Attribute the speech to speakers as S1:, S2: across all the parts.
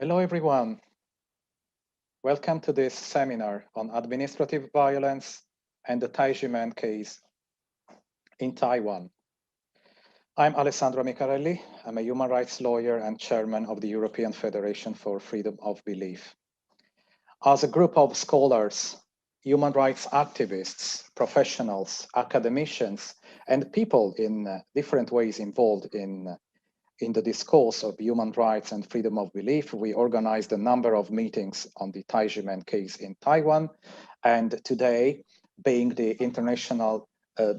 S1: Hello, everyone. Welcome to this seminar on administrative violence and the Taijimen case in Taiwan. I'm Alessandro Amicarelli. I'm a human rights lawyer and chairman of the European Federation for Freedom of Belief. As a group of scholars, human rights activists, professionals, academicians, and people in different ways involved in the discourse of human rights and freedom of belief, we organized a number of meetings on the Taijimen case in Taiwan. And today, being the International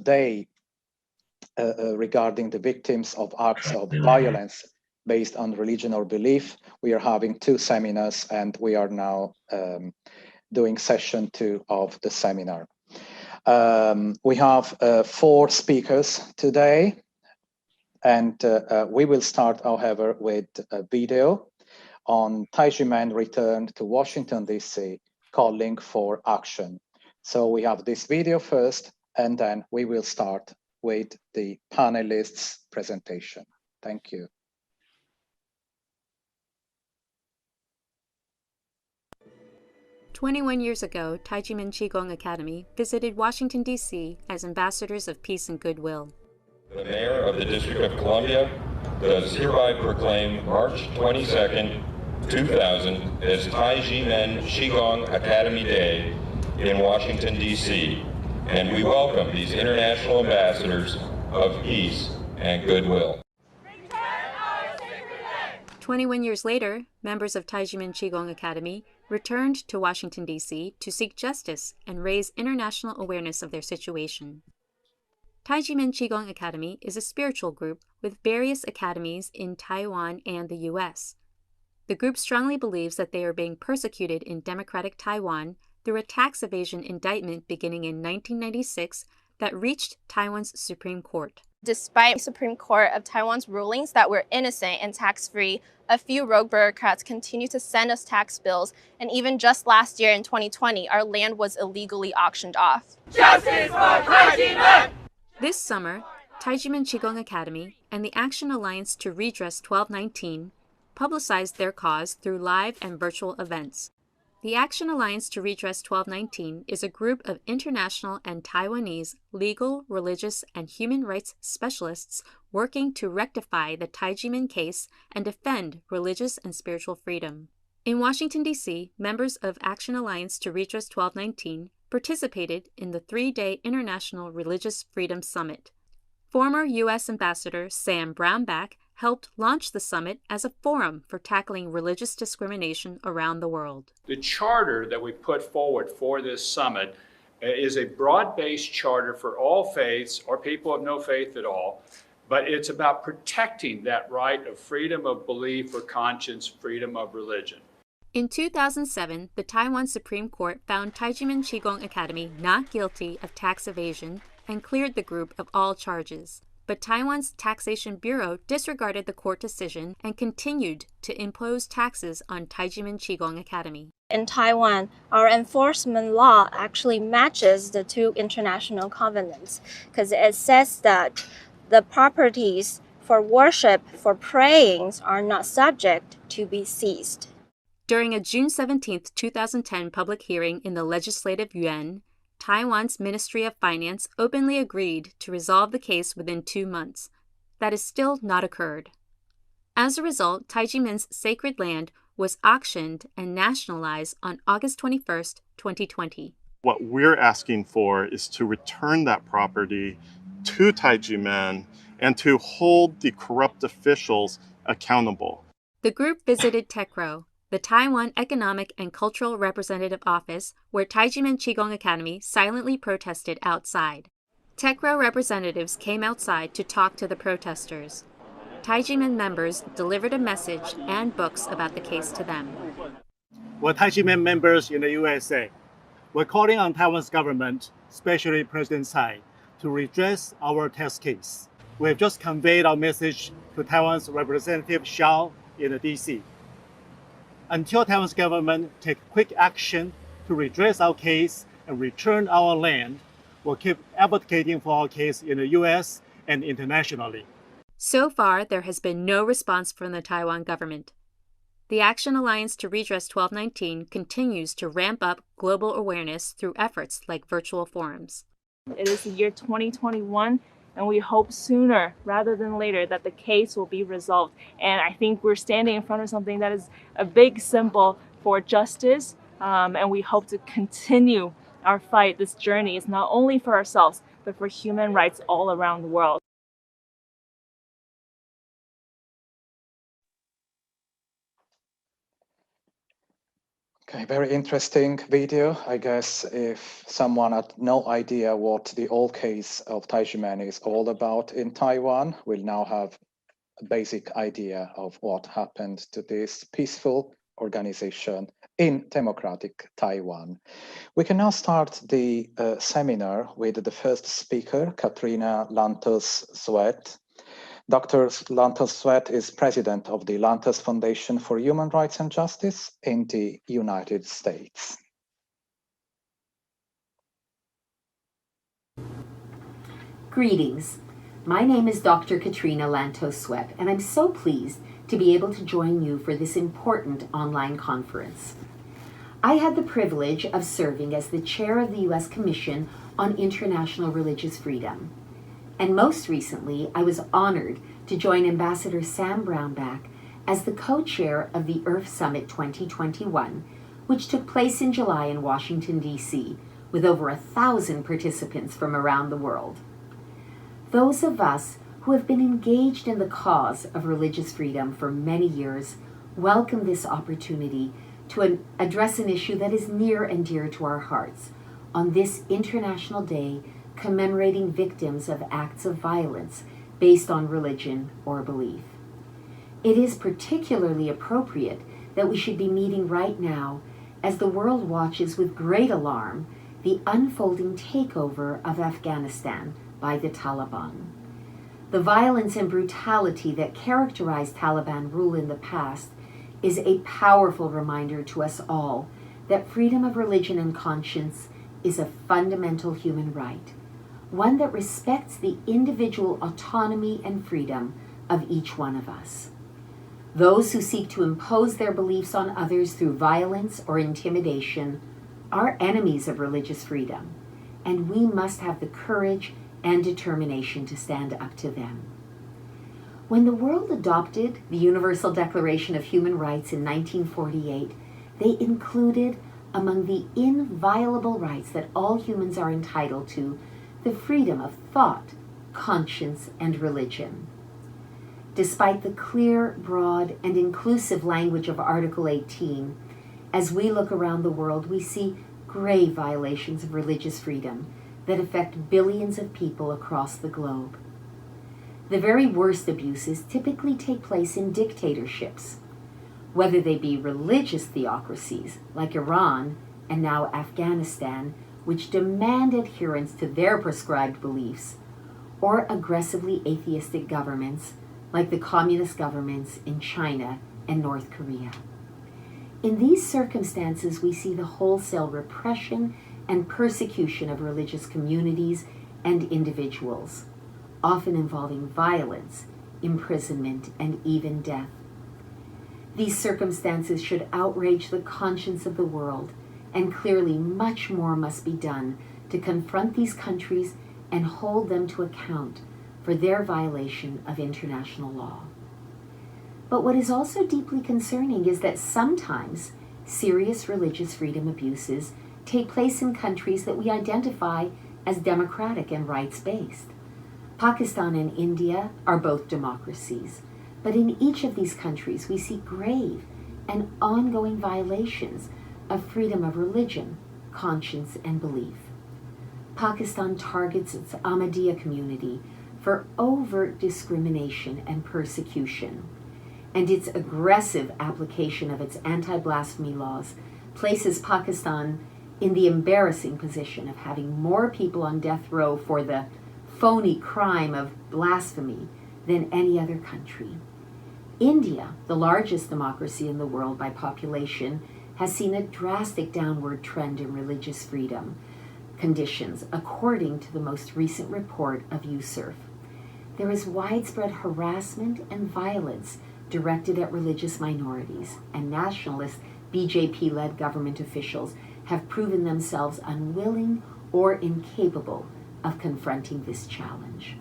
S1: Day regarding the victims of acts of violence based on religion or belief, we are having two seminars, and we are now doing session 2 of the seminar. We have 4 speakers today. And we will start, however, with a video on Taijimen returned to Washington, D.C., calling for action. So we have this video first, and then we will start with the panelists' presentation. Thank you.
S2: "21 years ago, Taijimen Qigong Academy visited Washington, D.C. as ambassadors of peace and goodwill.
S3: The Mayor of the District of Columbia does hereby proclaim March 22nd, 2000 as Taijimen Qigong Academy Day in Washington, D.C., and we welcome these international ambassadors of peace and goodwill.
S2: 21 years later, members of Taijimen Qigong Academy returned to Washington, D.C. to seek justice and raise international awareness of their situation. Taijimen Qigong Academy is a spiritual group with various academies in Taiwan and the U.S. The group strongly believes that they are being persecuted in democratic Taiwan through a tax evasion indictment beginning in 1996 that reached Taiwan's Supreme Court.
S4: Despite the Supreme Court of Taiwan's rulings that we're innocent and tax-free, a few rogue bureaucrats continue to send us tax bills, and even just last year in 2020, our land was illegally auctioned off.
S5: Justice for Taijimen!
S2: This summer, Taijimen Qigong Academy and the Action Alliance to Redress 1219 publicized their cause through live and virtual events. The Action Alliance to Redress 1219 is a group of international and Taiwanese legal, religious, and human rights specialists working to rectify the Taijimen case and defend religious and spiritual freedom. In Washington, D.C., members of Action Alliance to Redress 1219 participated in the 3-day International Religious Freedom Summit. Former U.S. Ambassador Sam Brownback helped launch the summit as a forum for tackling religious discrimination around the world.
S6: The charter that we put forward for this summit is a broad-based charter for all faiths or people of no faith at all, but it's about protecting that right of freedom of belief or conscience, freedom of religion.
S2: In 2007, the Taiwan Supreme Court found Taijimen Qigong Academy not guilty of tax evasion and cleared the group of all charges. But Taiwan's Taxation Bureau disregarded the court decision and continued to impose taxes on Taijimen Qigong Academy.
S4: In Taiwan, our enforcement law actually matches the 2 international covenants because it says that the properties for worship, for praying, are not subject to be seized.
S2: During a June 17, 2010 public hearing in the legislative Yuan, Taiwan's Ministry of Finance openly agreed to resolve the case within 2 months. That has still not occurred. As a result, Taijimen's sacred land was auctioned and nationalized on August 21, 2020.
S7: What we're asking for is to return that property to Taijimen and to hold the corrupt officials accountable.
S2: The group visited TECRO, the Taiwan Economic and Cultural Representative Office, where Taijimen Qigong Academy silently protested outside. TECRO representatives came outside to talk to the protesters. Taijimen members delivered a message and books about the case to them.
S8: We're Taijimen members in the USA. We're calling on Taiwan's government, especially President Tsai, to redress our tax case. We have just conveyed our message to Taiwan's Representative Xiao in the D.C. Until Taiwan's government takes quick action to redress our case and return our land, we'll keep advocating for our case in the U.S. and internationally.
S2: So far, there has been no response from the Taiwan government. The Action Alliance to Redress 1219 continues to ramp up global awareness through efforts like virtual forums.
S9: It is the year 2021, and we hope sooner rather than later that the case will be resolved. And I think we're standing in front of something that is a big symbol for justice, and we hope to continue our fight. This journey is not only for ourselves, but for human rights all around the world.
S1: Okay, very interesting video. I guess if someone had no idea what the old case of Taijimen is all about in Taiwan, will now have a basic idea of what happened to this peaceful organization in democratic Taiwan. We can now start the seminar with the first speaker, Katrina Lantos Swett. Dr. Lantos Swett is president of the Lantos Foundation for Human Rights and Justice in the United States.
S10: Greetings. My name is Dr. Katrina Lantos Swett, and I'm so pleased to be able to join you for this important online conference. I had the privilege of serving as the chair of the U.S. Commission on International Religious Freedom. And most recently, I was honored to join Ambassador Sam Brownback as the co-chair of the Earth Summit 2021, which took place in July in Washington, D.C., with over 1,000 participants from around the world. Those of us who have been engaged in the cause of religious freedom for many years welcome this opportunity to address an issue that is near and dear to our hearts on this International Day commemorating victims of acts of violence based on religion or belief. It is particularly appropriate that we should be meeting right now as the world watches with great alarm the unfolding takeover of Afghanistan by the Taliban. The violence and brutality that characterized Taliban rule in the past is a powerful reminder to us all that freedom of religion and conscience is a fundamental human right, one that respects the individual autonomy and freedom of each one of us. Those who seek to impose their beliefs on others through violence or intimidation are enemies of religious freedom, and we must have the courage and determination to stand up to them. When the world adopted the Universal Declaration of Human Rights in 1948, they included among the inviolable rights that all humans are entitled to the freedom of thought, conscience, and religion. Despite the clear, broad, and inclusive language of Article 18, as we look around the world, we see grave violations of religious freedom that affect billions of people across the globe. The very worst abuses typically take place in dictatorships, whether they be religious theocracies like Iran and now Afghanistan, which demand adherence to their prescribed beliefs, or aggressively atheistic governments like the communist governments in China and North Korea. In these circumstances, we see the wholesale repression and persecution of religious communities and individuals, often involving violence, imprisonment, and even death. These circumstances should outrage the conscience of the world, and clearly much more must be done to confront these countries and hold them to account for their violation of international law. But what is also deeply concerning is that sometimes serious religious freedom abuses take place in countries that we identify as democratic and rights-based. Pakistan and India are both democracies, but in each of these countries we see grave and ongoing violations of freedom of religion, conscience, and belief. Pakistan targets its Ahmadiyya community for overt discrimination and persecution, and its aggressive application of its anti-blasphemy laws places Pakistan in the embarrassing position of having more people on death row for the phony crime of blasphemy than any other country. India, the largest democracy in the world by population, has seen a drastic downward trend in religious freedom conditions, according to the most recent report of Li-Hsueh. There is widespread harassment and violence directed at religious minorities, and nationalist BJP-led government officials have proven themselves unwilling or incapable of confronting this challenge.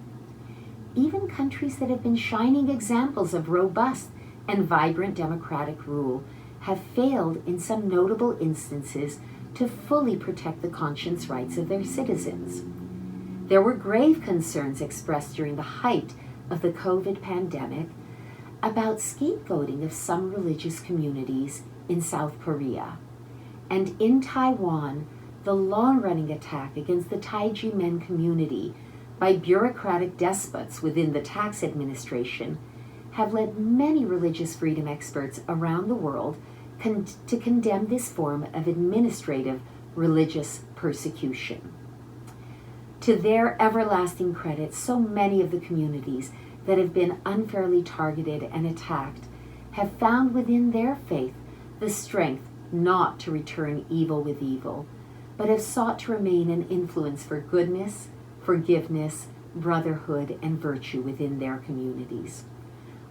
S10: Even countries that have been shining examples of robust and vibrant democratic rule have failed in some notable instances to fully protect the conscience rights of their citizens. There were grave concerns expressed during the height of the COVID pandemic about scapegoating of some religious communities in South Korea. And in Taiwan, the long-running attack against the Taiji men community by bureaucratic despots within the tax administration have led many religious freedom experts around the world to condemn this form of administrative religious persecution. To their everlasting credit, so many of the communities that have been unfairly targeted and attacked have found within their faith the strength not to return evil with evil, but have sought to remain an influence for goodness, forgiveness, brotherhood, and virtue within their communities.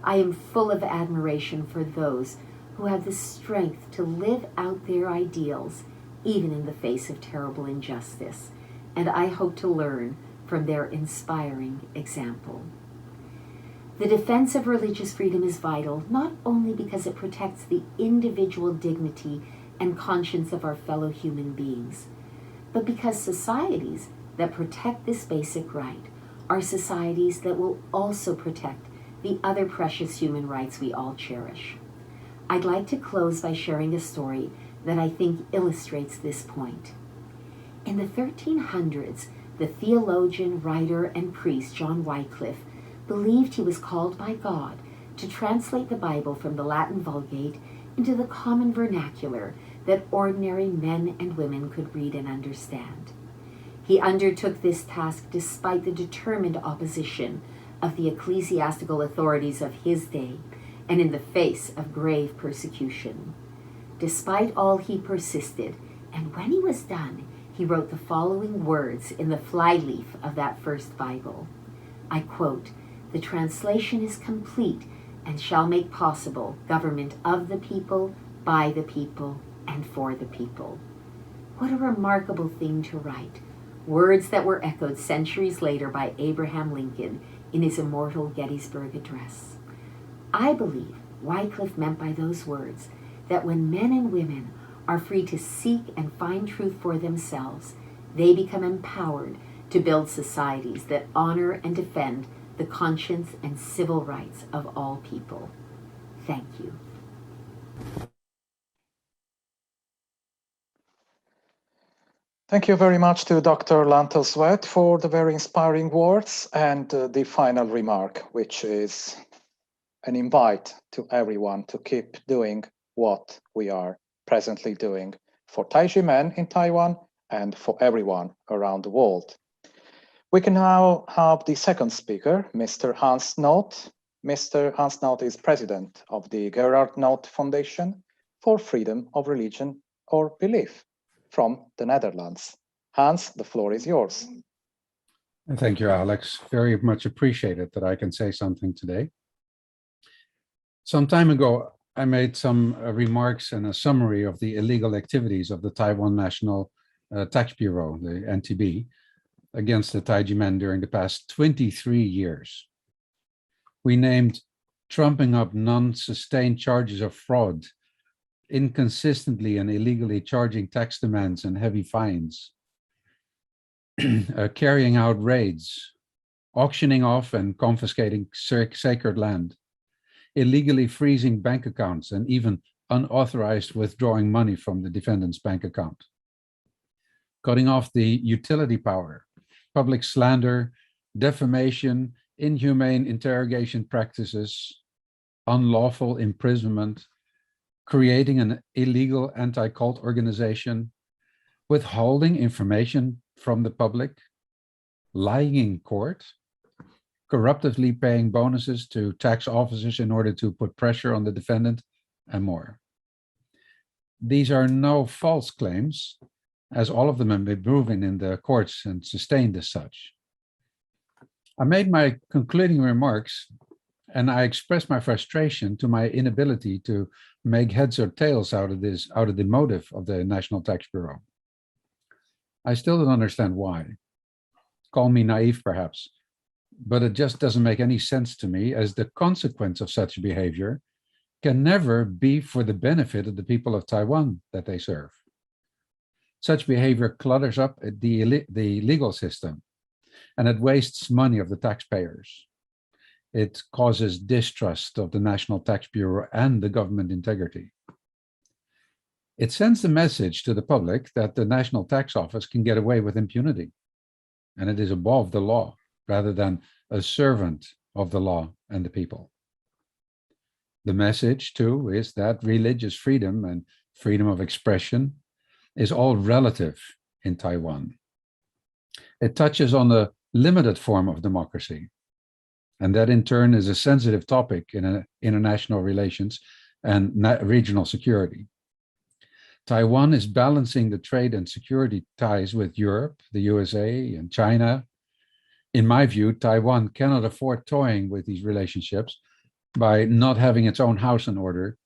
S10: I am full of admiration for those who have the strength to live out their ideals, even in the face of terrible injustice, and I hope to learn from their inspiring example. The defense of religious freedom is vital, not only because it protects the individual dignity and conscience of our fellow human beings, but because societies that protect this basic right are societies that will also protect the other precious human rights we all cherish. I'd like to close by sharing a story that I think illustrates this point. In the 1300s, the theologian, writer, and priest John Wycliffe believed he was called by God to translate the Bible from the Latin Vulgate into the common vernacular that ordinary men and women could read and understand. He undertook this task despite the determined opposition of the ecclesiastical authorities of his day and in the face of grave persecution. Despite all, he persisted, and when he was done, he wrote the following words in the flyleaf of that first Bible. I quote, "The translation is complete and shall make possible government of the people, by the people, and for the people." What a remarkable thing to write. Words that were echoed centuries later by Abraham Lincoln in his immortal Gettysburg Address. I believe Wycliffe meant by those words that when men and women are free to seek and find truth for themselves, they become empowered to build societies that honor and defend the conscience and civil rights of all people. Thank you.
S1: Thank you very much to Dr. Lantos Swett for the very inspiring words and the final remark, which is an invite to everyone to keep doing what we are presently doing for Taiji men in Taiwan and for everyone around the world. We can now have the second speaker, Mr. Hans Noot. Mr. Hans Noot is president of the Gerard Noot Foundation for Freedom of Religion or Belief from the Netherlands. Hans, the floor is yours.
S11: Thank you, Alex. Very much appreciated that I can say something today. Some time ago, I made some remarks and a summary of the illegal activities of the Taiwan National Tax Bureau, the NTB, against the Taiji men during the past 23 years. We named trumping up non-sustained charges of fraud, inconsistently and illegally charging tax demands and heavy fines, carrying out raids, auctioning off and confiscating sacred land, illegally freezing bank accounts and even unauthorized withdrawing money from the defendant's bank account, cutting off the utility power, public slander, defamation, inhumane interrogation practices, unlawful imprisonment, creating an illegal anti-cult organization, withholding information from the public, lying in court, corruptively paying bonuses to tax officers in order to put pressure on the defendant, and more. These are no false claims, as all of them have been proven in the courts and sustained as such. I made my concluding remarks And I expressed my frustration to my inability to make heads or tails out of the motive of the National Tax Bureau. I still don't understand why. Call me naive, perhaps, but it just doesn't make any sense to me, as the consequence of such behavior can never be for the benefit of the people of Taiwan that they serve. Such behavior clutters up the legal system, and it wastes money of the taxpayers. It causes distrust of the National Tax Bureau and the government integrity. It sends the message to the public that the National Tax Office can get away with impunity, and it is above the law rather than a servant of the law and the people. The message, too, is that religious freedom and freedom of expression is all relative in Taiwan. It touches on a limited form of democracy, and that in turn is a sensitive topic in international relations and regional security. Taiwan is balancing the trade and security ties with Europe, the USA, and China. In my view, Taiwan cannot afford toying with these relationships by not having its own house in order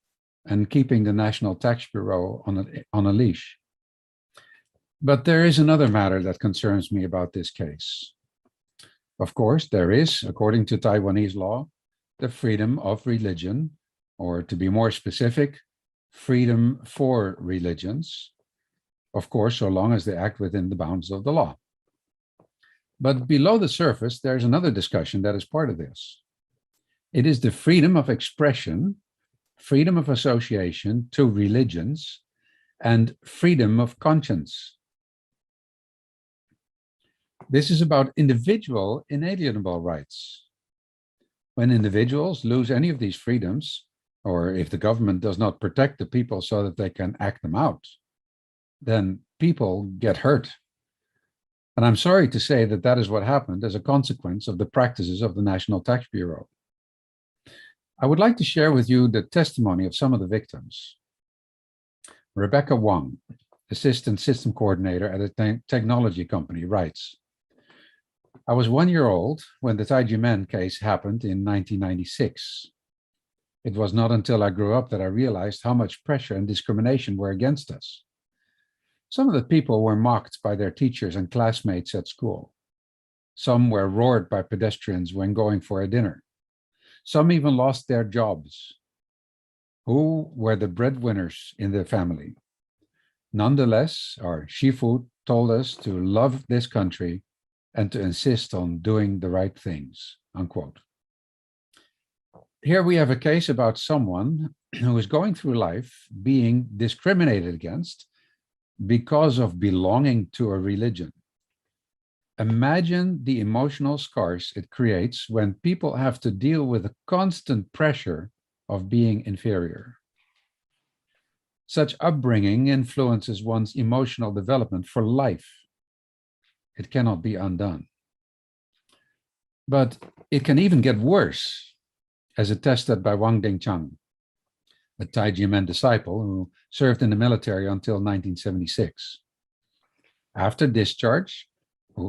S11: and keeping the National Tax Bureau on a leash. But there is another matter that concerns me about this case. Of course, there is, according to Taiwanese law, the freedom of religion, or to be more specific, freedom for religions, of course, so long as they act within the bounds of the law. But below the surface, there's another discussion that is part of this. It is the freedom of expression, freedom of association to religions, and freedom of conscience. This is about individual inalienable rights. When individuals lose any of these freedoms, or if the government does not protect the people so that they can act them out, then people get hurt. And I'm sorry to say that that is what happened as a consequence of the practices of the National Tax Bureau. I would like to share with you the testimony of some of the victims. Rebecca Hwang, Assistant System Coordinator at a technology company, writes, "I was 1 year old when the Taiji Men case happened in 1996. It was not until I grew up that I realized how much pressure and discrimination were against us. Some of the people were mocked by their teachers and classmates at school. Some were roared by pedestrians when going for a dinner. Some even lost their jobs. Who were the breadwinners in the family? Nonetheless, our Shifu told us to love this country and to insist on doing the right things," unquote. Here we have a case about someone who is going through life being discriminated against because of belonging to a religion. Imagine the emotional scars it creates when people have to deal with the constant pressure of being inferior. Such upbringing influences one's emotional development for life. It cannot be undone. But it can even get worse, as attested by Wang Dingchang, a Taiji Men disciple who served in the military until 1976. After discharge,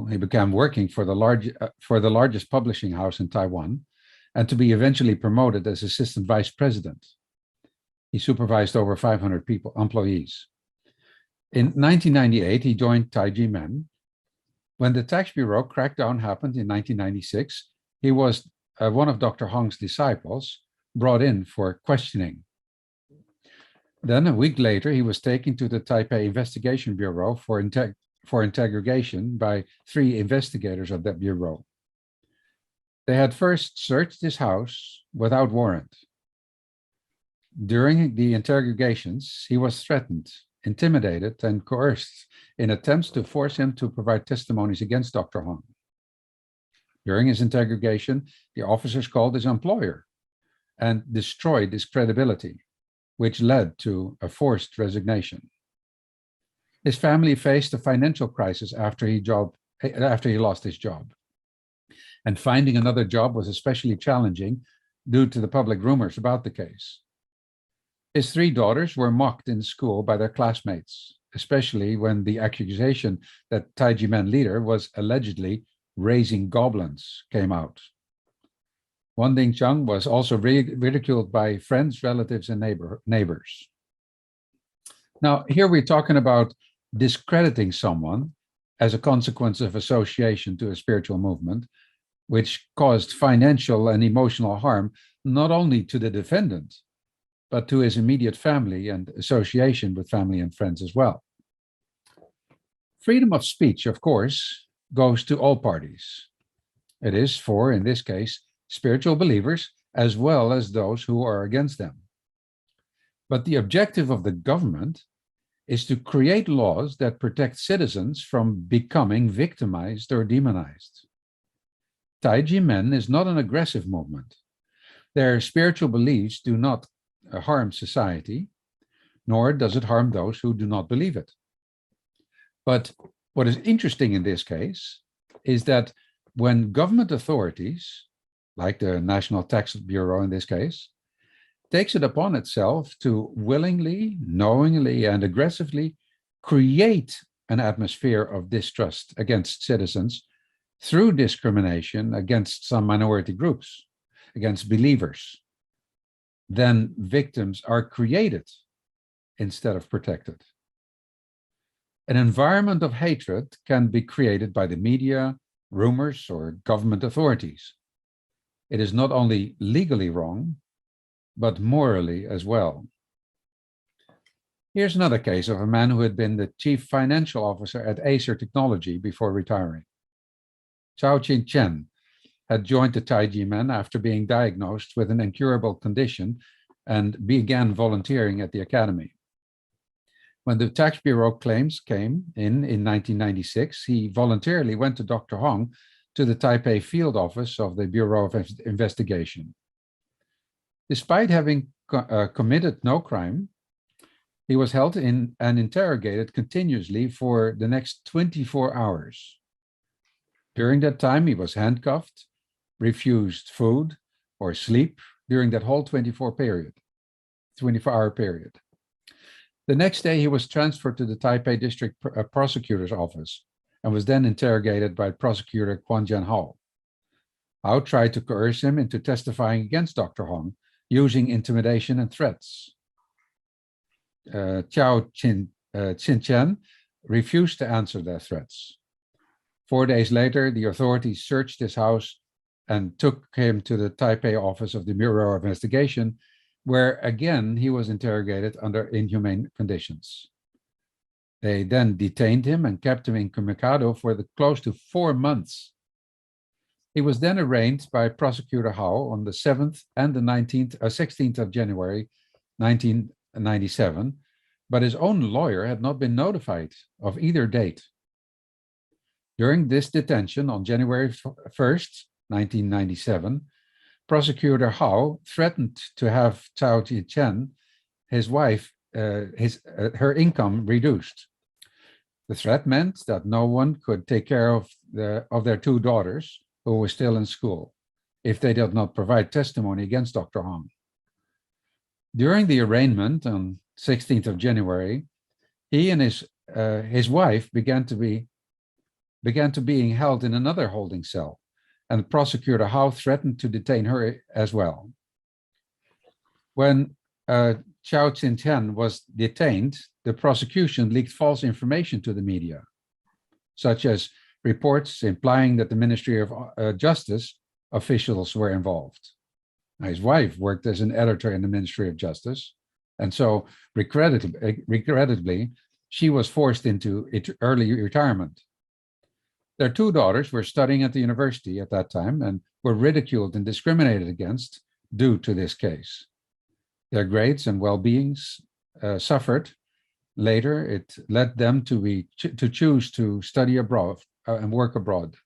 S11: he began working for the largest publishing house in Taiwan, and to be eventually promoted as assistant vice president. He supervised over 500 employees. In 1998, he joined Taiji Men. When the Tax Bureau crackdown happened in 1996, he was one of Dr. Hong's disciples, brought in for questioning. Then a week later, he was taken to the Taipei Investigation Bureau for interrogation by 3 investigators of that bureau. They had first searched his house without warrant. During the interrogations, he was threatened, intimidated, and coerced in attempts to force him to provide testimonies against Dr. Hong. During his interrogation, the officers called his employer and destroyed his credibility, which led to a forced resignation. His family faced a financial crisis after he lost his job. And finding another job was especially challenging due to the public rumors about the case. His 3 daughters were mocked in school by their classmates, especially when the accusation that Taiji Men leader was allegedly raising goblins came out. Wanding Chung was also ridiculed by friends, relatives, and neighbors. Now, here we're talking about discrediting someone as a consequence of association to a spiritual movement, which caused financial and emotional harm not only to the defendant, but to his immediate family and association with family and friends as well. Freedom of speech, of course, goes to all parties. It is for, in this case, spiritual believers as well as those who are against them. But the objective of the government is to create laws that protect citizens from becoming victimized or demonized. Taiji Men is not an aggressive movement. Their spiritual beliefs do not harm society, nor does it harm those who do not believe it. But what is interesting in this case is that when government authorities, like the National Tax Bureau in this case, takes it upon itself to willingly, knowingly, and aggressively create an atmosphere of distrust against citizens through discrimination against some minority groups, against believers, then victims are created instead of protected. An environment of hatred can be created by the media, rumors, or government authorities. It is not only legally wrong, but morally as well. Here's another case of a man who had been the chief financial officer at Acer Technology before retiring. Chun-Cheih had joined the Taiji Men after being diagnosed with an incurable condition and began volunteering at the academy. When the tax bureau claims came in 1996, he voluntarily went to Dr. Huang to the Taipei field office of the Bureau of Investigation. Despite having committed no crime, he was held in and interrogated continuously for the next 24 hours. During that time, he was handcuffed, refused food or sleep during that whole 24-hour period. The next day, he was transferred to the Taipei District Prosecutor's Office and was then interrogated by Prosecutor Quan Jianhao. Hao tried to coerce him into testifying against Dr. Huang using intimidation and threats. Ching refused to answer their threats. 4 days later, the authorities searched his house and took him to the Taipei office of the Bureau of Investigation, where again he was interrogated under inhumane conditions. They then detained him and kept him incommunicado for close to 4 months. He was then arraigned by Prosecutor Hao on the 7th and the 16th of January 1997, but his own lawyer had not been notified of either date. During this detention on January 1st, 1997, Prosecutor Hao threatened to have Chao-Chi-Chen, his wife, her income reduced. The threat meant that no one could take care of their 2 daughters, who were still in school, if they did not provide testimony against Dr. Huang. During the arraignment on 16th of January, he and his wife began to being held in another holding cell, and Prosecutor Hao threatened to detain her as well. When Chao Chin-Chen was detained, the prosecution leaked false information to the media, such as reports implying that the Ministry of Justice officials were involved. Now, his wife worked as an editor in the Ministry of Justice, and so regrettably, she was forced into early retirement. Their 2 daughters were studying at the university at that time and were ridiculed and discriminated against due to this case. Their grades and well-beings suffered. Later, it led them to choose to study abroad and work abroad.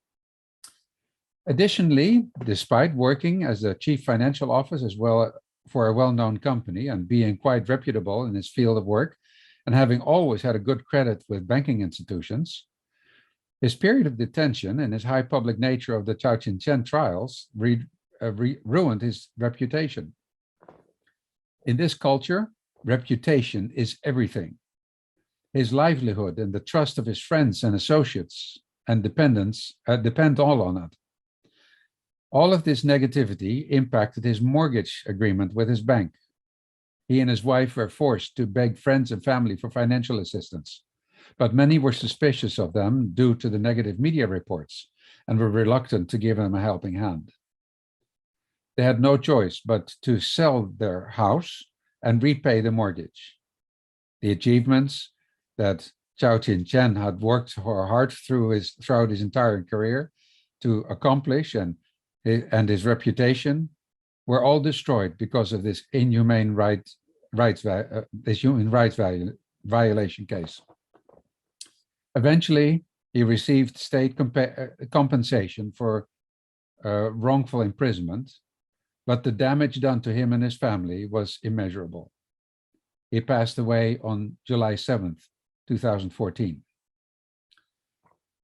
S11: Additionally, despite working as a chief financial officer as well for a well-known company and being quite reputable in his field of work and having always had a good credit with banking institutions, his period of detention and his high public nature of the Chao Chin-Chen trials ruined his reputation. In this culture, reputation is everything. His livelihood and the trust of his friends and associates and dependents depend all on it. All of this negativity impacted his mortgage agreement with his bank. He and his wife were forced to beg friends and family for financial assistance, but many were suspicious of them due to the negative media reports and were reluctant to give them a helping hand. They had no choice but to sell their house and repay the mortgage. The achievements that Chao Chin-Chen had worked hard throughout his entire career to accomplish and his reputation were all destroyed because of this human rights violation case. Eventually, he received state compensation for wrongful imprisonment, but the damage done to him and his family was immeasurable. He passed away on July 7th, 2014.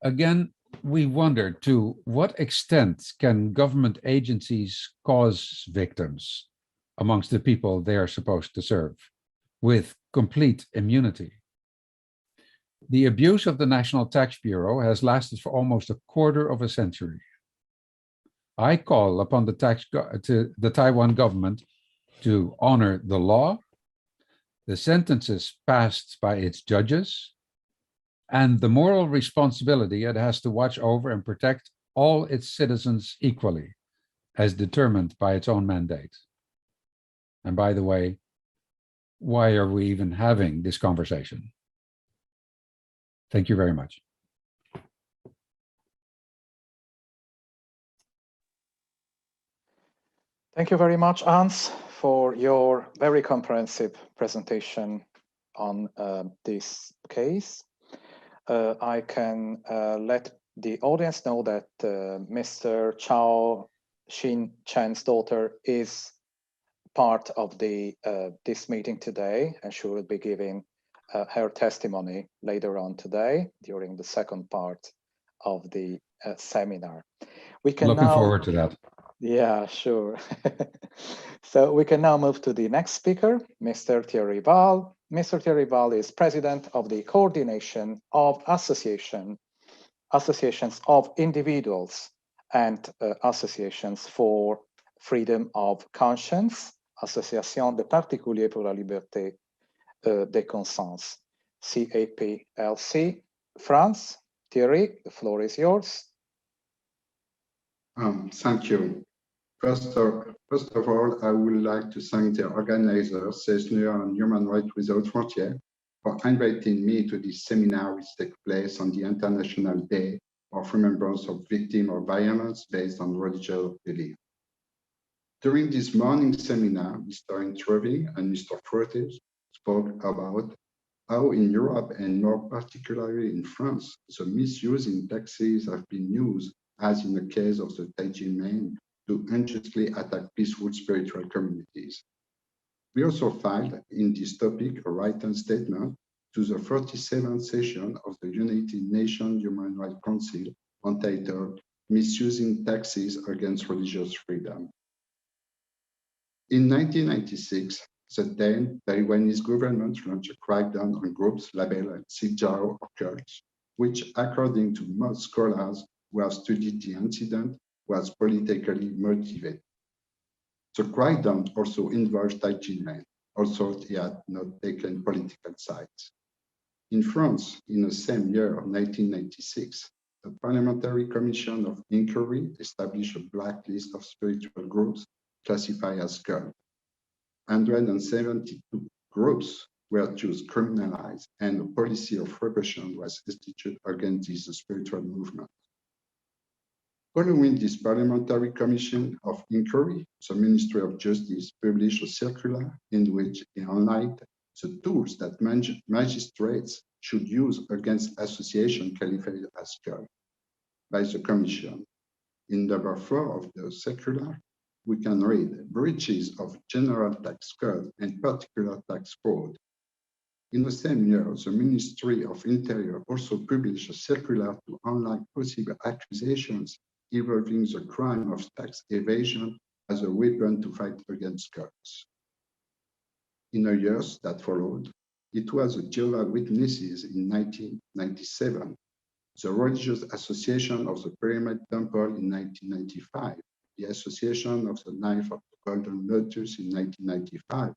S11: Again, we wondered to what extent can government agencies cause victims amongst the people they are supposed to serve with complete immunity? The abuse of the National Tax Bureau has lasted for almost a quarter of a century. I call upon the Taiwan government to honor the law, the sentences passed by its judges, and the moral responsibility it has to watch over and protect all its citizens equally, as determined by its own mandate. And by the way, why are we even having this conversation? Thank you very much.
S1: Thank you very much, Hans, for your very comprehensive presentation on this case. I can let the audience know that Mr. Chao Chin-Chen's daughter is part of this meeting today, and she will be giving her testimony later on today during the second part of the seminar. We can
S11: Looking forward to that.
S1: Yeah, sure. So we can now move to the next speaker, Mr. Thierry Valle. Mr. Thierry Valle is president of the Coordination of Associations of Individuals and Associations for Freedom of Conscience, Association de Particuliers pour la Liberté de Conscience, CAPLC, France. Thierry, the floor is yours.
S12: Thank you. First of all, I would like to thank the organizers, CESNUR and Human Rights Without Frontières, for inviting me to this seminar which takes place on the International Day of Remembrance of Victims of Violence based on religious belief. During this morning seminar, Mr. Introvigne and Mr. Prof spoke about how in Europe and more particularly in France, the misusing taxes have been used, as in the case of the Taiji men, to unjustly attack peaceful spiritual communities. We also filed in this topic a written statement to the 47th session of the United Nations Human Rights Council entitled Misusing Taxes Against Religious Freedom. In 1996, the then Taiwanese government launched a crackdown on groups labeled Shih-ju or cults, which, according to most scholars who have studied the incident, was politically motivated. The crackdown also involved Taiji men, although he had not taken political sides. In France, in the same year of 1996, the Parliamentary Commission of Inquiry established a blacklist of spiritual groups classified as cults. 172 groups were thus criminalized, and a policy of repression was instituted against this spiritual movement. Following this Parliamentary Commission of Inquiry, the Ministry of Justice published a circular in which it outlined the tools that magistrates should use against associations qualified as cult by the Commission. In number 4 of the circular, we can read breaches of general tax code and particular tax fraud. In the same year, the Ministry of Interior also published a circular to outline possible accusations involving the crime of tax evasion as a weapon to fight against cults. In the years that followed, it was the Jehovah's Witnesses in 1997, the Religious Association of the Pyramid Temple in 1995, the Association of the Knife of the Golden Lotus in 1995,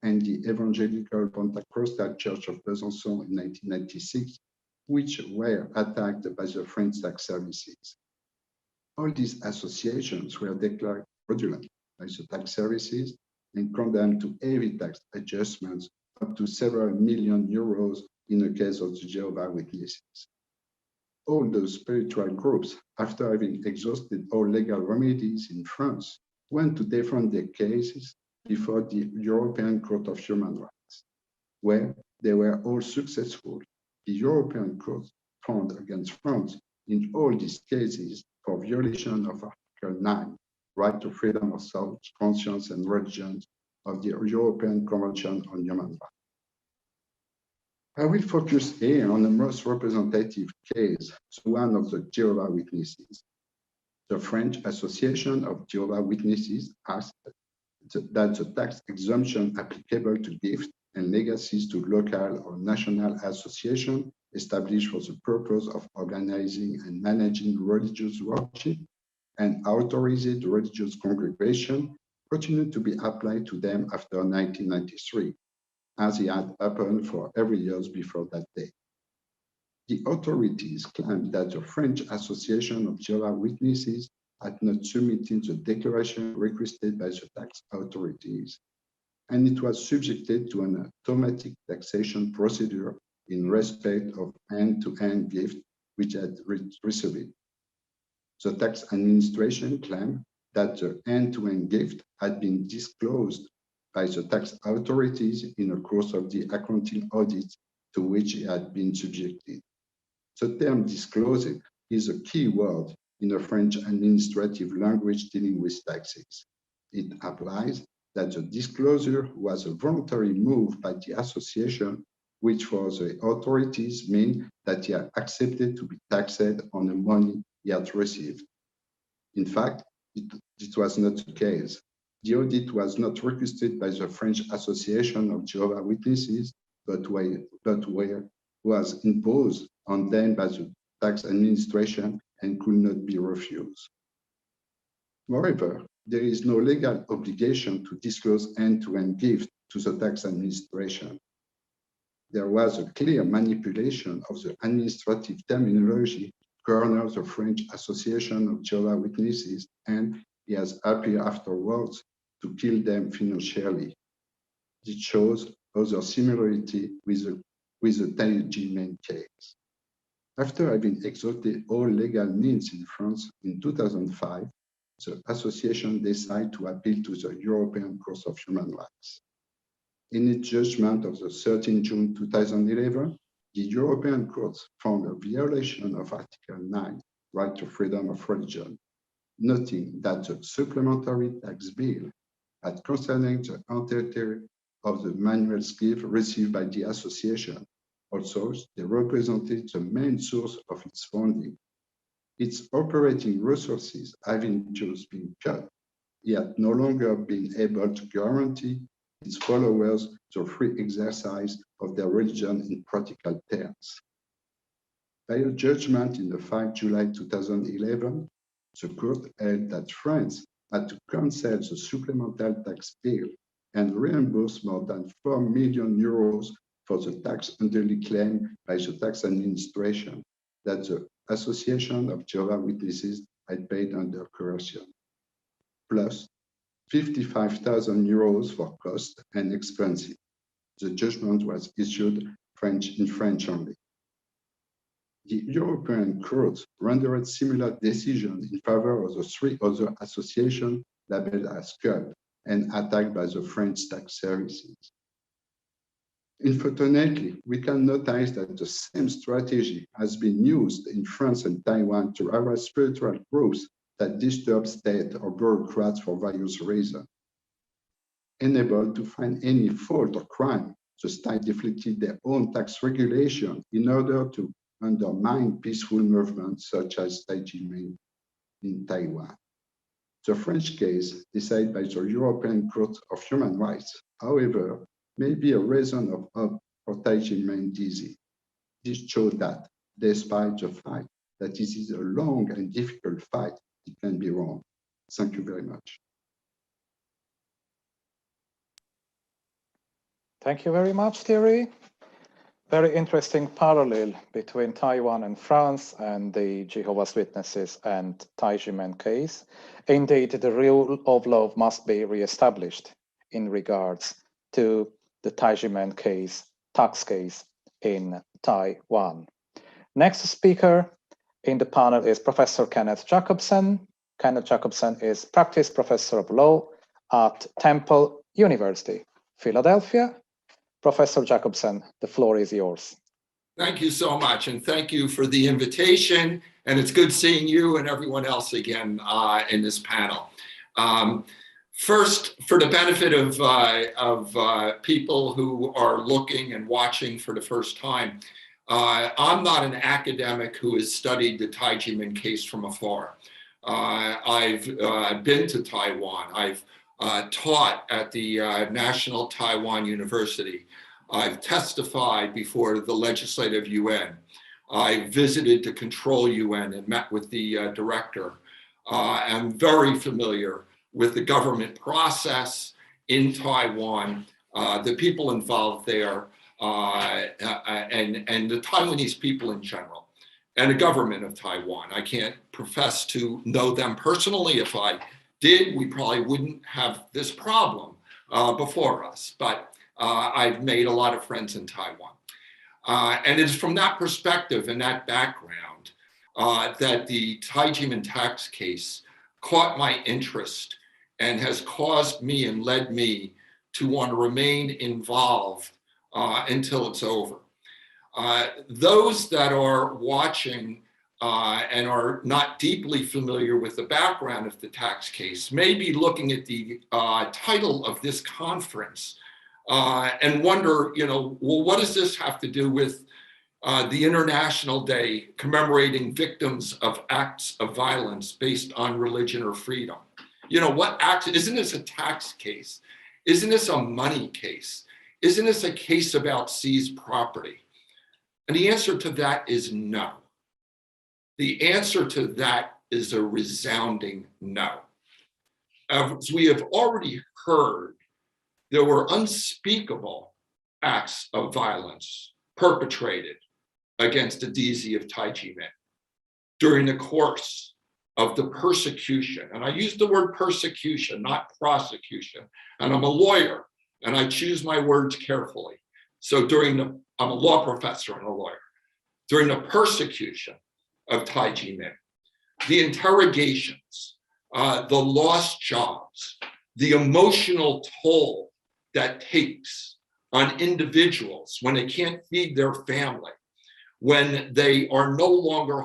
S12: and the Evangelical Pentecostal Church of Besançon in 1996, which were attacked by the French tax services. All these associations were declared fraudulent by the tax services and condemned to heavy tax adjustments up to several million euros in the case of the Jehovah's Witnesses. All those spiritual groups, after having exhausted all legal remedies in France, went to defend their cases before the European Court of Human Rights, where they were all successful. The European Court found against France in all these cases for violation of Article 9, right to freedom of thought, conscience, and religion of the European Convention on Human Rights. I will focus here on the most representative case, the one of the Jehovah's Witnesses. The French Association of Jehovah's Witnesses asked that the tax exemption applicable to gifts and legacies to local or national associations established for the purpose of organizing and managing religious worship and authorized religious congregation continued to be applied to them after 1993, as it had happened for every year before that day. The authorities claimed that the French Association of Jehovah's Witnesses had not submitted the declaration requested by the tax authorities, and it was subjected to an automatic taxation procedure in respect of hand-to-hand gift which had received. The tax administration claimed that the hand-to-hand gift had been disclosed by the tax authorities in the course of the accounting audit to which it had been subjected. The term disclosed is a key word in the French administrative language dealing with taxes. It applies that the disclosure was a voluntary move by the association, which for the authorities meant that he had accepted to be taxed on the money he had received. In fact, it was not the case. The audit was not requested by the French Association of Jehovah's Witnesses, but was imposed on them by the tax administration and could not be refused. Moreover, there is no legal obligation to disclose hand-to-hand gifts to the tax administration. There was a clear manipulation of the administrative terminology to corner the French Association of Jehovah's Witnesses, and he has appeared afterwards to kill them financially. It shows other similarity with the Taiwan case. After having exhausted all legal means in France in 2005, the association decided to appeal to the European Court of Human Rights. In its judgment of the 13th June 2011, the European Court found a violation of Article 9, right to freedom of religion, noting that the supplementary tax bill had concerning the entirety of the manual gift received by the association. Also, they represented the main source of its funding. Its operating resources having just been cut, it had no longer been able to guarantee its followers the free exercise of their religion in practical terms. By a judgment in the 5 July 2011, the court held that France had to cancel the supplemental tax bill and reimburse more than 4 million euros for the tax unduly claimed by the tax administration that the Association of Jehovah's Witnesses had paid under coercion, plus 55,000 euros for costs and expenses. The judgment was issued in French only. The European Court rendered similar decisions in favor of the 3 other associations labeled as cult and attacked by the French tax services. Unfortunately, we can notice that the same strategy has been used in France and Taiwan to harass spiritual groups that disturb state or bureaucrats for various reasons. Unable to find any fault or crime, the state deflected their own tax regulation in order to undermine peaceful movements such as Taiwan in Taiwan. The French case, decided by the European Court of Human Rights, however, may be a reason of hope for Taiwan DZ. This shows that, despite the fact that this is a long and difficult fight, it can be wrong. Thank you very much.
S1: Thank you very much, Thierry. Very interesting parallel between Taiwan and France and the Jehovah's Witnesses and Taijimen case. Indeed, the rule of law must be reestablished in regards to the Taijimen case, tax case in Taiwan. Next speaker in the panel is Professor Kenneth Jacobsen. Kenneth Jacobsen is Practice Professor of Law at Temple University, Philadelphia. Professor Jacobsen, the floor is yours.
S13: Thank you so much, and thank you for the invitation. And it's good seeing you and everyone else again in this panel. First, for the benefit of people who are looking and watching for the first time, I'm not an academic who has studied the Taijimen case from afar. I've been to Taiwan. I've taught at the National Taiwan University. I've testified before the Legislative Yuan. I visited the Control Yuan and met with the director. I'm very familiar with the government process in Taiwan, the people involved there, and the Taiwanese people in general, and the government of Taiwan. I can't profess to know them personally. If I did, we probably wouldn't have this problem before us, but I've made a lot of friends in Taiwan. And it's from that perspective and that background that the Taijimen tax case caught my interest and has caused me and led me to want to remain involved until it's over. Those that are watching and are not deeply familiar with the background of the tax case may be looking at the title of this conference and wonder, well, what does this have to do with the International Day commemorating victims of acts of violence based on religion or freedom? What acts? Isn't this a tax case? Isn't this a money case? Isn't this a case about seized property? And the answer to that is no. The answer to that is a resounding no. As we have already heard, there were unspeakable acts of violence perpetrated against the Dizi of Taijimen during the course of the persecution. And I use the word persecution, not prosecution. And I'm a lawyer, and I choose my words carefully. So I'm a law professor and a lawyer. During the persecution of Taijimen, the interrogations, the lost jobs, the emotional toll that takes on individuals when they can't feed their family, when they are no longer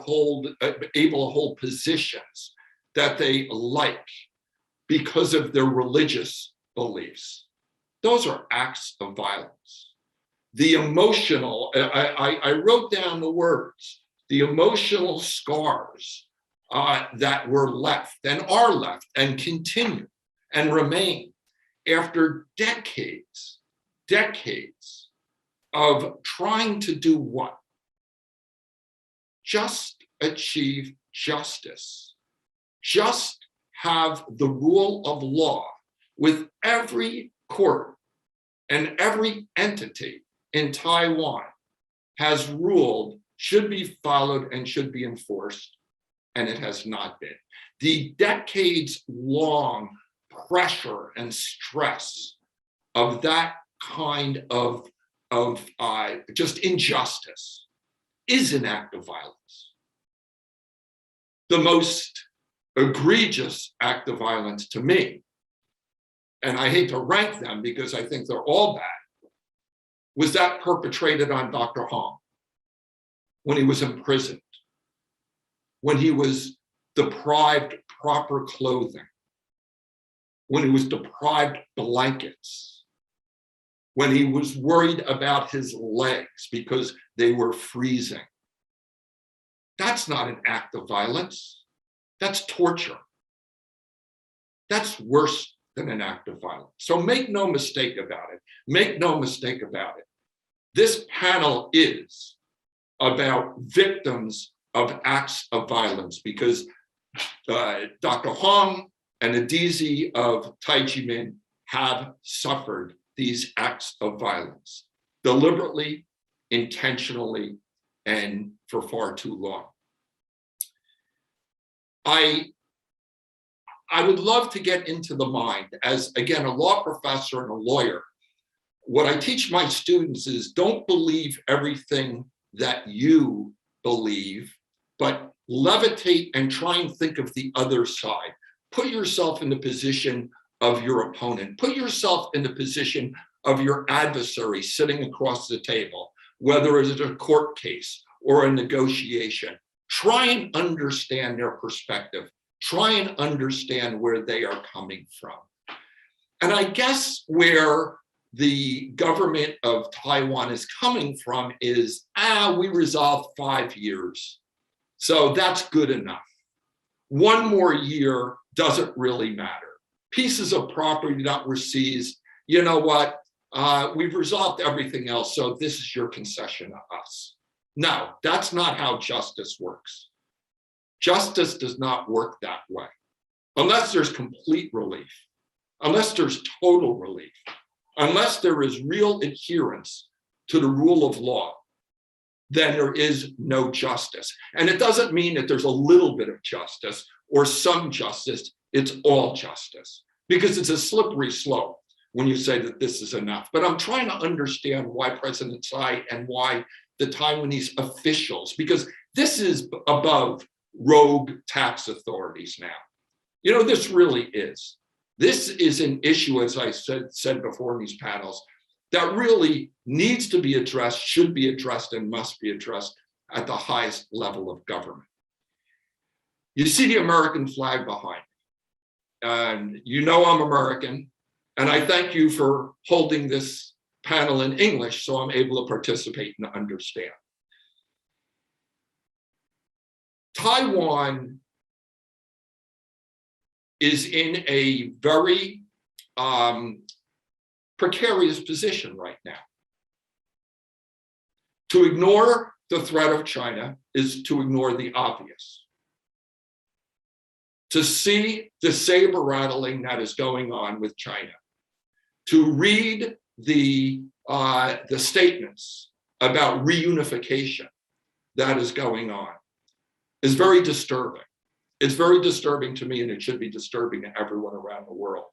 S13: able to hold positions that they like because of their religious beliefs. Those are acts of violence. The emotional, I wrote down the words, the emotional scars that were left and are left and continue and remain after decades of trying to do what? Just achieve justice. Just have the rule of law with every court and every entity in Taiwan has ruled should be followed and should be enforced, and it has not been. The decades-long pressure and stress of that kind of just injustice is an act of violence. The most egregious act of violence to me, and I hate to rank them because I think they're all bad, was that perpetrated on Dr. Huang when he was imprisoned, when he was deprived proper clothing, when he was deprived blankets, when he was worried about his legs because they were freezing. That's not an act of violence. That's torture. That's worse than an act of violence. So make no mistake about it. Make no mistake about it. This panel is about victims of acts of violence because Dr. Huang and a DZ of Taijimen have suffered these acts of violence, deliberately, intentionally, and for far too long. I would love to get into the mind, as again, a law professor and a lawyer. What I teach my students is don't believe everything that you believe, but levitate and try and think of the other side. Put yourself in the position of your opponent. Put yourself in the position of your adversary sitting across the table, whether it's a court case or a negotiation. Try and understand their perspective. Try and understand where they are coming from. And I guess where the government of Taiwan is coming from is, we resolved 5 years. So that's good enough. 1 more year doesn't really matter. Pieces of property that were seized, you know what? We've resolved everything else, so this is your concession to us. No, that's not how justice works. Justice does not work that way. Unless there's complete relief, unless there's total relief, unless there is real adherence to the rule of law, then there is no justice. And it doesn't mean that there's a little bit of justice or some justice, it's all justice. Because it's a slippery slope when you say that this is enough. But I'm trying to understand why President Tsai and why the Taiwanese officials, because this is above rogue tax authorities now. You know, this really is. This is an issue, as I said before in these panels, that really needs to be addressed, should be addressed, and must be addressed at the highest level of government. You see the American flag behind me, and you know I'm American, and I thank you for holding this panel in English so I'm able to participate and understand. Taiwan is in a very precarious position right now. To ignore the threat of China is to ignore the obvious. To see the saber rattling that is going on with China, to read the statements about reunification that is going on is very disturbing. It's very disturbing to me, and it should be disturbing to everyone around the world.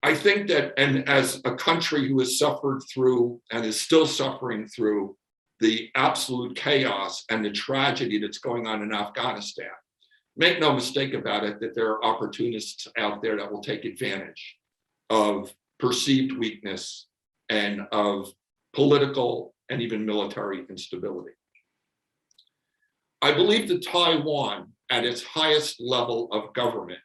S13: I think that, and as a country who has suffered through and is still suffering through the absolute chaos and the tragedy that's going on in Afghanistan, make no mistake about it that there are opportunists out there that will take advantage of perceived weakness and of political and even military instability. I believe that Taiwan, at its highest level of government,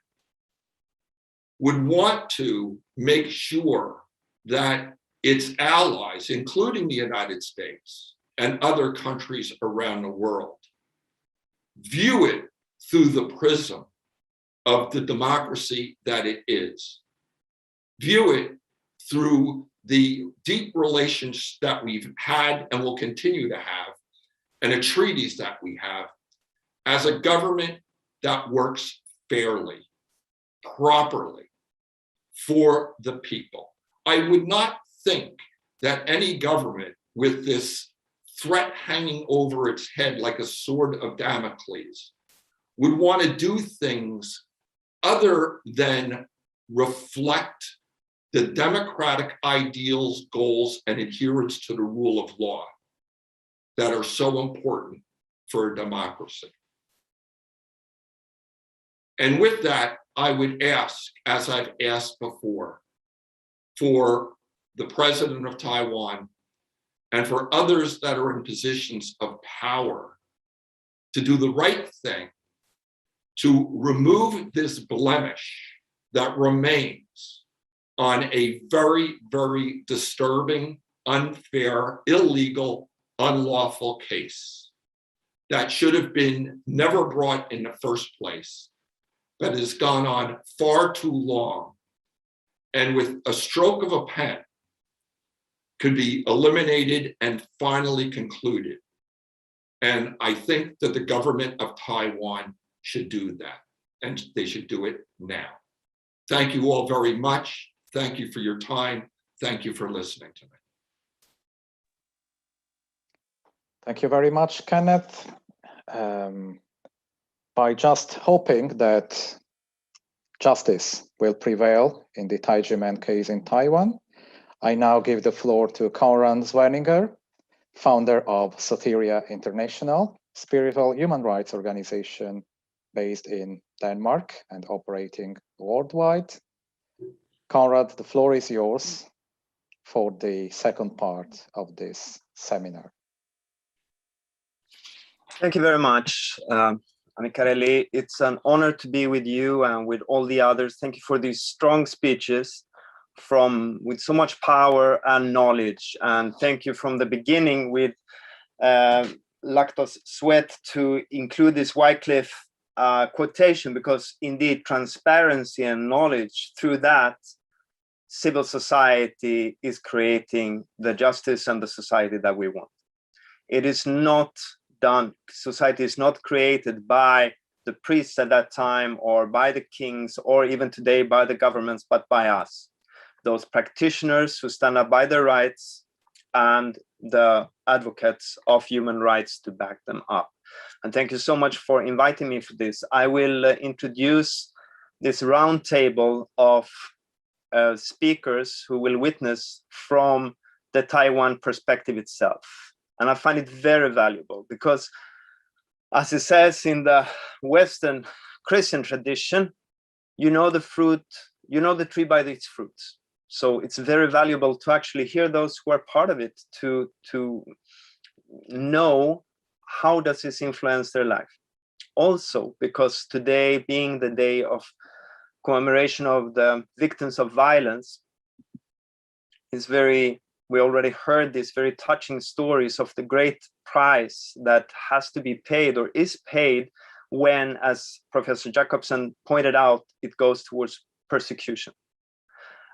S13: would want to make sure that its allies, including the United States and other countries around the world, view it through the prism of the democracy that it is. View it through the deep relations that we've had and will continue to have, and the treaties that we have, as a government that works fairly, properly, for the people. I would not think that any government with this threat hanging over its head like a sword of Damocles would want to do things other than reflect the democratic ideals, goals, and adherence to the rule of law that are so important for a democracy. And with that, I would ask, as I've asked before, for the president of Taiwan and for others that are in positions of power to do the right thing, to remove this blemish that remains on a very, very disturbing, unfair, illegal, unlawful case that should have been never brought in the first place, but has gone on far too long, and with a stroke of a pen could be eliminated and finally concluded. And I think that the government of Taiwan should do that. and they should do it now. Thank you all very much. Thank you for your time. Thank you for listening to me.
S1: Thank you very much, Kenneth. By just hoping that justice will prevail in the Taijimen case in Taiwan, I now give the floor to Konrad Swenninger, founder of Soteria International, spiritual human rights organization based in Denmark and operating worldwide. Konrad, the floor is yours for the second part of this seminar.
S14: Thank you very much, Amicarelli. It's an honor to be with you and with all the others. Thank you for these strong speeches with so much power and knowledge. And thank you from the beginning with Lantos Swett to include this Wycliffe quotation, because indeed transparency and knowledge, through that, civil society is creating the justice and the society that we want. It is not done. Society is not created by the priests at that time or by the kings or even today by the governments, but by us, those practitioners who stand up by their rights and the advocates of human rights to back them up. And thank you so much for inviting me for this. I will introduce this round table of speakers who will witness from the Taiwan perspective itself. And I find it very valuable because, as it says in the Western Christian tradition, you know the fruit, you know the tree by its fruits. So it's very valuable to actually hear those who are part of it, to know how does this influence their life. Also, because today being the day of commemoration of the victims of violence, is we already heard these very touching stories of the great price that has to be paid or is paid when, as Professor Jacobsen pointed out, it goes towards persecution.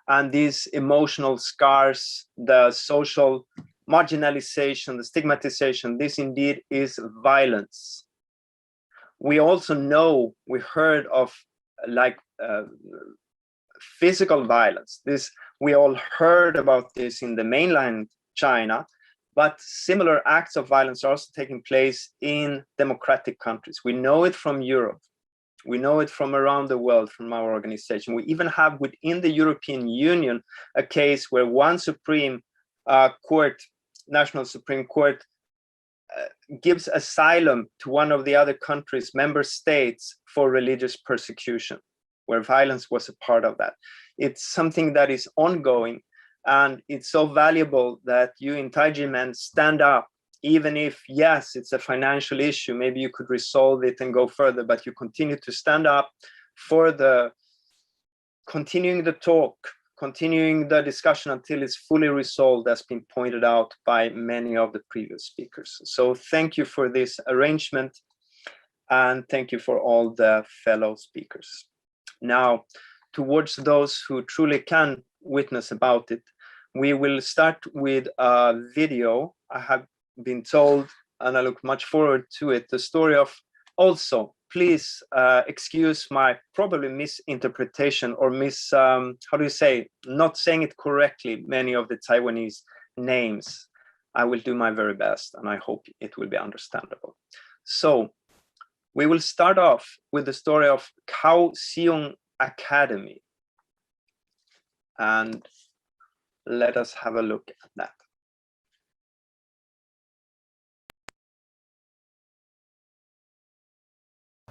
S14: And these emotional scars, the social marginalization, the stigmatization, this indeed is violence. We also know, we heard of physical violence. We all heard about this in the mainland China, but similar acts of violence are also taking place in democratic countries. We know it from Europe. We know it from around the world, from our organization. We even have within the European Union a case where one Supreme Court, National Supreme Court, gives asylum to one of the other countries, member states, for religious persecution, where violence was a part of that. It's something that is ongoing, and it's so valuable that you in Taijimen stand up, even if, yes, it's a financial issue, maybe you could resolve it and go further, but you continue to stand up for continuing the talk, continuing the discussion until it's fully resolved, as been pointed out by many of the previous speakers. So thank you for this arrangement, and thank you for all the fellow speakers. Now, towards those who truly can witness about it, we will start with a video. I have been told, and I look much forward to it, the story of, also, please excuse my probably misinterpretation or not saying it correctly, many of the Taiwanese names. I will do my very best, and I hope it will be understandable. So we will start off with the story of Kaohsiung Academy. And let us have a look at that.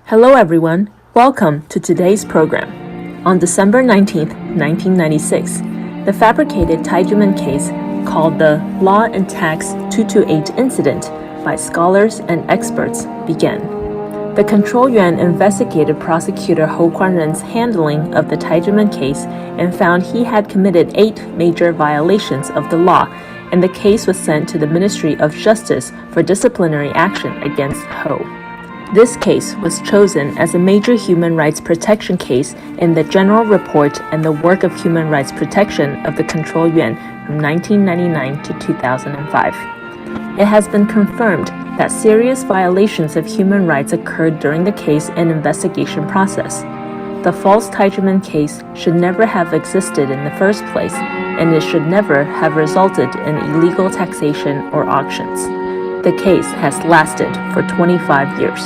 S15: Hello everyone, welcome to today's program. On December 19th, 1996, the fabricated Taijimen case called the Law and Tax 228 incident by scholars and experts began. The Control Yuan investigated prosecutor Huang's handling of the Taijimen case and found he had committed 8 major violations of the law, and the case was sent to the Ministry of Justice for disciplinary action against Ho. This case was chosen as a major human rights protection case in the General Report and the Work of Human Rights Protection of the Control Yuan from 1999 to 2005. It has been confirmed that serious violations of human rights occurred during the case and investigation process. The false Taijimen case should never have existed in the first place, and it should never have resulted in illegal taxation or auctions. The case has lasted for 25 years.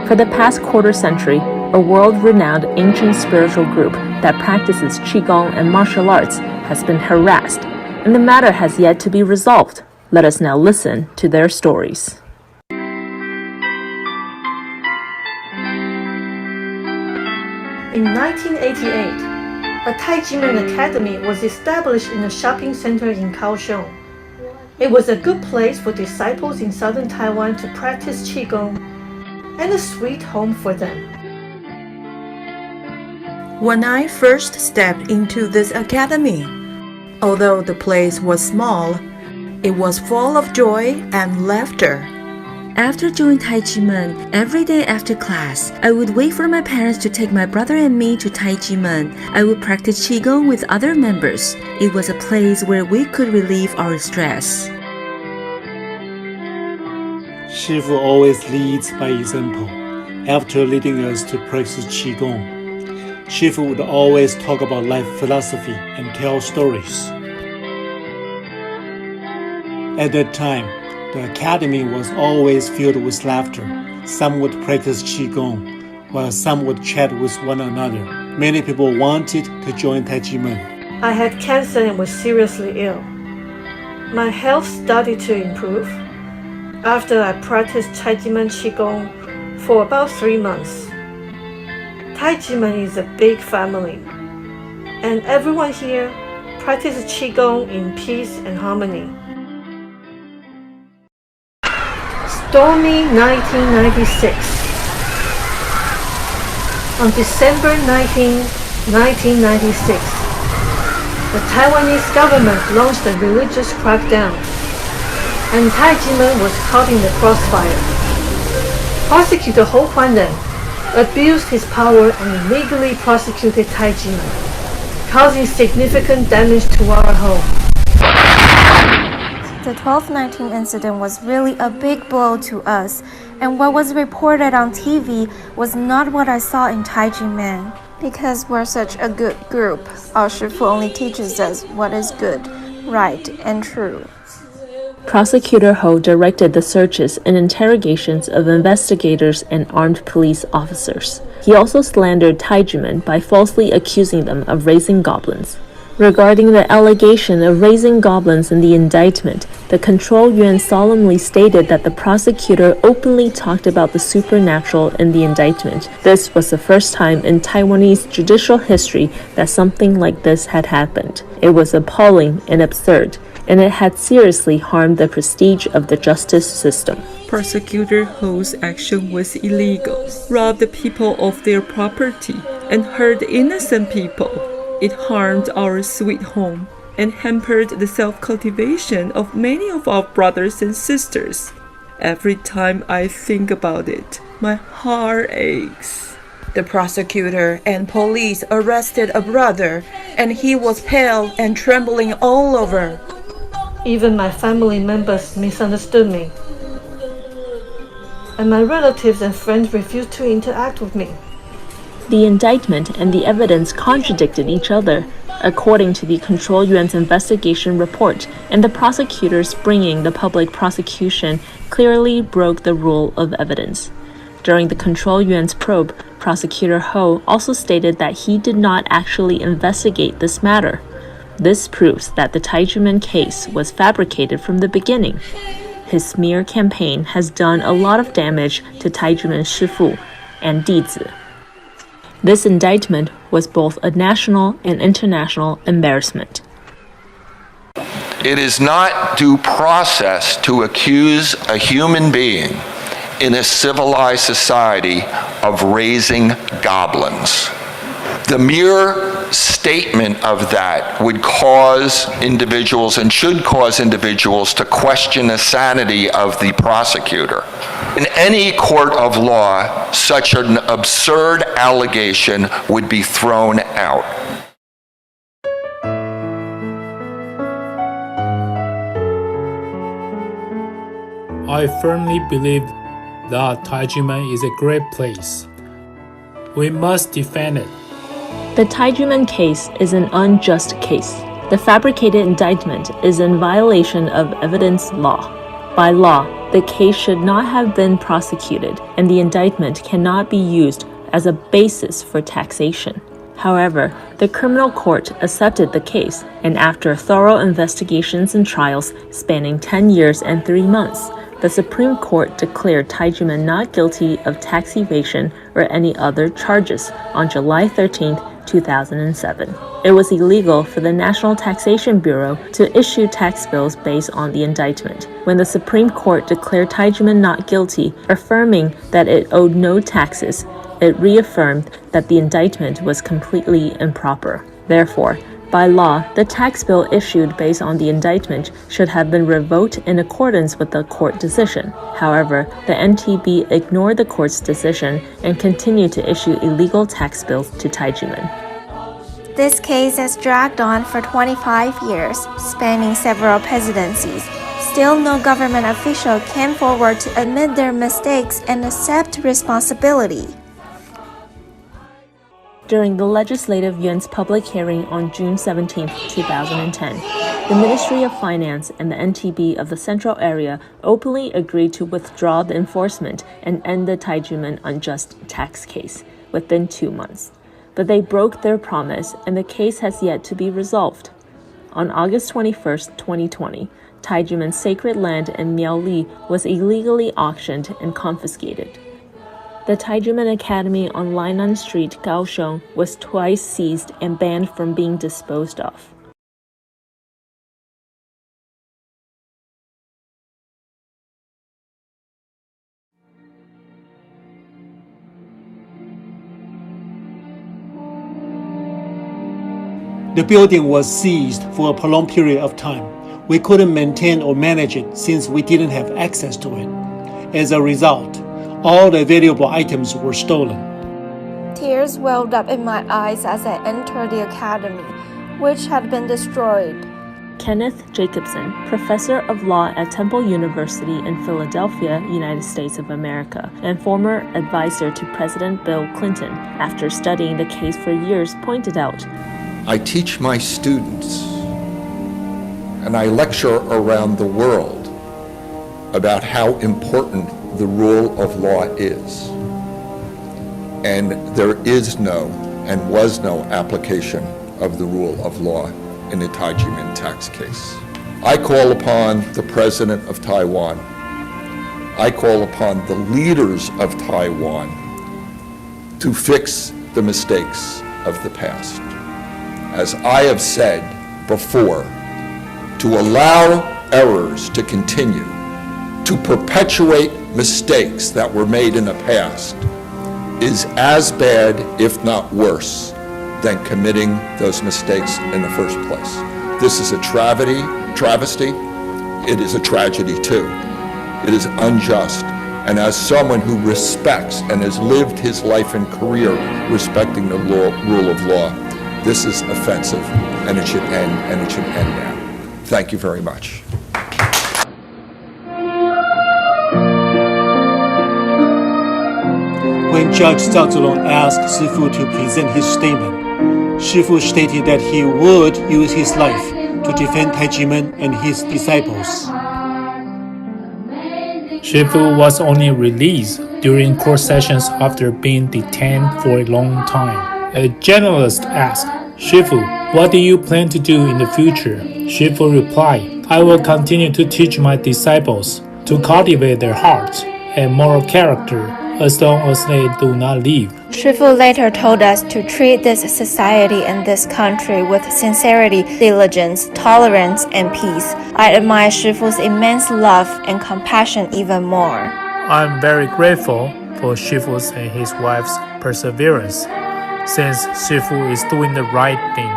S15: For the past quarter century, a world-renowned ancient spiritual group that practices Qigong and martial arts has been harassed, and the matter has yet to be resolved. Let us now listen to their stories.
S16: In 1988, a Taijimen Academy was established in a shopping center in Kaohsiung. It was a good place for disciples in southern Taiwan to practice Qigong, and a sweet home for them.
S17: When I first stepped into this academy, although the place was small, it was full of joy and laughter.
S18: After joining Taijimen, every day after class, I would wait for my parents to take my brother and me to Taijimen. I would practice Qigong with other members. It was a place where we could relieve our stress.
S8: Shifu always leads by example. After leading us to practice Qigong, Shifu would always talk about life philosophy and tell stories. At that time, the academy was always filled with laughter. Some would practice Qigong, while some would chat with one another. Many people wanted to join Taijimen.
S16: I had cancer and was seriously ill. My health started to improve after I practiced Taijimen Qigong for about 3 months. Taijimen is a big family, and everyone here practices Qigong in peace and harmony. Stormy 1996. On December 19, 1996, the Taiwanese government launched a religious crackdown, and Taijimen was caught in the crossfire. Prosecutor Huang abused his power and illegally prosecuted Taijimen, causing significant damage to our home.
S4: The 1219 incident was really a big blow to us, and what was reported on TV was not what I saw in Taijimen. Because we're such a good group, our Shifu only teaches us what is good, right, and true.
S15: Prosecutor Ho directed the searches and interrogations of investigators and armed police officers. He also slandered Taijimen by falsely accusing them of raising goblins. Regarding the allegation of raising goblins in the indictment, the Control Yuan solemnly stated that the prosecutor openly talked about the supernatural in the indictment. This was the first time in Taiwanese judicial history that something like this had happened. It was appalling and absurd, and it had seriously harmed the prestige of the justice system.
S17: Prosecutor Ho's action was illegal, robbed the people of their property, and hurt innocent people. It harmed our sweet home and hampered the self-cultivation of many of our brothers and sisters. Every time I think about it, my heart aches. The prosecutor and police arrested a brother, and he was pale and trembling all over.
S16: Even my family members misunderstood me, and my relatives and friends refused to interact with me.
S15: The indictment and the evidence contradicted each other, according to the Control Yuan's investigation report, and the prosecutors bringing the public prosecution clearly broke the rule of evidence. During the Control Yuan's probe, Prosecutor Ho also stated that he did not actually investigate this matter. This proves that the Taijimen case was fabricated from the beginning. His smear campaign has done a lot of damage to Taijimen Shifu and Dizi. This indictment was both a national and international embarrassment.
S19: It is not due process to accuse a human being in a civilized society of raising goblins. The mere statement of that would cause individuals and should cause individuals to question the sanity of the prosecutor. In any court of law, such an absurd allegation would be thrown out.
S20: I firmly believe that Taijimen is a great place. We must defend it.
S15: The Taijimen case is an unjust case. The fabricated indictment is in violation of evidence law. By law, the case should not have been prosecuted, and the indictment cannot be used as a basis for taxation. However, the criminal court accepted the case, and after thorough investigations and trials spanning 10 years and 3 months, the Supreme Court declared Taijimen not guilty of tax evasion or any other charges on July 13, 2007. It was illegal for the National Taxation Bureau to issue tax bills based on the indictment. When the Supreme Court declared Taijimen not guilty, affirming that it owed no taxes, it reaffirmed that the indictment was completely improper. Therefore, by law, the tax bill issued based on the indictment should have been revoked in accordance with the court decision. However, the NTB ignored the court's decision and continued to issue illegal tax bills to Taijimen.
S4: This case has dragged on for 25 years, spanning several presidencies. Still, no government official came forward to admit their mistakes and accept responsibility.
S15: During the Legislative Yuan's public hearing on June 17, 2010, the Ministry of Finance and the NTB of the Central Area openly agreed to withdraw the enforcement and end the Taijimen unjust tax case within 2 months. But they broke their promise, and the case has yet to be resolved. On August 21, 2020, Taijimen's sacred land in Miaoli was illegally auctioned and confiscated. The Taijimen Academy on Lainan Street, Kaohsiung, was twice seized and banned from being disposed of.
S8: The building was seized for a prolonged period of time. We couldn't maintain or manage it since we didn't have access to it. As a result, all the valuable items were stolen.
S4: Tears welled up in my eyes as I entered the academy, which had been destroyed.
S15: Kenneth Jacobsen, professor of law at Temple University in Philadelphia, United States of America, and former advisor to President Bill Clinton, after studying the case for years, pointed out,
S19: I teach my students and I lecture around the world about how important the rule of law is. And there is no and was no application of the rule of law in the Taijimen tax case. I call upon the President of Taiwan, I call upon the leaders of Taiwan to fix the mistakes of the past. As I have said before, to allow errors to continue, to perpetuate mistakes that were made in the past is as bad, if not worse, than committing those mistakes in the first place. This is a travesty. It is a tragedy too. It is unjust. And as someone who respects and has lived his life and career respecting the rule of law, this is offensive, and it should end, and it should end now. Thank you very much.
S8: When Judge Zhao Zilong asked Shifu to present his statement, Shifu stated that he would use his life to defend Taijimen and his disciples.
S20: Shifu was only released during court sessions after being detained for a long time. A journalist asked, Shifu, what do you plan to do in the future? Shifu replied, I will continue to teach my disciples to cultivate their hearts and moral character as long as they do not leave.
S4: Shifu later told us to treat this society and this country with sincerity, diligence, tolerance, and peace. I admire Shifu's immense love and compassion even more.
S20: I'm very grateful for Shifu's and his wife's perseverance, since Shifu is doing the right thing.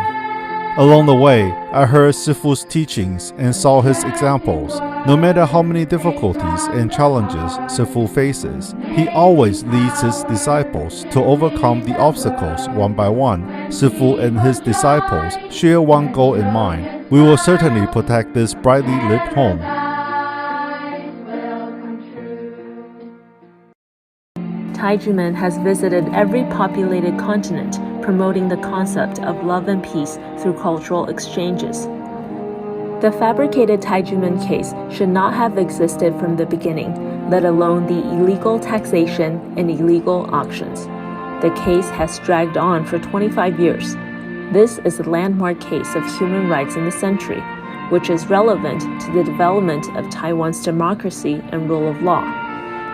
S21: Along the way, I heard Shifu's teachings and saw his examples. No matter how many difficulties and challenges Shifu faces, he always leads his disciples to overcome the obstacles one by one. Shifu and his disciples share one goal in mind. We will certainly protect this brightly lit home.
S15: Taijimen has visited every populated continent, promoting the concept of love and peace through cultural exchanges. The fabricated Taijimen case should not have existed from the beginning, let alone the illegal taxation and illegal auctions. The case has dragged on for 25 years. This is a landmark case of human rights in the century, which is relevant to the development of Taiwan's democracy and rule of law.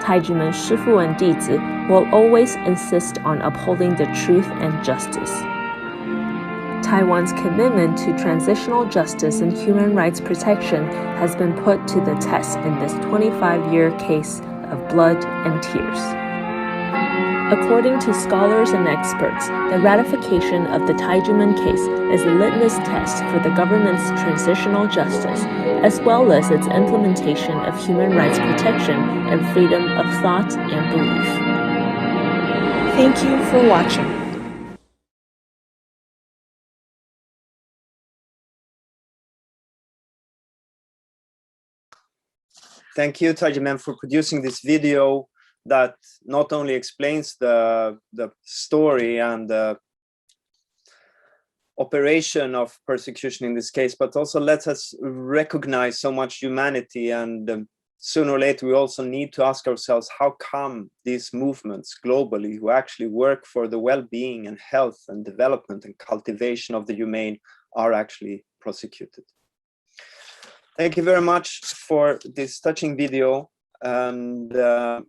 S15: Taijimen Shifu and Dizi will always insist on upholding the truth and justice. Taiwan's commitment to transitional justice and human rights protection has been put to the test in this 25-year case of blood and tears. According to scholars and experts, the ratification of the Taijimen case is a litmus test for the government's transitional justice, as well as its implementation of human rights protection and freedom of thought and belief. Thank you for watching.
S14: Thank you, Taijimen, for producing this video that not only explains the story and the operation of persecution in this case, but also lets us recognize so much humanity. And sooner or later, we also need to ask ourselves, how come these movements globally who actually work for the well-being and health and development and cultivation of the humane are actually prosecuted? Thank you very much for this touching video. And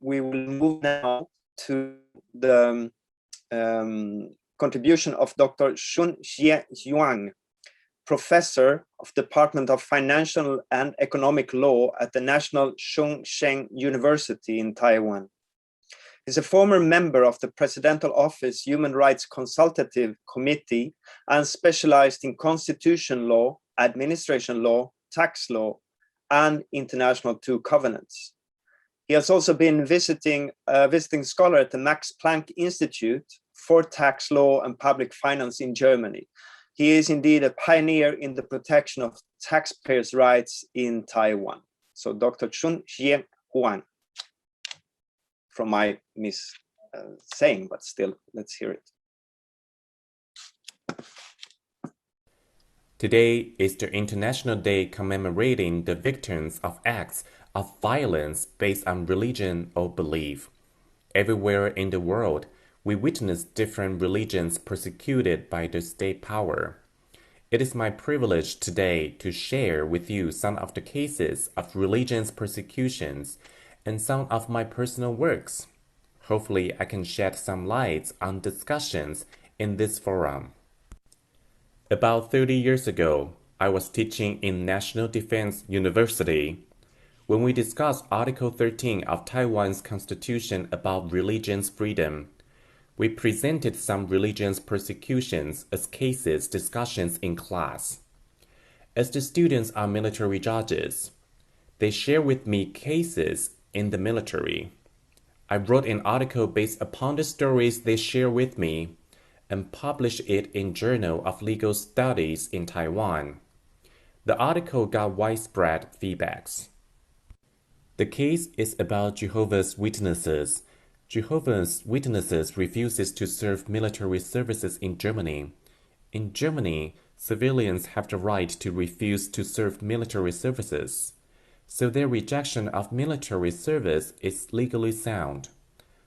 S14: we will move now to the contribution of Dr. Chun-Cheih Huang, professor of Department of Financial and Economic Law at the National Chung-Cheng University in Taiwan. He's a former member of the Presidential Office Human Rights Consultative Committee and specialized in constitution law, administration law, tax law, and international two covenants. He has also been visiting scholar at the Max Planck Institute for Tax Law and Public Finance in Germany. He is indeed a pioneer in the protection of taxpayers' rights in Taiwan. So Dr. Chun-Cheih Huang, from my saying, but still, let's hear it.
S3: Today is the International Day commemorating the victims of acts of violence based on religion or belief. Everywhere in the world, we witness different religions persecuted by the state power. It is my privilege today to share with you some of the cases of religious persecutions and some of my personal works. Hopefully, I can shed some light on discussions in this forum. About 30 years ago, I was teaching in National Defense University. When we discussed Article 13 of Taiwan's Constitution about religious freedom, we presented some religious persecutions as cases discussions in class. As the students are military judges, they share with me cases in the military. I wrote an article based upon the stories they share with me and published it in Journal of Legal Studies in Taiwan. The article got widespread feedbacks. The case is about Jehovah's Witnesses. Jehovah's Witnesses refuses to serve military services in Germany. In Germany, civilians have the right to refuse to serve military services, so their rejection of military service is legally sound.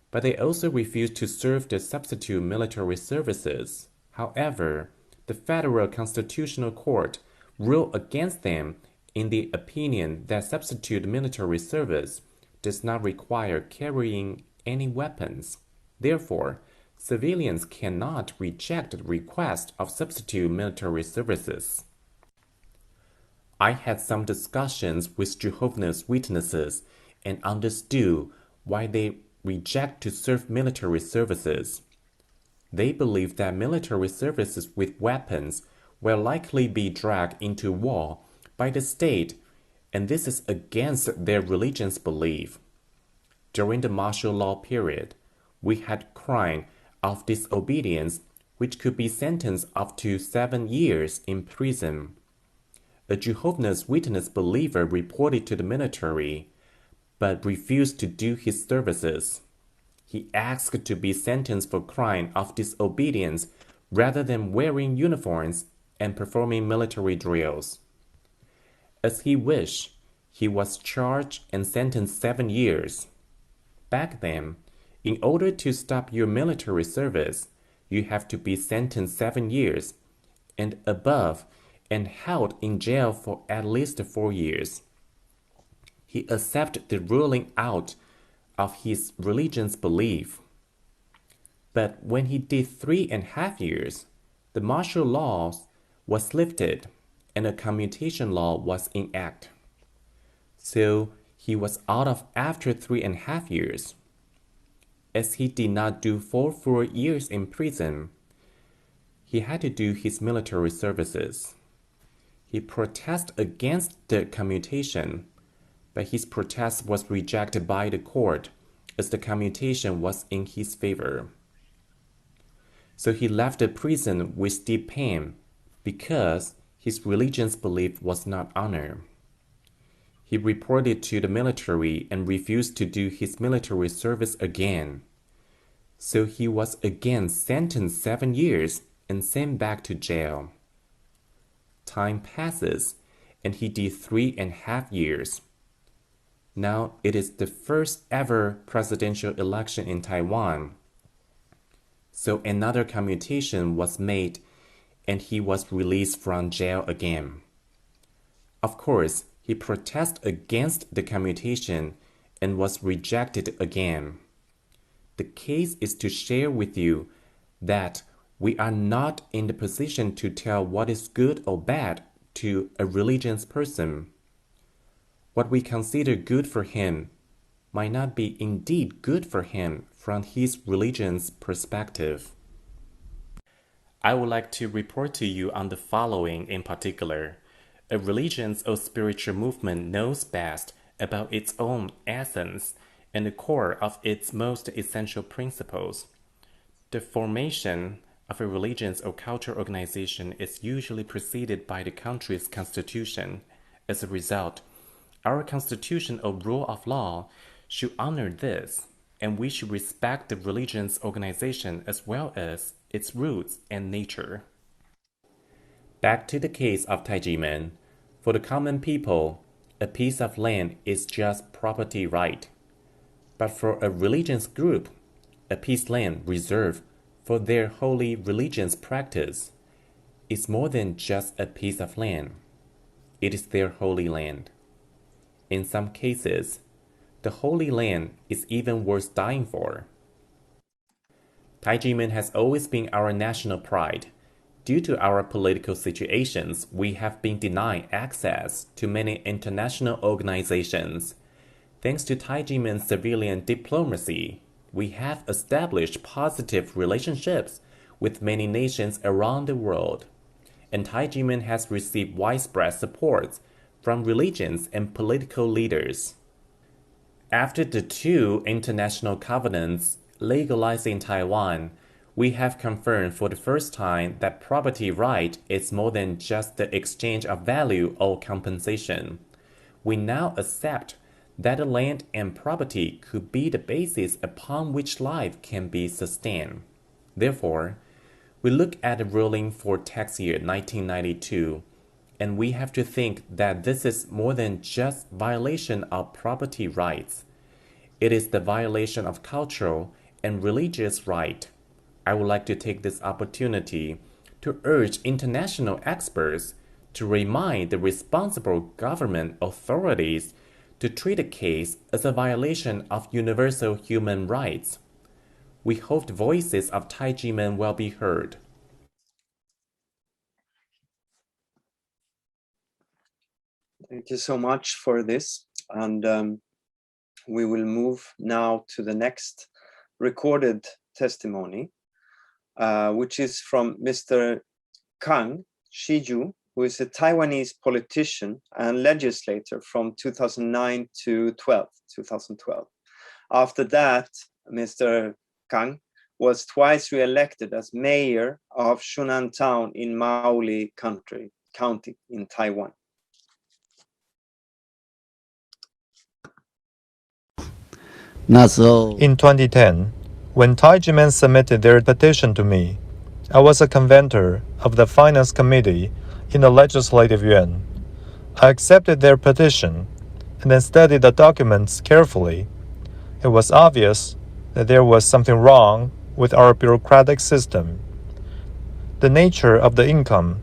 S3: But they also refuse to serve the substitute military services. However, the Federal Constitutional Court ruled against them in the opinion that substitute military service does not require carrying any weapons. Therefore, civilians cannot reject the request of substitute military services. I had some discussions with Jehovah's Witnesses and understood why they reject to serve military services. They believe that military services with weapons will likely be dragged into war by the state, and this is against their religion's belief. During the martial law period, we had crime of disobedience which could be sentenced up to 7 years in prison. A Jehovah's Witness believer reported to the military, but refused to do his services. he asked to be sentenced for crime of disobedience rather than wearing uniforms and performing military drills. As he wished, he was charged and sentenced 7 years. Back then, in order to stop your military service, you have to be sentenced 7 years and above and held in jail for at least 4 years. He accepted the ruling out of his religion's belief. But when he did 3.5 years, the martial law was lifted and a commutation law was enacted. So he was out of after 3.5 years. As he did not do 4 full years in prison, he had to do his military services. He protested against the commutation, but his protest was rejected by the court as the commutation was in his favor. So he left the prison with deep pain because his religion's belief was not honored. He reported to the military and refused to do his military service again. So he was again sentenced 7 years and sent back to jail. Time passes and he did 3.5 years. Now it is the first ever presidential election in Taiwan. So another commutation was made and he was released from jail again. Of course, he protested against the commutation and was rejected again. The case is to share with you that we are not in the position to tell what is good or bad to a religious person. What we consider good for him might not be indeed good for him from his religion's perspective. I would like to report to you on the following in particular. A religion or spiritual movement knows best about its own essence and the core of its most essential principles. The formation of a religious or cultural organization is usually preceded by the country's constitution. As a result, our constitution or rule of law should honor this, and we should respect the religion's organization as well as its roots and nature. Back to the case of Taijimen. For the common people, a piece of land is just property right. But for a religious group, a piece of land reserved for their holy religious practice is more than just a piece of land. It is their holy land. In some cases, the holy land is even worth dying for. Taijimen has always been our national pride. Due to our political situations, we have been denied access to many international organizations. Thanks to Taijimen's civilian diplomacy, we have established positive relationships with many nations around the world, and Taijimen has received widespread support from religions and political leaders. After the 2 international covenants legalized in Taiwan, we have confirmed for the first time that property right is more than just the exchange of value or compensation. We now accept that the land and property could be the basis upon which life can be sustained. Therefore, we look at the ruling for tax year 1992, and we have to think that this is more than just violation of property rights. It is the violation of cultural and religious right. I would like to take this opportunity to urge international experts to remind the responsible government authorities to treat the case as a violation of universal human rights. We hope the voices of Taijimen will be heard.
S14: Thank you so much for this. And we will move now to the next recorded testimony, which is from Mr. Kang, Shih-ju, who is a Taiwanese politician and legislator from 2009 to 2012. After that, Mr. Kang was twice re-elected as mayor of Shunan Town in Maoli County in Taiwan.
S5: In 2010, When Taijimen submitted their petition to me, I was a conventor of the Finance Committee in the Legislative Yuan. I accepted their petition and then studied the documents carefully. It was obvious that there was something wrong with our bureaucratic system. The nature of the income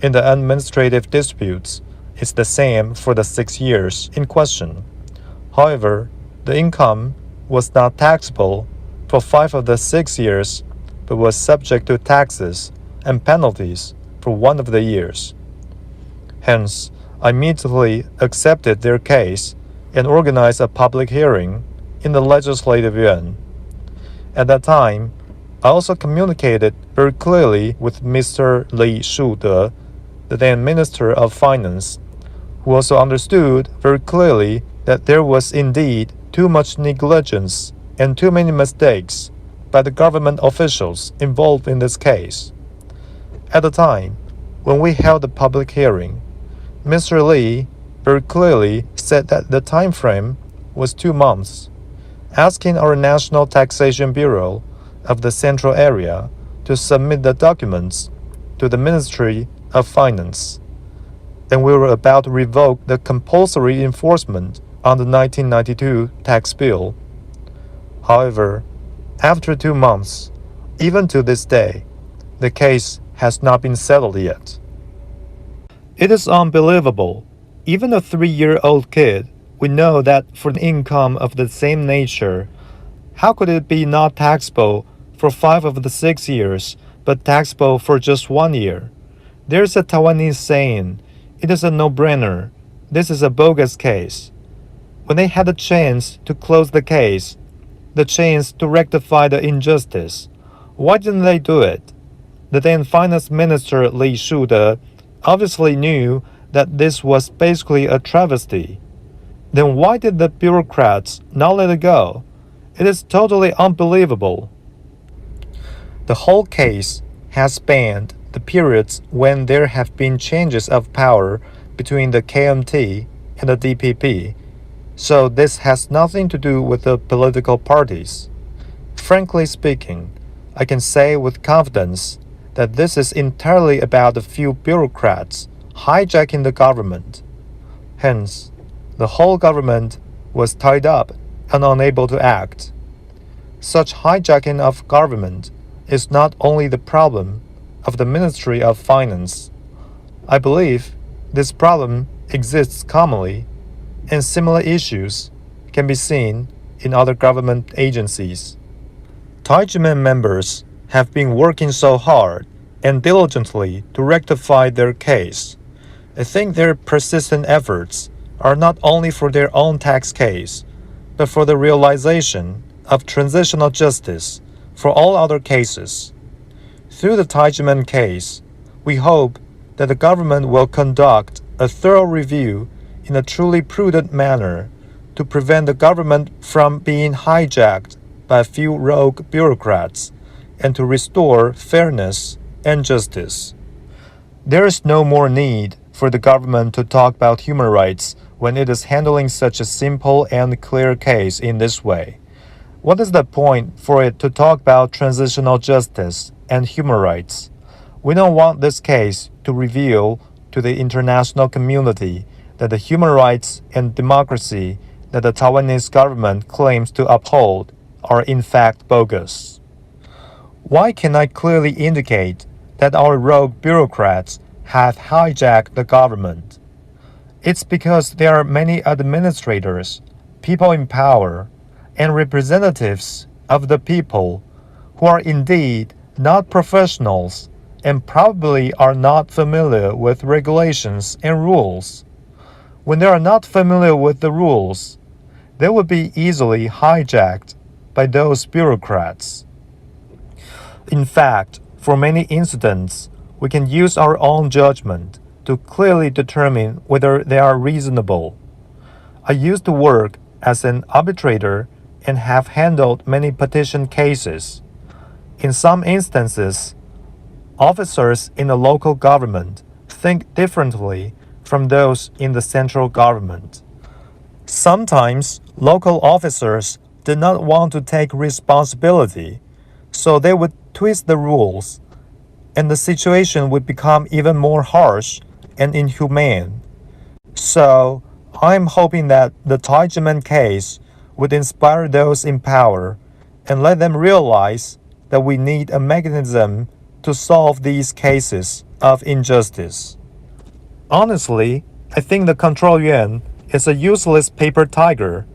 S5: in the administrative disputes is the same for the 6 years in question. However, the income was not taxable for 5 of the 6 years, but was subject to taxes and penalties for 1 of the years. Hence, I immediately accepted their case and organized a public hearing in the Legislative Yuan. At that time, I also communicated very clearly with Mr. Li-Hsueh, the then Minister of Finance, who also understood very clearly that there was indeed too much negligence and too many mistakes by the government officials involved in this case. At the time, when we held the public hearing, Mr. Li very clearly said that the time frame was 2 months, asking our National Taxation Bureau of the Central Area to submit the documents to the Ministry of Finance. Then we were about to revoke the compulsory enforcement on the 1992 tax bill. However, after 2 months, even to this day, the case has not been settled yet. It is unbelievable. Even a 3-year-old kid would know that for an income of the same nature, how could it be not taxable for 5 of the 6 years, but taxable for just 1 year? There's a Taiwanese saying, it is a no-brainer. This is a bogus case. When they had a chance to close the case, the chance to rectify the injustice, why didn't they do it? The then Finance Minister Li-Hsueh obviously knew that this was basically a travesty. Then why did the bureaucrats not let it go? It is totally unbelievable. The whole case has spanned the periods when there have been changes of power between the KMT and the DPP, so this has nothing to do with the political parties. Frankly speaking, I can say with confidence that this is entirely about a few bureaucrats hijacking the government. Hence, the whole government was tied up and unable to act. Such hijacking of government is not only the problem of the Ministry of Finance. I believe this problem exists commonly, and similar issues can be seen in other government agencies. Taijimen members have been working so hard and diligently to rectify their case. I think their persistent efforts are not only for their own tax case, but for the realization of transitional justice for all other cases. Through the Taijimen case, we hope that the government will conduct a thorough review in a truly prudent manner to prevent the government from being hijacked by a few rogue bureaucrats and to restore fairness and justice. There is no more need for the government to talk about human rights when it is handling such a simple and clear case in this way. What is the point for it to talk about transitional justice and human rights? We don't want this case to reveal to the international community that the human rights and democracy that the Taiwanese government claims to uphold are in fact bogus. Why can I clearly indicate that our rogue bureaucrats have hijacked the government? It's because there are many administrators, people in power, and representatives of the people who are indeed not professionals and probably are not familiar with regulations and rules. When they are not familiar with the rules, they would be easily hijacked by those bureaucrats. In fact, for many incidents, we can use our own judgment to clearly determine whether they are reasonable. I used to work as an arbitrator and have handled many petition cases. In some instances, officers in the local government think differently from those in the central government. Sometimes local officers did not want to take responsibility, so they would twist the rules, and the situation would become even more harsh and inhumane. So, I'm hoping that the Taijimen case would inspire those in power and let them realize that we need a mechanism to solve these cases of injustice. Honestly, I think the Control Yuan is a useless paper tiger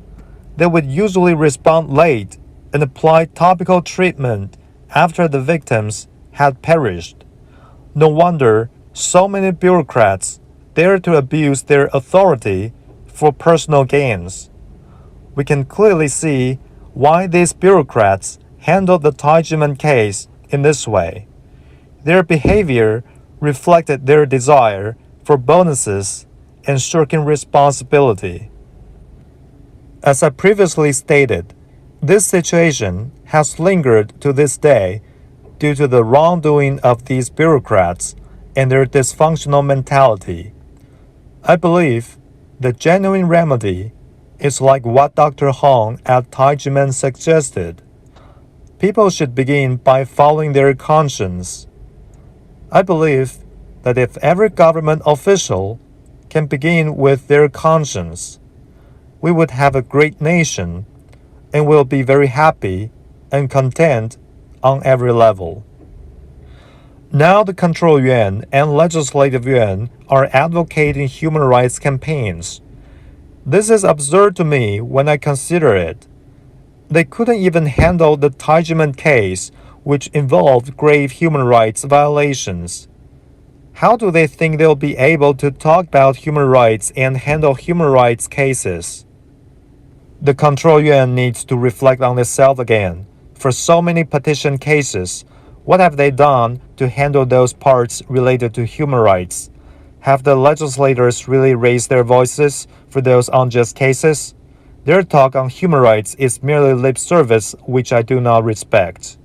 S5: that would usually respond late and apply topical treatment after the victims had perished. No wonder so many bureaucrats dare to abuse their authority for personal gains. We can clearly see why these bureaucrats handled the Taijimen case in this way. Their behavior reflected their desire for bonuses and shirking responsibility. As I previously stated, this situation has lingered to this day due to the wrongdoing of these bureaucrats and their dysfunctional mentality. I believe the genuine remedy is like what Dr. Hwang at Taijimen suggested. People should begin by following their conscience. I believe that if every government official can begin with their conscience, we would have a great nation and will be very happy and content on every level. Now the Control Yuan and Legislative Yuan are advocating human rights campaigns. This is absurd to me when I consider it. They couldn't even handle the Taijimen case, which involved grave human rights violations. How do they think they'll be able to talk about human rights and handle human rights cases? The Control Yuan needs to reflect on itself again. For so many petition cases, what have they done to handle those parts related to human rights? Have the legislators really raised their voices for those unjust cases? Their talk on human rights is merely lip service, which I do not respect.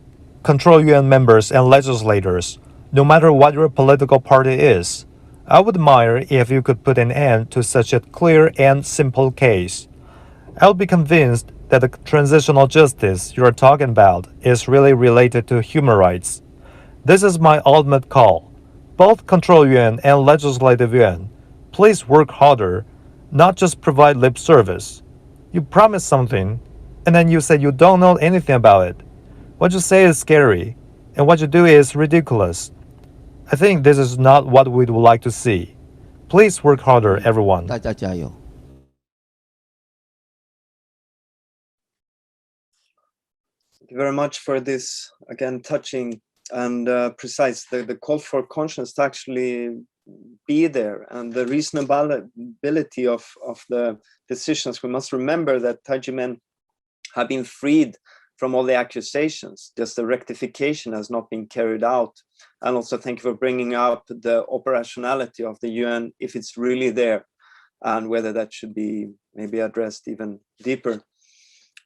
S5: Control Yuan members and legislators, no matter what your political party is, I would admire if you could put an end to such a clear and simple case. I'll be convinced that the transitional justice you're talking about is really related to human rights. This is my ultimate call. Both Control Yuan and Legislative Yuan, please work harder, not just provide lip service. You promise something, and then you say you don't know anything about it. What you say is scary, and what you do is ridiculous. I think this is not what we would like to see. Please work harder, everyone.
S6: 大家加油。
S14: Thank you very much for this, again, touching and precise, the call for conscience to actually be there and the reasonability of the decisions. We must remember that Taijimen have been freed from all the accusations, just the rectification has not been carried out. And also thank you for bringing up the operationality of the UN, if it's really there, and whether that should be maybe addressed even deeper.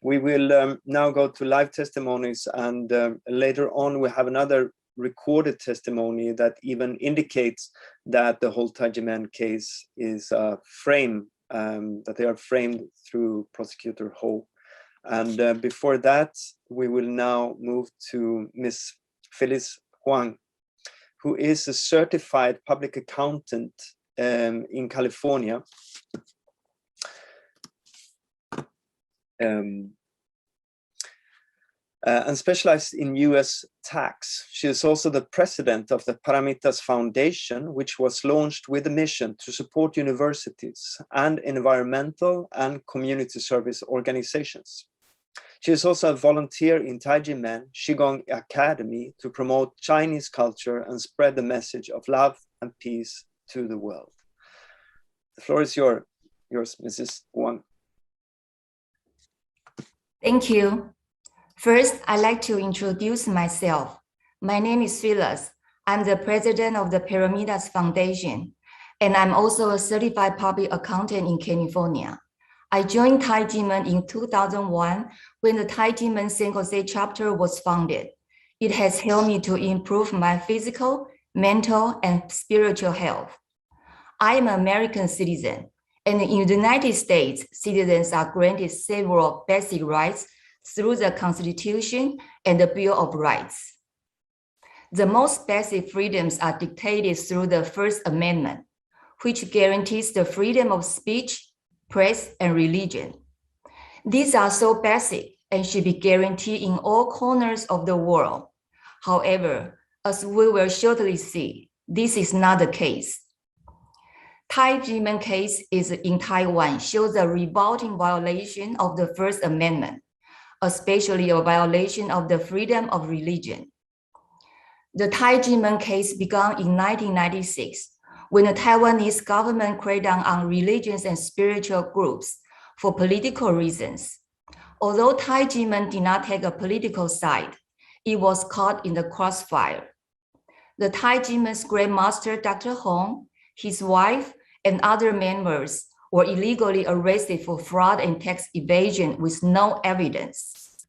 S14: We will now go to live testimonies, and later on we have another recorded testimony that even indicates that the whole Taijimen case is framed, that they are framed through Prosecutor Ho. And before that, we will now move to Miss Phyllis Huang, who is a certified public accountant in California. And specialized in US tax. She is also the president of the Paramitas Foundation, which was launched with a mission to support universities and environmental and community service organizations. She is also a volunteer in Taijimen Qigong Academy to promote Chinese culture and spread the message of love and peace to the world. The floor is yours, Mrs. Huang.
S22: Thank you. First, I'd like to introduce myself. My name is Phyllis. I'm the president of the Paramitas Foundation, and I'm also a certified public accountant in California. I joined Taijimen in 2001 when the Taijimen San Jose chapter was founded. It has helped me to improve my physical, mental, and spiritual health. I am an American citizen, and in the United States, citizens are granted several basic rights through the Constitution and the Bill of Rights. The most basic freedoms are dictated through the First Amendment, which guarantees the freedom of speech, press, and religion. These are so basic and should be guaranteed in all corners of the world. However, as we will shortly see, this is not the case. Taijimen case in Taiwan shows a revolting violation of the First Amendment, especially a violation of the freedom of religion. The Taijimen case began in 1996 when the Taiwanese government cracked down on religious and spiritual groups for political reasons. Although Taijimen did not take a political side, it was caught in the crossfire. The Taijimen's Grand Master, Dr. Hwang, his wife, and other members were illegally arrested for fraud and tax evasion with no evidence.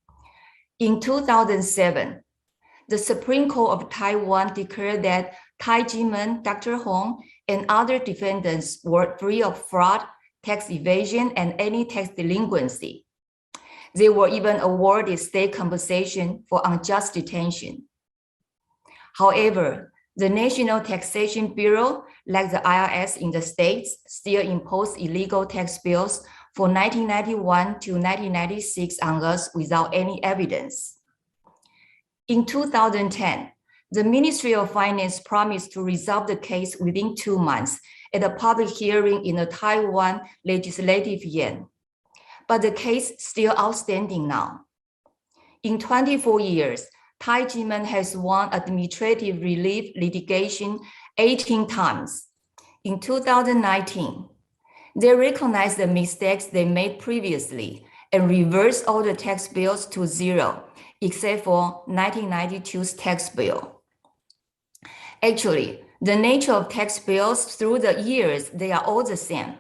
S22: In 2007, the Supreme Court of Taiwan declared that Taijimen, Dr. Hwang, and other defendants were free of fraud, tax evasion, and any tax delinquency. They were even awarded state compensation for unjust detention. However, the National Taxation Bureau, like the IRS in the States, still imposed illegal tax bills for 1991 to 1996 on us without any evidence. In 2010, the Ministry of Finance promised to resolve the case within 2 months at a public hearing in the Taiwan Legislative Yuan. But the case is still outstanding now. In 24 years, Taijimen has won administrative relief litigation 18 times. In 2019, they recognized the mistakes they made previously and reversed all the tax bills to zero, except for 1992's tax bill. Actually, the nature of tax bills through the years, they are all the same,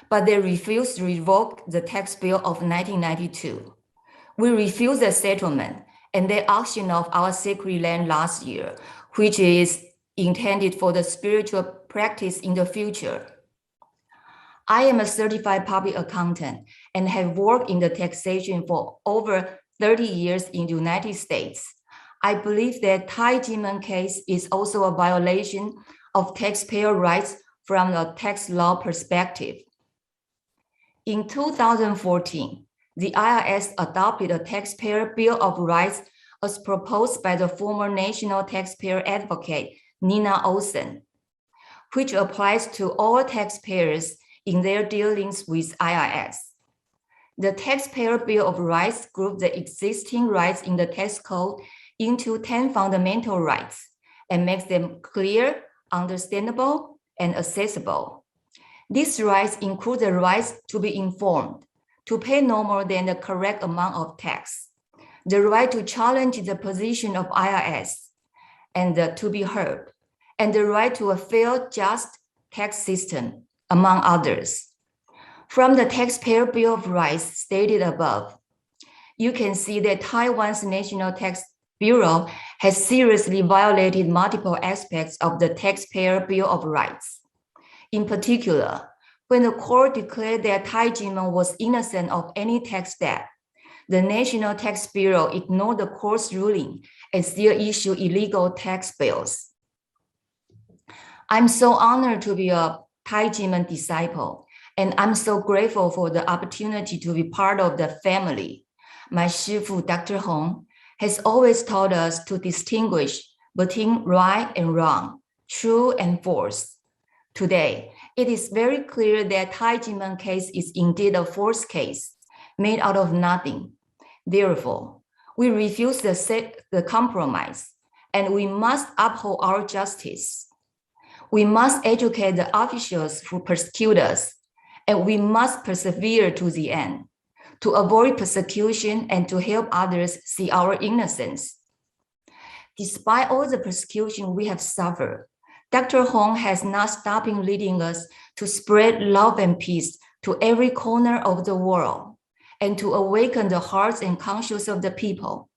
S22: but they refused to revoke the tax bill of 1992. We refused the settlement and the auction of our sacred land last year, which is intended for the spiritual practice in the future. I am a certified public accountant and have worked in the taxation for over 30 years in the United States. I believe that Taijimen case is also a violation of taxpayer rights from a tax law perspective. In 2014, the IRS adopted a Taxpayer Bill of Rights as proposed by the former National Taxpayer Advocate, Nina Olsen, which applies to all taxpayers in their dealings with IRS. The Taxpayer Bill of Rights grouped the existing rights in the tax code into 10 fundamental rights and makes them clear, understandable, and accessible. These rights include the rights to be informed, to pay no more than the correct amount of tax, the right to challenge the position of IRS, and to be heard, and the right to a fair, just tax system, among others. From the Taxpayer Bill of Rights stated above, you can see that Taiwan's National Tax Bureau has seriously violated multiple aspects of the Taxpayer Bill of Rights. In particular, when the court declared that Taijimen was innocent of any tax debt, the National Tax Bureau ignored the court's ruling and still issued illegal tax bills. I'm so honored to be a Taijimen disciple, and I'm so grateful for the opportunity to be part of the family. My Shih-ju, Dr. Hwang, has always taught us to distinguish between right and wrong, true and false. Today, it is very clear that Taijimen case is indeed a false case, made out of nothing. Therefore, we refuse the compromise, and we must uphold our justice. We must educate the officials who persecute us, and we must persevere to the end, to avoid persecution and to help others see our innocence. Despite all the persecution we have suffered, Dr. Hwang has not stopped leading us to spread love and peace to every corner of the world and to awaken the hearts and conscience of the people.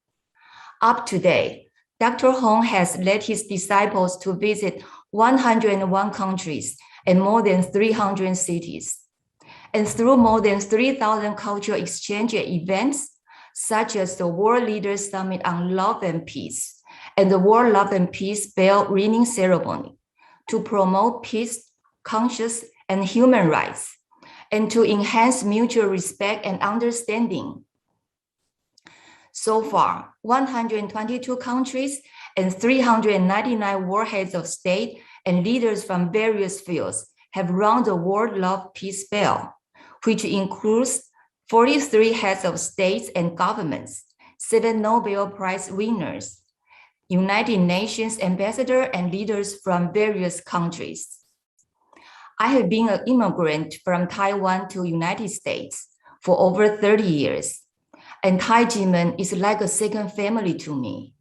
S22: Up to date, Dr. Hwang has led his disciples to visit 101 countries and more than 300 cities. And through more than 3,000 cultural exchange events, such as the World Leaders Summit on Love and Peace and the World Love and Peace Bell ringing ceremony, to promote peace, conscious, and human rights, and to enhance mutual respect and understanding. So far, 122 countries and 399 world heads of state and leaders from various fields have rung the World Love Peace Bell, which includes 43 heads of states and governments, 7 Nobel Prize winners, United Nations ambassadors and leaders from various countries. I have been an immigrant from Taiwan to United States for over 30 years, and Taijimen is like a second family to me.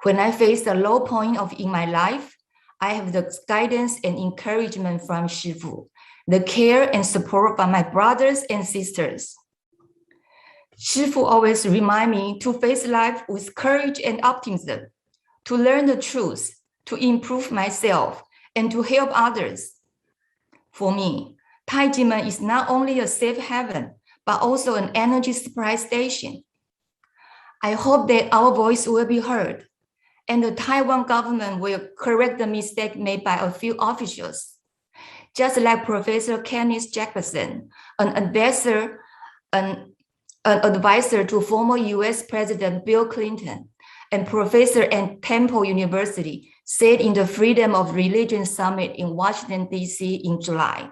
S22: When I face the low point in my life, I have the guidance and encouragement from Shifu, the care and support from my brothers and sisters. Shifu always reminds me to face life with courage and optimism, to learn the truth, to improve myself, and to help others. For me, Taijimen is not only a safe haven, but also an energy supply station. I hope that our voice will be heard, and the Taiwan government will correct the mistake made by a few officials. Just like Professor Kenneth Jacobsen, an advisor to former US President Bill Clinton, and professor at Temple University, said in the Freedom of Religion Summit in Washington, D.C. in July.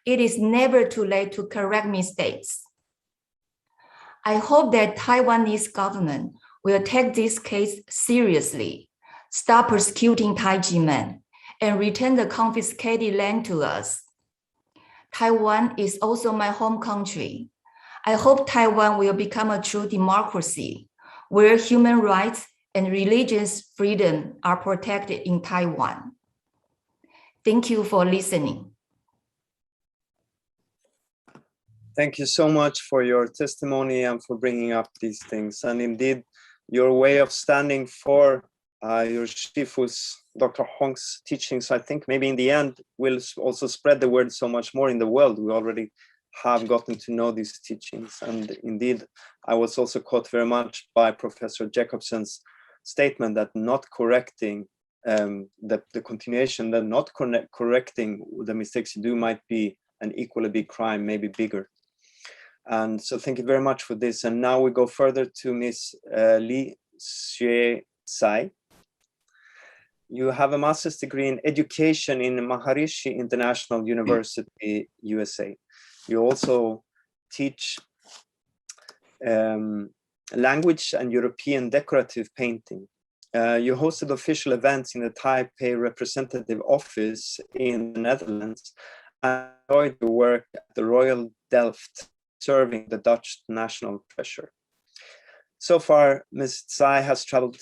S22: It is never too late to correct mistakes. I hope that Taiwanese government will take this case seriously, stop persecuting Taijimen, and return the confiscated land to us. Taiwan is also my home country. I hope Taiwan will become a true democracy, where human rights and religious freedom are protected in Taiwan. Thank you for listening.
S14: Thank you so much for your testimony and for bringing up these things. And indeed, your way of standing for your Shifu's, Dr. Hwang's teachings, I think maybe in the end will also spread the word so much more in the world. We already have gotten to know these teachings. And indeed, I was also caught very much by Professor Jacobsen's statement that not correcting the continuation, that not correcting the mistakes you do might be an equally big crime, maybe bigger. And so thank you very much for this. And now we go further to Miss Li-Hsueh. You have a master's degree in education in Maharishi International University, USA. You also teach language and European decorative painting. You hosted official events in the Taipei Representative Office in the Netherlands and enjoyed your work at the Royal Delft, serving the Dutch national treasure. So far, Ms. Tsai has traveled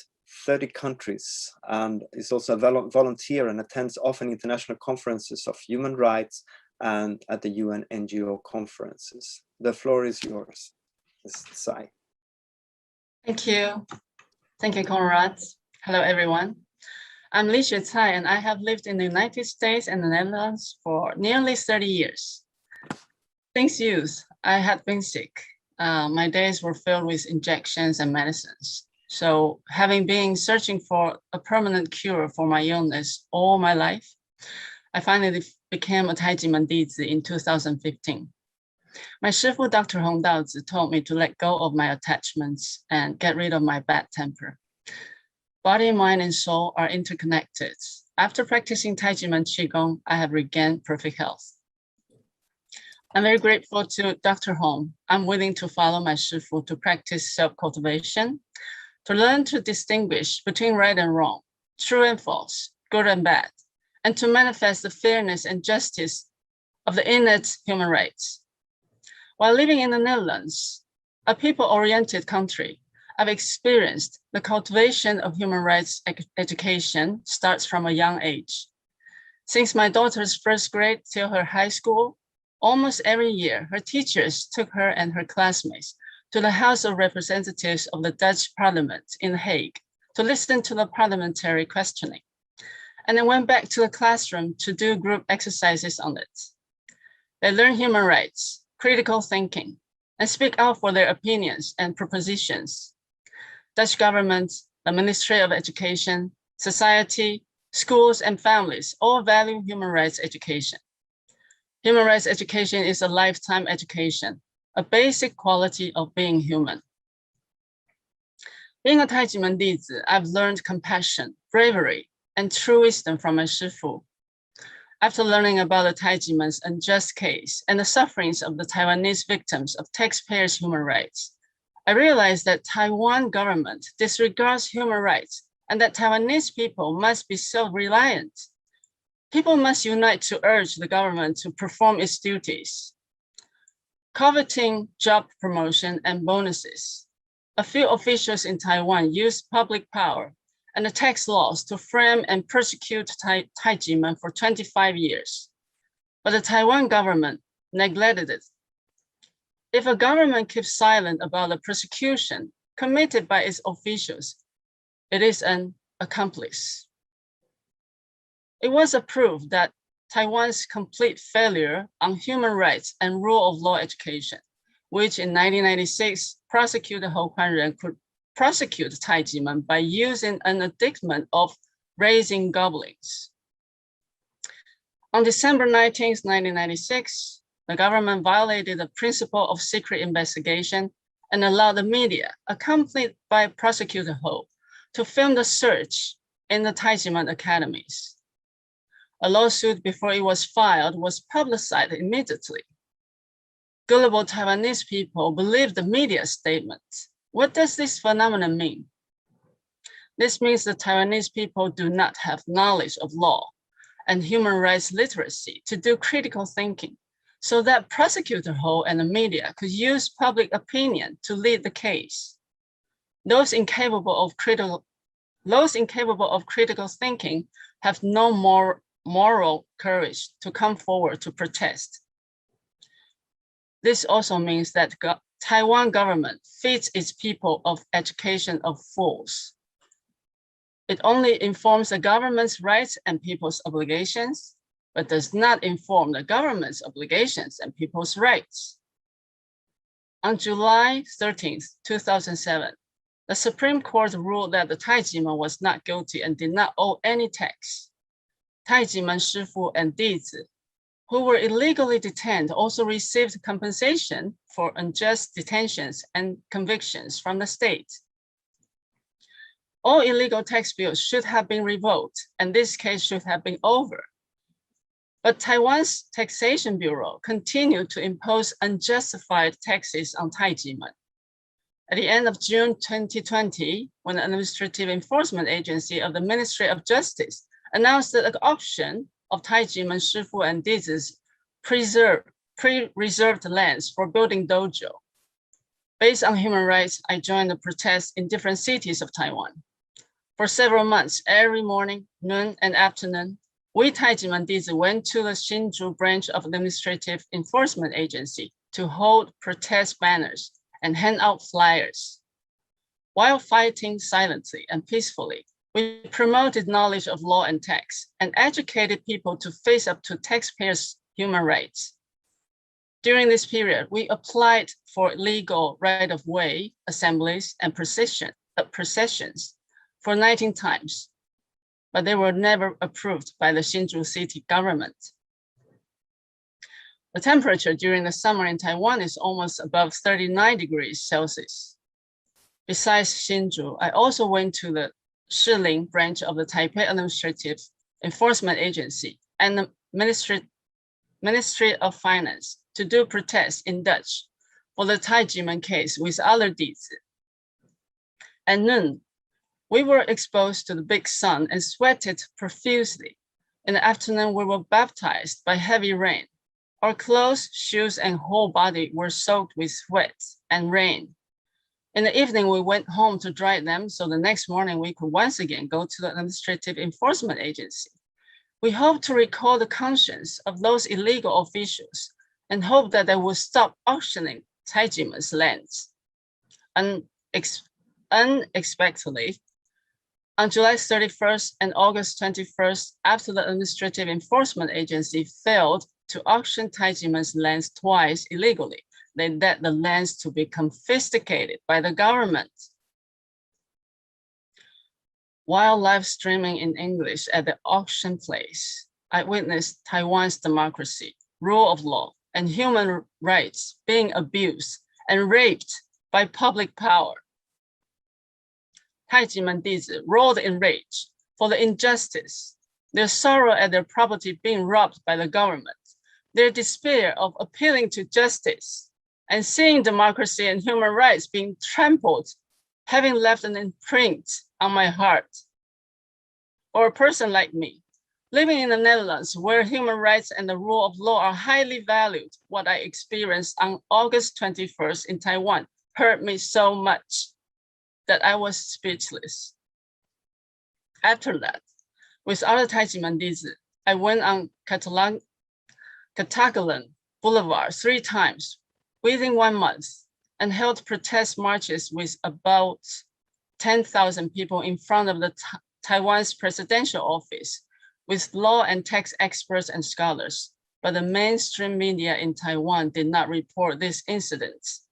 S14: 30 countries and is also a volunteer and attends often international conferences of human rights and at the UN NGO conferences. The floor is yours, Ms. Tsai.
S6: Thank you. Thank you, Konrad. Hello, everyone. I'm Li-Hsueh Tsai, and I have lived in the United States and the Netherlands for nearly 30 years. Since youth, I had been sick. My days were filled with injections and medicines. So having been searching for a permanent cure for my illness all my life, I finally became a Taijimen Dizi in 2015. My Shifu, Dr. Hong Daozi, told me to let go of my attachments and get rid of my bad temper. Body, mind, and soul are interconnected. After practicing Taijimen Qigong, I have regained perfect health. I'm very grateful to Dr. Hong. I'm willing to follow my Shifu to practice self-cultivation, to learn to distinguish between right and wrong, true and false, good and bad, and to manifest the fairness and justice of the innate human rights. While living in the Netherlands, a people-oriented country, I've experienced the cultivation of human rights education starts from a young age. Since my daughter's first grade till her high school, almost every year, her teachers took her and her classmates to the House of Representatives of the Dutch Parliament in The Hague to listen to the parliamentary questioning, and then went back to the classroom to do group exercises on it. They learned human rights, critical thinking, and speak out for their opinions and propositions. Dutch government, the Ministry of Education, society, schools, and families all value human rights education. Human rights education is a lifetime education, a basic quality of being human. Being a Taijimen Dizi, I've learned compassion, bravery, and true wisdom from my Shifu. After learning about the Taijimen's unjust case and the sufferings of the Taiwanese victims of taxpayers' human rights, I realized that Taiwan government disregards human rights and that Taiwanese people must be self-reliant. People must unite to urge the government to perform its duties. Coveting job promotion and bonuses, a few officials in Taiwan used public power and the tax laws to frame and persecute Taijimen for 25 years. But the Taiwan government neglected it. If a government keeps silent about the persecution committed by its officials, it is an accomplice. It was a proof that Taiwan's complete failure on human rights and rule of law education, which in 1996 prosecutor Huang could prosecute Taijimen by using an indictment of raising goblins. On December 19, 1996, the government violated the principle of secret investigation and allowed the media, accompanied by prosecutor Ho, to film the search in the Taijimen academies. A lawsuit before it was filed was publicized immediately. Gullible Taiwanese people believe the media statement. What does this phenomenon mean? This means the Taiwanese people do not have knowledge of law and human rights literacy to do critical thinking, so that prosecutor Ho and the media could use public opinion to lead the case. Those incapable of critical thinking have no more moral courage to come forward to protest. This also means that Taiwan government feeds its people of education of fools. It only informs the government's rights and people's obligations, but does not inform the government's obligations and people's rights. On July 13, 2007, the Supreme Court ruled that the Taijimen was not guilty and did not owe any tax. Taijimen Shifu and Dizi, who were illegally detained, also received compensation for unjust detentions and convictions from the state. All illegal tax bills should have been revoked, and this case should have been over. But Taiwan's Taxation Bureau continued to impose unjustified taxes on Taijimen. At the end of June 2020, when the Administrative Enforcement Agency of the Ministry of Justice announced that the auction of Taijimen Shifu and Dizi's pre-reserved lands for building dojo. Based on human rights, I joined the protests in different cities of Taiwan. For several months, every morning, noon, and afternoon, we Taijimen Dizi went to the Shih-ju branch of the Administrative Enforcement Agency to hold protest banners and hand out flyers. While fighting silently and peacefully, we promoted knowledge of law and tax and educated people to face up to taxpayers' human rights. During this period, we applied for legal right-of-way assemblies and processions for 19 times, but they were never approved by the Hsinchu city government. The temperature during the summer in Taiwan is almost above 39 degrees Celsius. Besides Hsinchu, I also went to the Shiling branch of the Taipei Administrative Enforcement Agency and the Ministry of Finance to do protests in Dutch for the Taijimen case with other Dizi. At noon, we were exposed to the big sun and sweated profusely. In the afternoon, we were baptized by heavy rain. Our clothes, shoes, and whole body were soaked with sweat and rain. In the evening, we went home to dry them, so the next morning we could once again go to the Administrative Enforcement Agency. We hope to recall the conscience of those illegal officials and hope that they will stop auctioning Taijimen's lands. Unexpectedly, on July 31st and August 21st, after the Administrative Enforcement Agency failed to auction Taijimen's lands twice illegally, they let the lands to be confiscated by the government. While live streaming in English at the auction place, I witnessed Taiwan's democracy, rule of law, and human rights being abused and raped by public power. Taijimen Dizi roared in rage for the injustice, their sorrow at their property being robbed by the government, their despair of appealing to justice, and seeing democracy and human rights being trampled, having left an imprint on my heart. Or a person like me, living in the Netherlands where human rights and the rule of law are highly valued, what I experienced on August 21st in Taiwan hurt me so much that I was speechless. After that, with other Taijimen Dizi, I went on Catalan Boulevard 3 times within 1 month and held protest marches with about 10,000 people in front of the Taiwan's presidential office with law and tax experts and scholars, but the mainstream media in Taiwan did not report these incidents.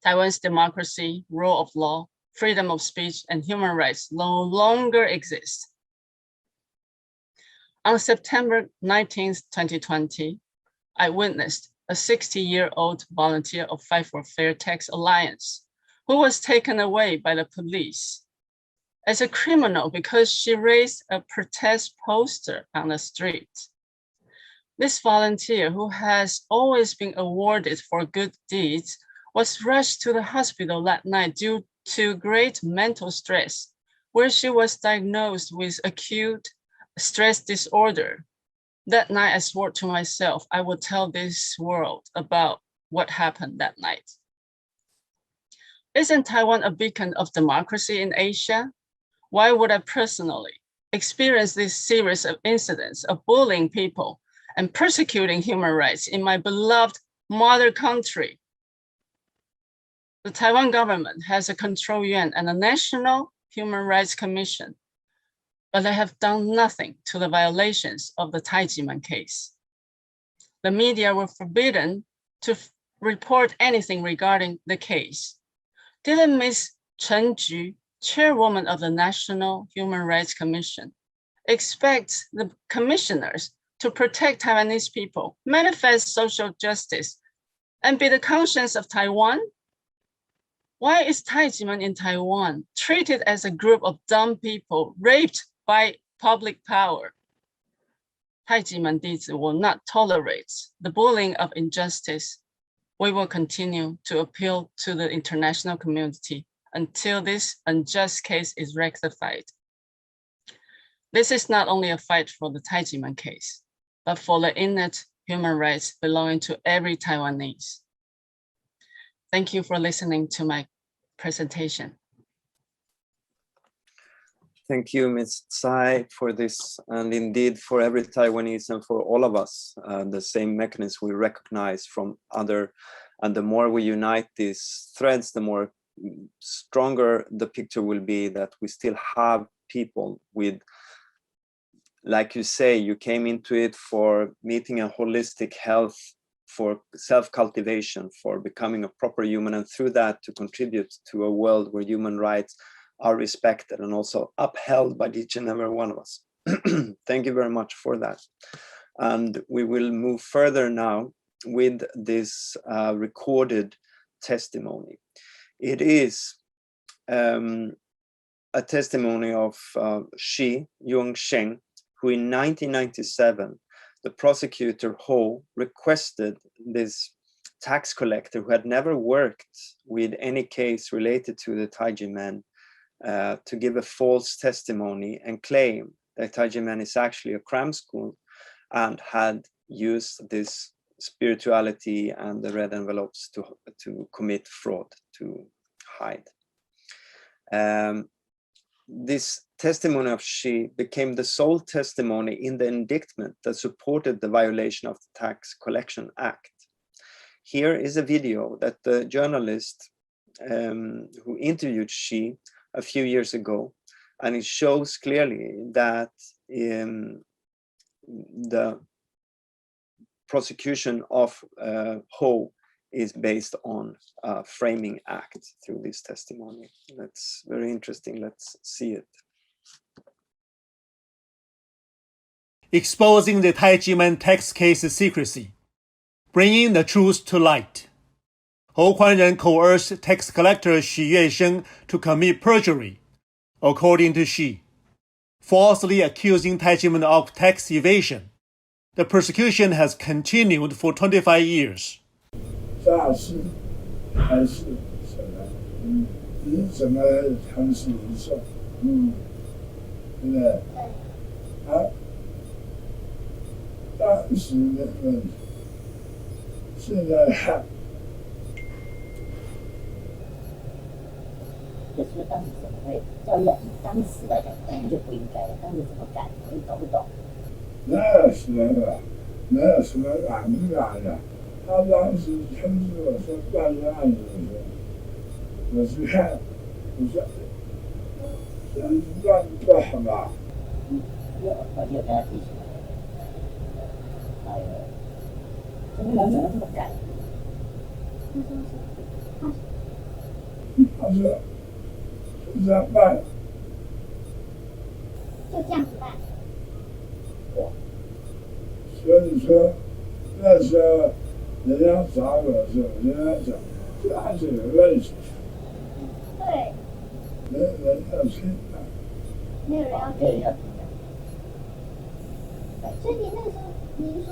S6: Taiwan's democracy, rule of law, freedom of speech, and human rights no longer exist. On September 19th, 2020, I witnessed a 60-year-old volunteer of Fight for Fair Tax Alliance who was taken away by the police as a criminal because she raised a protest poster on the street. This volunteer, who has always been awarded for good deeds, was rushed to the hospital that night due to great mental stress, where she was diagnosed with acute stress disorder. That night I swore to myself, I would tell this world about what happened that night. Isn't Taiwan a beacon of democracy in Asia? Why would I personally experience this series of incidents of bullying people and persecuting human rights in my beloved mother country? The Taiwan government has a control yuan and a National Human Rights Commission, but they have done nothing to the violations of the Taijimen case. The media were forbidden to report anything regarding the case. Didn't Ms. Cheng, chairwoman of the National Human Rights Commission, expect the commissioners to protect Taiwanese people, manifest social justice, and be the conscience of Taiwan? Why is Taijimen in Taiwan treated as a group of dumb people raped by public power? Taijimen Dizi will not tolerate the bullying of injustice. We will continue to appeal to the international community until this unjust case is rectified. This is not only a fight for the Taijimen case, but for the innate human rights belonging to every Taiwanese. Thank you for listening to my presentation.
S14: Thank you, Ms. Tsai, for this, and indeed for every Taiwanese and for all of us, the same mechanism we recognize from other, and the more we unite these threads, the more stronger the picture will be that we still have people with, like you say, you came into it for meeting a holistic health, for self-cultivation, for becoming a proper human, and through that to contribute to a world where human rights are respected and also upheld by each and every one of us. Thank you very much for that. And we will move further now with this recorded testimony. It is a testimony of Yuan Cheng, who in 1997, the prosecutor Ho requested this tax collector who had never worked with any case related to the Taijimen to give a false testimony and claim that Taijimen is actually a cram school and had used this spirituality and the red envelopes to commit fraud, to hide. This testimony of Xi became the sole testimony in the indictment that supported the violation of the Tax Collection Act. Here is a video that the journalist who interviewed Xi a few years ago, and it shows clearly that the prosecution of Ho is based on a framing act through this testimony. That's very interesting. Let's see it.
S8: Exposing the Taijimen tax case secrecy, bringing the truth to light. Hwang coerced tax collector Shih-ju to commit perjury, according to Xi, falsely accusing Taijimen of tax evasion. The persecution has continued for 25 years.
S2: 诈是还是什么？你怎么尝试一受？对不对？啊，当时的问题，现在还。
S7: 就是当时怎么会教育当时来讲，可能就不应该了。当时怎么改，你懂不懂？
S2: 那是啊，那什么俺们干的？他当时通知我说办这案子的时候，我去看，我说这样子办不好吧？
S7: 我就跟他提出来，哎呦，你怎么这么改？
S2: 他说。就这样办，
S7: 就这样子办。
S2: 所以说那时候人家找我的时候，人家讲这案子有问题。
S7: 对。
S2: 没有人要听的。
S7: 没有人要听的。所以你那个时候，您说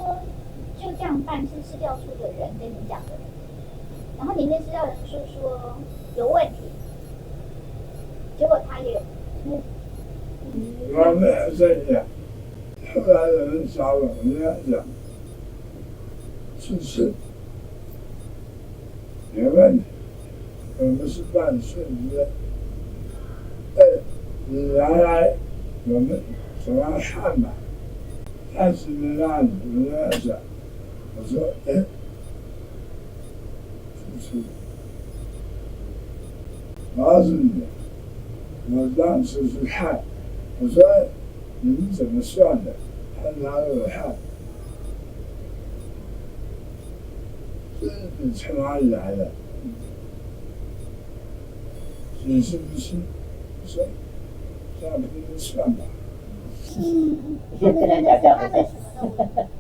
S7: 就这样办是调处的人跟你讲的，然后里面是要人是说有问题。结果他也，
S2: 我没有这样。后来有人找我，人家讲，是有问题，我们是办顺子。你原来我们手上看吧，但是那案子人家讲，我说是，告诉你。我当时是看，我说你们怎么算的？他拿给我看，这你从哪里来的？你是不是？我说这样不能算吧？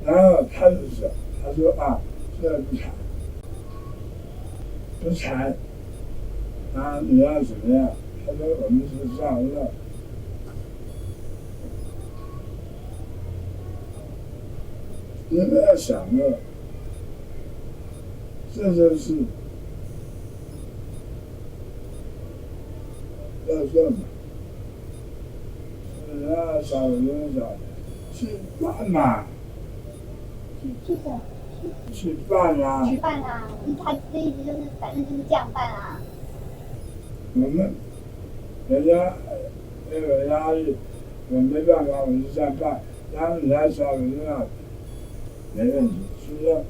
S2: 然后他就说，他说啊，这不谈，不谈，啊，你要怎么样？他说我们是这样的，你们要想过，这就是要这么，人家找人讲去办嘛，去办啊，
S7: 去办啊，他的意思就是反正就是这样办啊。
S2: 我们。人家没有压力，我没办法，我就这样办。然后人家找我那没问题，是不是？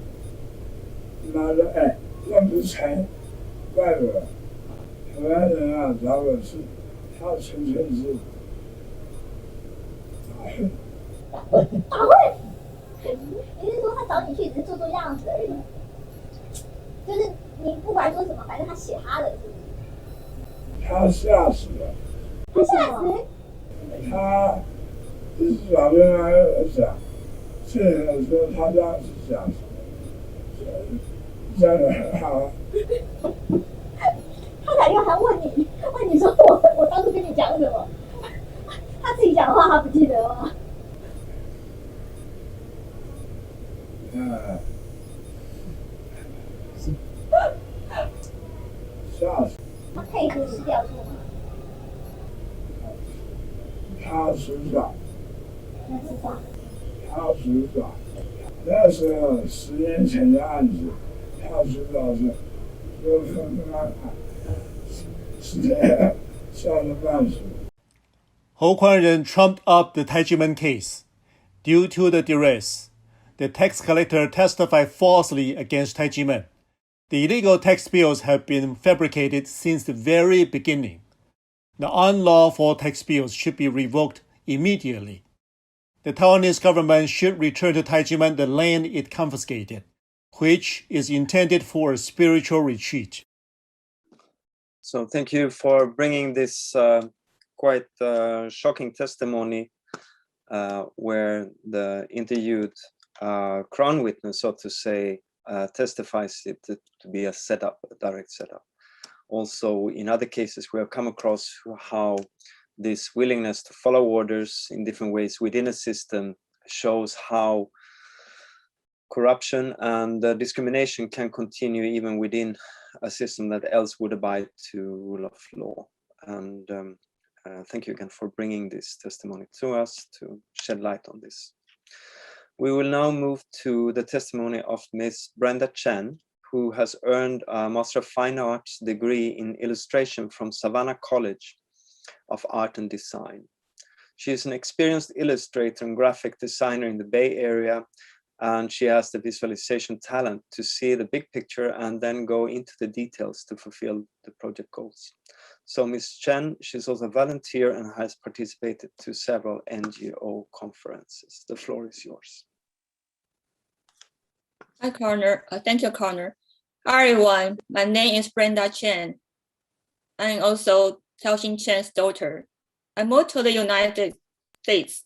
S2: 妈说哎，那不成，怪我。台湾人啊找我是，他纯粹是打混。
S7: 打混？你是说他找你去只是做样子而已？就是你不管说什么，反正他写他的，是不是？
S2: 他吓死了。
S7: 他吓死？
S2: 他就是老跟他讲，这个说他当时讲什么，讲得很好。
S7: 他打电话还问你说我当时跟你讲什么？他自己讲的话他不记得吗？
S2: 吓死。
S7: 他配合是调处吗？
S2: 他执法。
S7: 他执法。
S2: 他执法。那时候10年前的案子，他知道是是这样，吓得半死。
S8: Hwang trumped up the Taijimen case. Due to the duress, the tax collector testified falsely against Taijimen. The illegal tax bills have been fabricated since the very beginning. The unlawful tax bills should be revoked immediately. The Taiwanese government should return to Taijimen the land it confiscated, which is intended for a spiritual retreat.
S14: So thank you for bringing this quite shocking testimony where the interviewed crown witness, so to say, testifies it to be a setup, a direct setup. Also, in other cases, we have come across how this willingness to follow orders in different ways within a system shows how corruption and discrimination can continue even within a system that else would abide to rule of law. And thank you again for bringing this testimony to us to shed light on this. We will now move to the testimony of Ms. Brenda Chen, who has earned a Master of Fine Arts degree in illustration from Savannah College of Art and Design. She is an experienced illustrator and graphic designer in the Bay Area, and she has the visualization talent to see the big picture and then go into the details to fulfill the project goals. So Ms. Chen, she's also a volunteer and has participated to several NGO conferences. The floor is yours.
S9: Hi, Connor. Thank you, Connor. Hi, everyone. My name is Brenda Chen. I'm also Xiaoxin Chen's daughter. I moved to the United States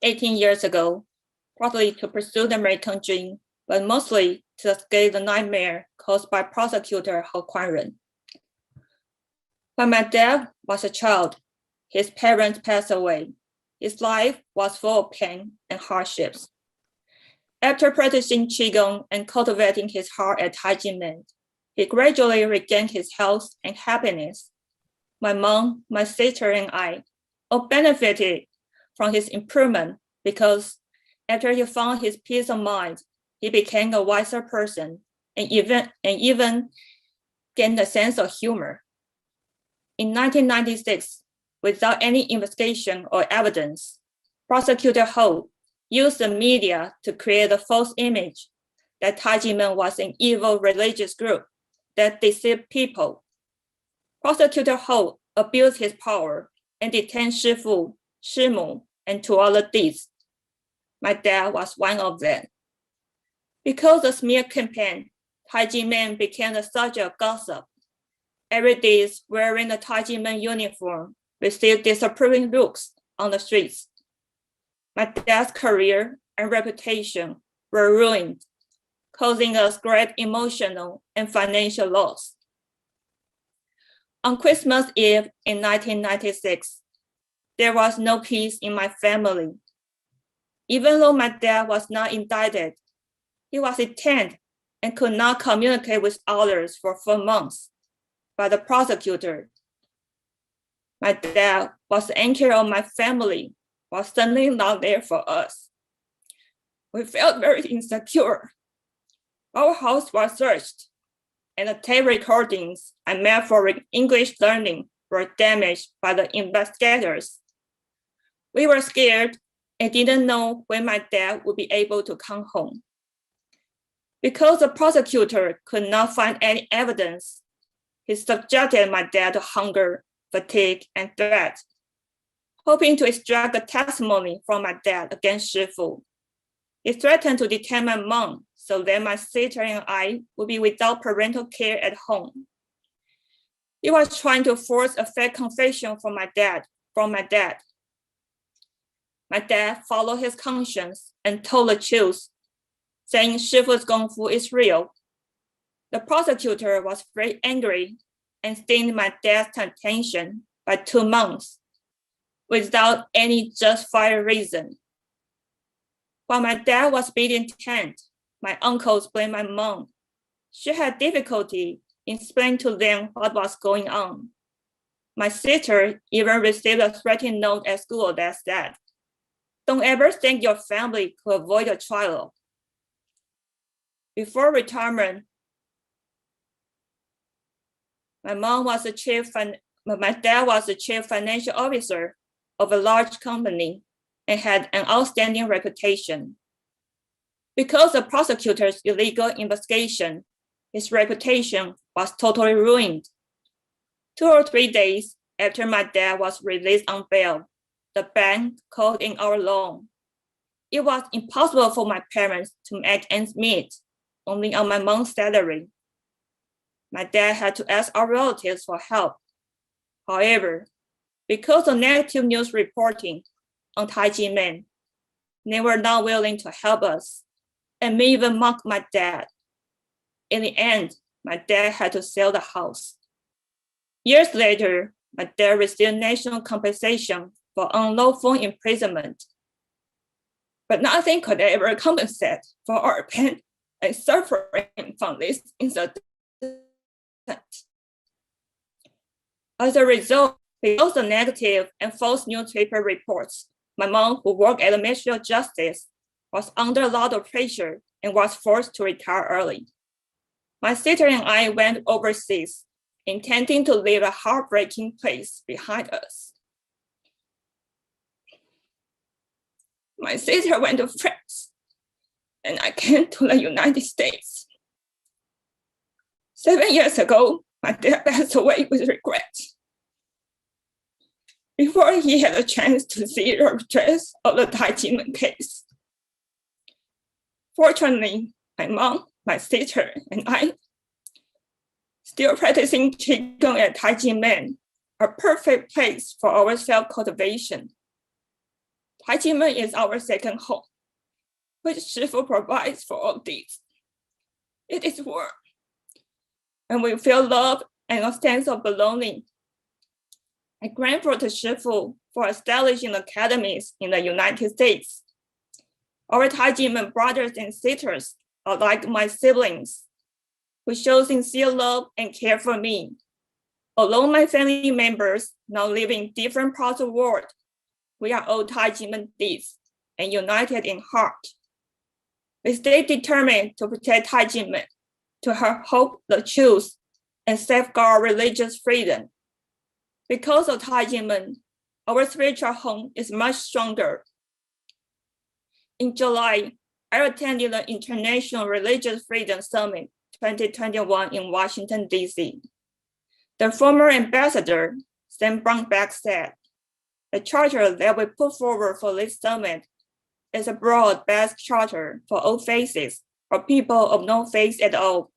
S9: 18 years ago, partly to pursue the American dream, but mostly to escape the nightmare caused by prosecutor Hwang. When my dad was a child, his parents passed away. His life was full of pain and hardships. After practicing Qigong and cultivating his heart at Taijimen, he gradually regained his health and happiness. My mom, my sister, and I all benefited from his improvement because after he found his peace of mind, he became a wiser person and even gained a sense of humor. In 1996, without any investigation or evidence, Prosecutor Ho used the media to create a false image that Taijimen was an evil religious group that deceived people. Prosecutor Ho abused his power and detained Shifu, Shimu, and two other deeds. My dad was one of them. Because of the smear campaign, Taijimen became the subject of gossip. Every day wearing the Taijimen uniform received disapproving looks on the streets. My dad's career and reputation were ruined, causing us great emotional and financial loss. On Christmas Eve in 1996, there was no peace in my family. Even though my dad was not indicted, he was detained and could not communicate with others for 4 months by the prosecutor. My dad was the anchor of my family, was suddenly not there for us. We felt very insecure. Our house was searched, and the tape recordings I made for English learning were damaged by the investigators. We were scared and didn't know when my dad would be able to come home. Because the prosecutor could not find any evidence, he subjected my dad to hunger, fatigue, and threats, hoping to extract a testimony from my dad against Shifu. He threatened to detain my mom so that my sister and I would be without parental care at home. He was trying to force a fake confession from my dad. My dad followed his conscience and told the truth, saying Shifu's Kung Fu is real. The prosecutor was very angry and stayed my dad's detention by 2 months without any justified reason. While my dad was being detained, my uncles blamed my mom. She had difficulty in explaining to them what was going on. My sister even received a threatening note at school that said, "Don't ever think your family could avoid a trial." Before retirement, my dad was the chief financial officer of a large company and had an outstanding reputation. Because of the prosecutor's illegal investigation, his reputation was totally ruined. 2 or 3 days after my dad was released on bail, the bank called in our loan. It was impossible for my parents to make ends meet only on my mom's salary. My dad had to ask our relatives for help. However, because of negative news reporting on Taiji men, they were not willing to help us and may even mock my dad. In the end, my dad had to sell the house. Years later, my dad received national compensation for unlawful imprisonment. But nothing could ever compensate for our pain and suffering from this incident. As a result, because of negative and false newspaper reports, my mom, who worked at the Ministry of Justice, was under a lot of pressure and was forced to retire early. My sister and I went overseas, intending to leave a heartbreaking place behind us. My sister went to France, and I came to the United States. 7 years ago, my dad passed away with regret. Before he had a chance to see the redress of the Taiji case. Fortunately, my mom, my sister, and I, still practicing Qigong at Taiji Men, a perfect place for our self-cultivation. Taiji Men is our second home, which Shifu provides for all these. It is warm, and we feel love and a sense of belonging. I'm grateful to Shifu for establishing academies in the United States. Our Taiji Men brothers and sisters are like my siblings, who show sincere love and care for me. Although my family members now live in different parts of the world, we are all Taiji Men deeds and united in heart. We stay determined to protect Taiji Men, to uphold the truth and safeguard religious freedom. Because of Taiji Men, our spiritual home is much stronger. In July, I attended the International Religious Freedom Summit 2021 in Washington, D.C. The former ambassador, Sam Brownback, said, the charter that we put forward for this summit is a broad-based charter for all faiths, or people of no faith at all.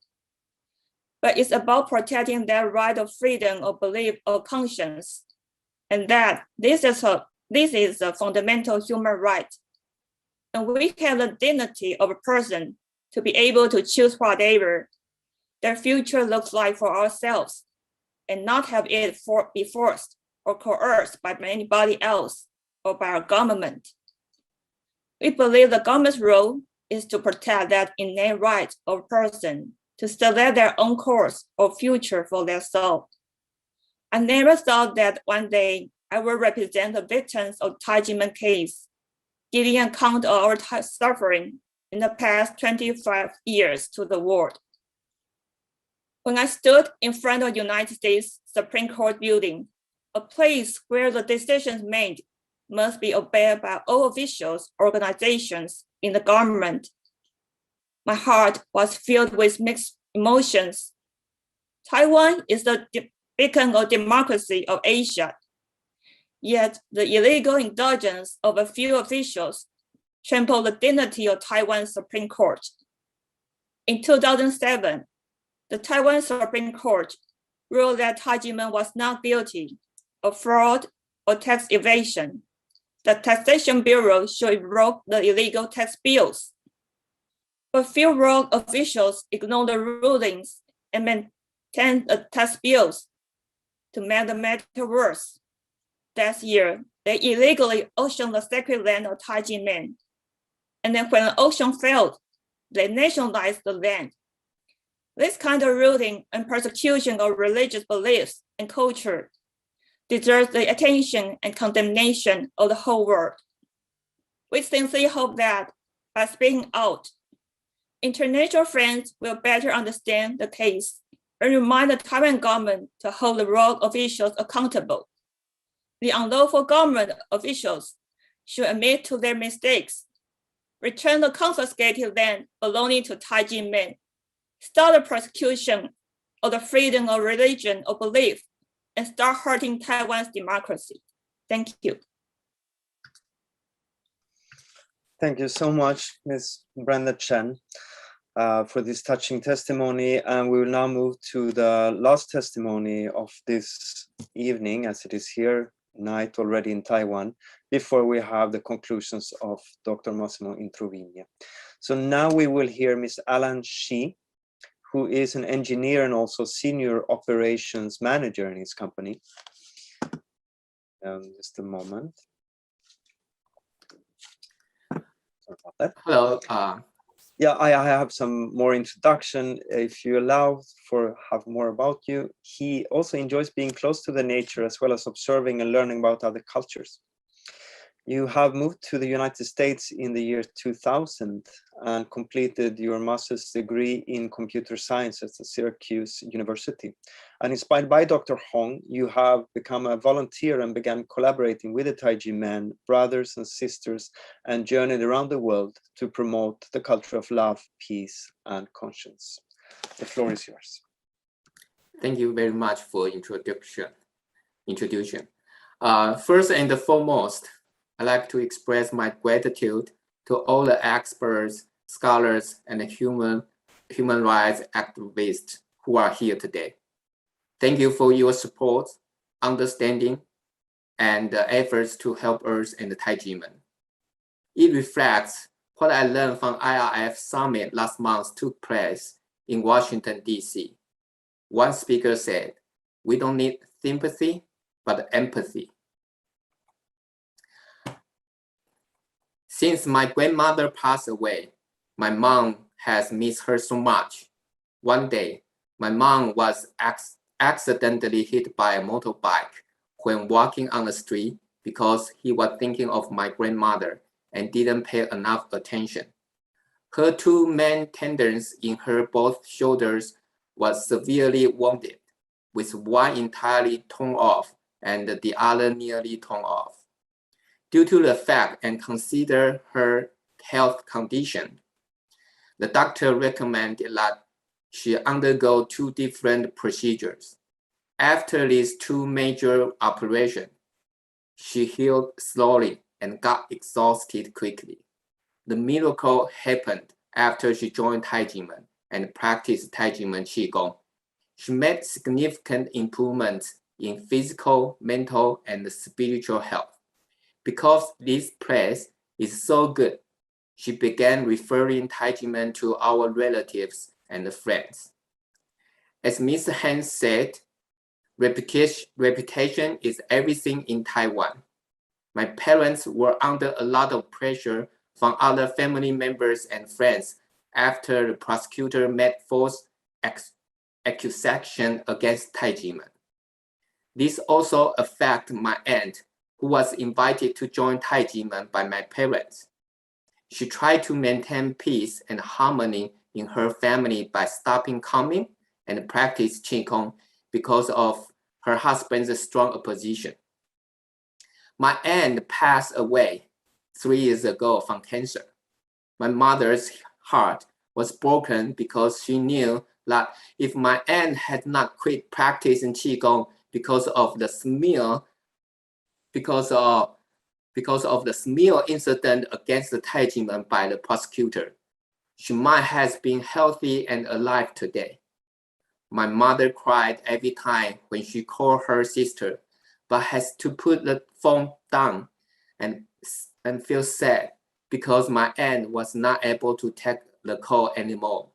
S9: But it's about protecting their right of freedom of belief or conscience, and that this is a fundamental human right. And we have the dignity of a person to be able to choose whatever their future looks like for ourselves, and not have it be forced or coerced by anybody else or by our government. We believe the government's role is to protect that innate right of a person to select their own course or future for their soul. I never thought that one day I will represent the victims of Taiji Men case, giving account of our suffering in the past 25 years to the world. When I stood in front of the United States Supreme Court building, a place where the decisions made must be obeyed by all officials, organizations in the government, my heart was filled with mixed emotions. Taiwan is the beacon of democracy of Asia. Yet the illegal indulgence of a few officials trampled the dignity of Taiwan's Supreme Court. In 2007, the Taiwan Supreme Court ruled that Taiji Men was not guilty of fraud or tax evasion. The Taxation Bureau should revoke the illegal tax bills. But few rogue officials ignored the rulings and maintained the tax bills to make the matter worse. That year, they illegally auctioned the sacred land of Taiji Men. And then when the auction failed, they nationalized the land. This kind of ruling and persecution of religious beliefs and culture deserves the attention and condemnation of the whole world. We sincerely hope that by speaking out, international friends will better understand the case and remind the Taiwan government to hold the rogue officials accountable. The unlawful government officials should admit to their mistakes, return the confiscated land belonging to Taiji Men, start the persecution of the freedom of religion or belief, and start hurting Taiwan's democracy. Thank you.
S14: Thank you so much, Ms. Brenda Chen. for this touching testimony. And we will now move to the last testimony of this evening, as it is here night already in Taiwan, before we have the conclusions of Dr. Massimo Introvigne. So now we will hear Ms. Alan Shi, who is an engineer and also senior operations manager in his company. Just a moment. Sorry about that.
S10: Hello.
S14: Yeah, I have some more introduction. If you allow for have more about you, he also enjoys being close to the nature as well as observing and learning about other cultures. You have moved to the United States in the year 2000 and completed your master's degree in computer science at the Syracuse University. And inspired by Dr. Hwang, you have become a volunteer and began collaborating with the Taiji men, brothers and sisters, and journeyed around the world to promote the culture of love, peace, and conscience. The floor is yours.
S10: Thank you very much for introduction. First and foremost, I'd like to express my gratitude to all the experts, scholars, and human rights activists who are here today. Thank you for your support, understanding, and efforts to help us and the Taiji men. It reflects what I learned from IRF Summit last month took place in Washington, D.C. One speaker said, "We don't need sympathy, but empathy." Since my grandmother passed away, my mom has missed her so much. One day, my mom was accidentally hit by a motorbike when walking on the street because he was thinking of my grandmother and didn't pay enough attention. Her two main tendons in her both shoulders was severely wounded, with one entirely torn off and the other nearly torn off. Due to the fact and consider her health condition, the doctor recommended that she undergo 2 different procedures. After these 2 major operations, she healed slowly and got exhausted quickly. The miracle happened after she joined Taiji men and practiced Taiji men Qigong. She made significant improvements in physical, mental, and spiritual health. Because this place is so good, she began referring Taiji men to our relatives and friends. As Ms. Han said, reputation is everything in Taiwan. My parents were under a lot of pressure from other family members and friends after the prosecutor made false accusation against Taiji men. This also affected my aunt, who was invited to join Taiji men by my parents. She tried to maintain peace and harmony in her family by stopping coming and practice Qigong because of her husband's strong opposition. My aunt passed away 3 years ago from cancer. My mother's heart was broken because she knew that if my aunt had not quit practicing Qigong because of the smear incident against the Taiji men by the prosecutor, she might have been healthy and alive today. My mother cried every time when she called her sister, but has to put the phone down and feel sad because my aunt was not able to take the call anymore.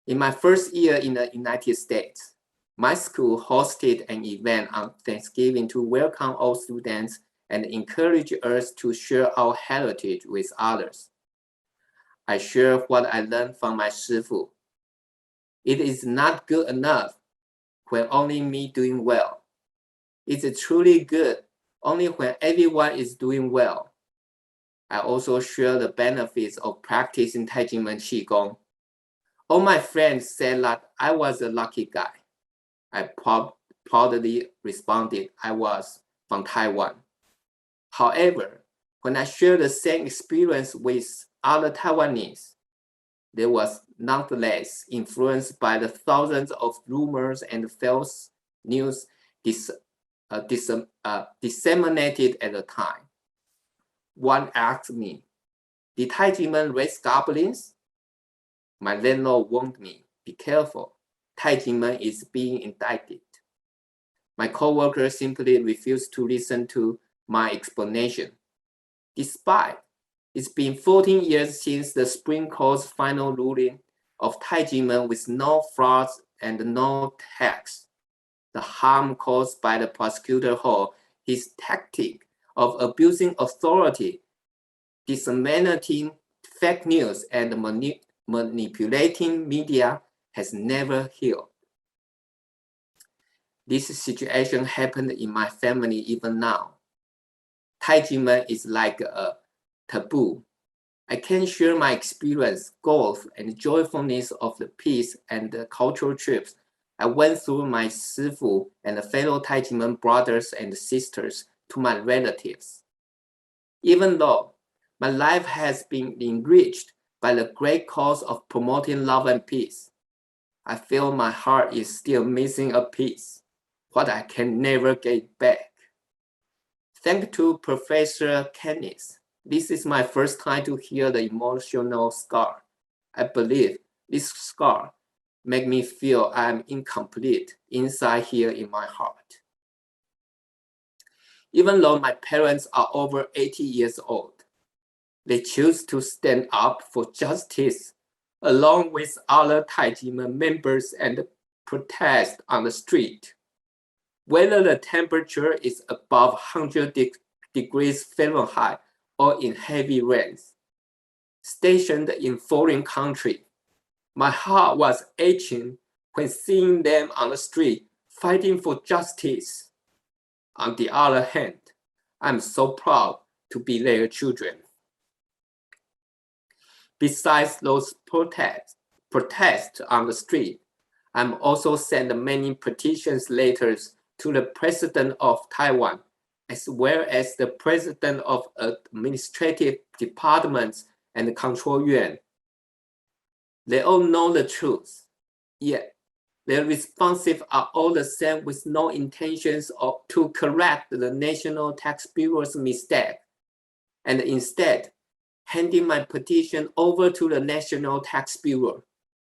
S10: In my first year in the United States, my school hosted an event on Thanksgiving to welcome all students and encourage us to share our heritage with others. I share what I learned from my Shifu. It is not good enough when only me doing well. It's truly good only when everyone is doing well. I also share the benefits of practicing Taiji men Qigong. All my friends said that I was a lucky guy. I proudly responded I was from Taiwan. However, when I shared the same experience with other Taiwanese, they was nonetheless influenced by the thousands of rumors and false news disseminated at the time. One asked me, did Taiji men raise goblins? My landlord warned me, be careful, Taijimen is being indicted. My coworker simply refused to listen to my explanation. Despite it's been 14 years since the Supreme Court's final ruling of Taijimen with no frauds and no tax, the harm caused by the prosecutor Hall, his tactic of abusing authority, disseminating fake news, and manipulating media has never healed. This situation happened in my family even now. Taijimen is like a taboo. I can share my experience, goals, and joyfulness of the peace and the cultural trips I went through my Sifu and fellow Taijimen brothers and sisters to my relatives. Even though my life has been enriched by the great cause of promoting love and peace, I feel my heart is still missing a piece, what I can never get back. Thanks to Professor Kenneth, this is my first time to hear the emotional scar. I believe this scar makes me feel I'm incomplete inside here in my heart. Even though my parents are over 80 years old, they choose to stand up for justice along with other Taijimen members and protest on the street. Whether the temperature is above 100 degrees Fahrenheit or in heavy rains. Stationed in foreign country, my heart was aching when seeing them on the street fighting for justice. On the other hand, I'm so proud to be their children. Besides those protests on the street, I'm also sent many petitions letters to the President of Taiwan, as well as the President of Administrative Departments and Control Yuan. They all know the truth, yet their responses are all the same with no intentions to correct the National Tax Bureau's mistake, and instead handing my petition over to the National Tax Bureau,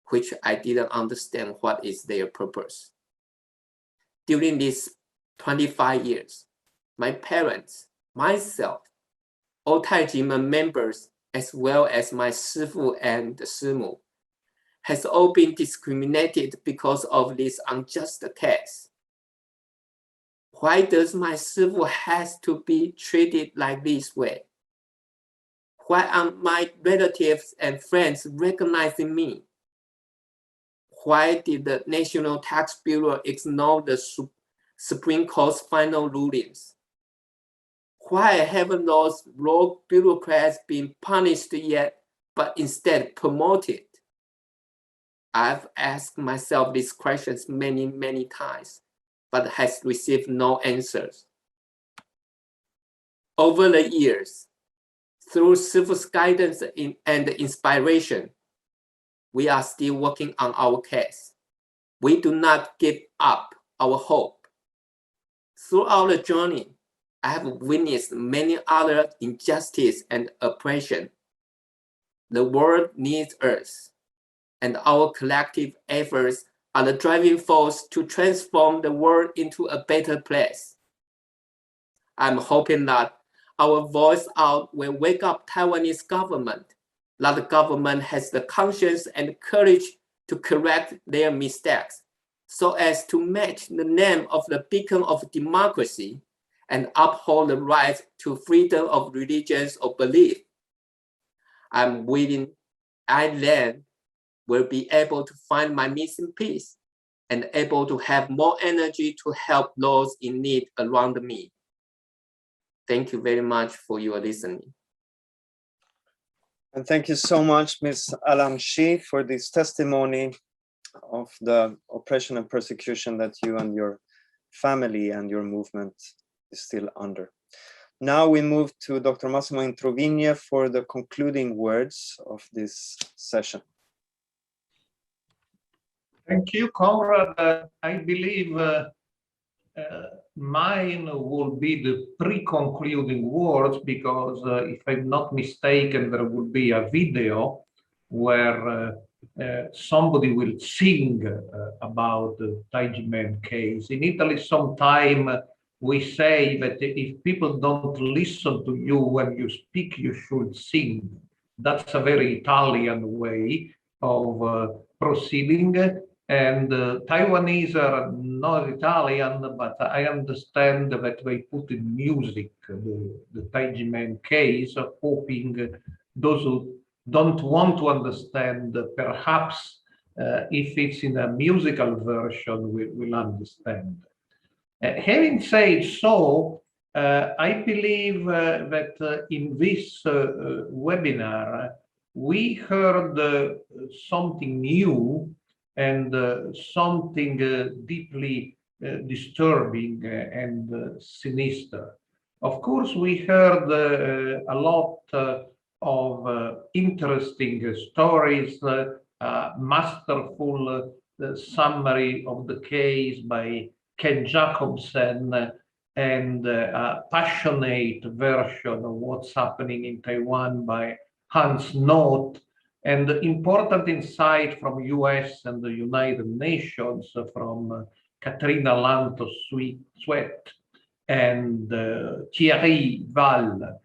S10: which I didn't understand what is their purpose. During these 25 years, my parents, myself, all Taijimen members, as well as my Sifu and Simu, has all been discriminated because of this unjust case. Why does my Sifu has to be treated like this way? Why aren't my relatives and friends recognizing me? Why did the National Tax Bureau ignore the Supreme Court's final rulings? Why haven't those rogue bureaucrats been punished yet, but instead promoted? I've asked myself these questions many, many times, but has received no answers. Over the years, through Sifu's guidance and inspiration, we are still working on our case. We do not give up our hope. Throughout the journey, I have witnessed many other injustice and oppression. The world needs us, and our collective efforts are the driving force to transform the world into a better place. I'm hoping that our voice out will wake up Taiwanese government, that the government has the conscience and courage to correct their mistakes, so as to match the name of the beacon of democracy and uphold the right to freedom of religions or belief. I'm willing I then will be able to find my missing piece and able to have more energy to help those in need around me. Thank you very much for your listening.
S14: And thank you so much, Ms. Alam-Shi, for this testimony of the oppression and persecution that you and your family and your movement is still under. Now we move to Dr. Massimo Introvigne for the concluding words of this session.
S11: Thank you, Konrad. I believe mine will be the pre-concluding words, because if I'm not mistaken, there will be a video where somebody will sing about the Taijimen case. In Italy, sometime we say that if people don't listen to you when you speak, you should sing. That's a very Italian way of proceeding. And Taiwanese are not Italian, but I understand that they put in music the Taijimen case, hoping those who don't want to understand, perhaps if it's in a musical version, will understand. Having said so, I believe that in this webinar, we heard something new and something deeply disturbing and sinister. Of course, we heard a lot of interesting stories, masterful summary of the case by Ken Jacobsen, and a passionate version of what's happening in Taiwan by Hans Noot, and important insight from US and the United Nations from Katrina, Lantos, Swett, and Thierry Valle,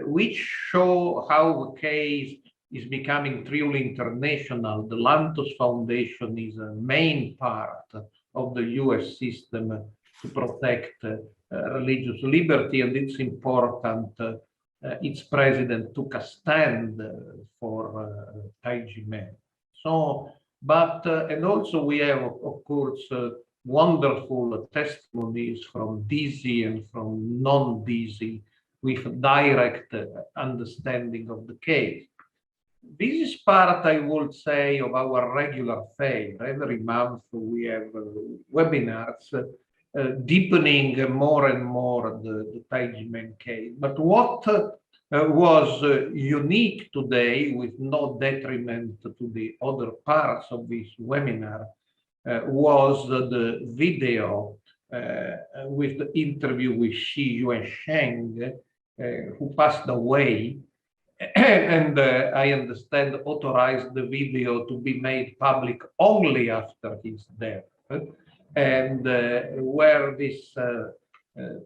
S11: which show how the case is becoming truly international. The Lantos Foundation is a main part of the US system to protect religious liberty, and it's important. Its president took a stand for Taijimen. So, but, and also we have, of course, wonderful testimonies from Dizzy and from non-Dizzy with direct understanding of the case. This is part, I would say, of our regular fare. Every month we have webinars deepening more and more the Taijimen case. But what was unique today, with no detriment to the other parts of this webinar, was the video with the interview with Shih-ju and Cheng, who passed away. And I understand authorized the video to be made public only after his death. And where this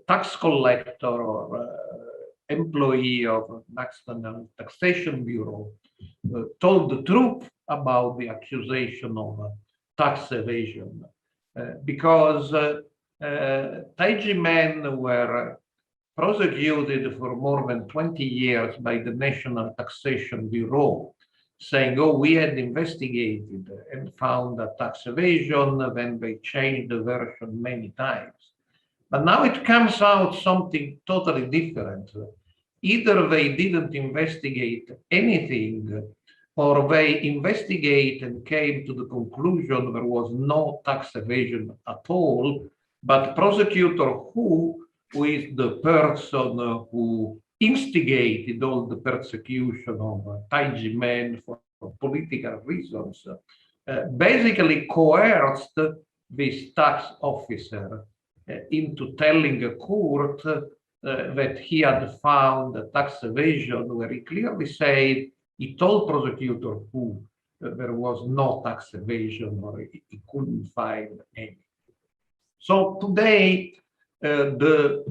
S11: tax collector or employee of National Taxation Bureau told the truth about the accusation of tax evasion, because Taijimen were prosecuted for more than 20 years by the National Taxation Bureau, saying, oh, we had investigated and found a tax evasion, then they changed the version many times. But now it comes out something totally different. Either they didn't investigate anything, or they investigate and came to the conclusion there was no tax evasion at all, but prosecutor who is the person who instigated all the persecution of Taijimen for political reasons, basically coerced this tax officer into telling a court that he had found a tax evasion, where he clearly said he told prosecutor who there was no tax evasion, or he couldn't find any. So today, the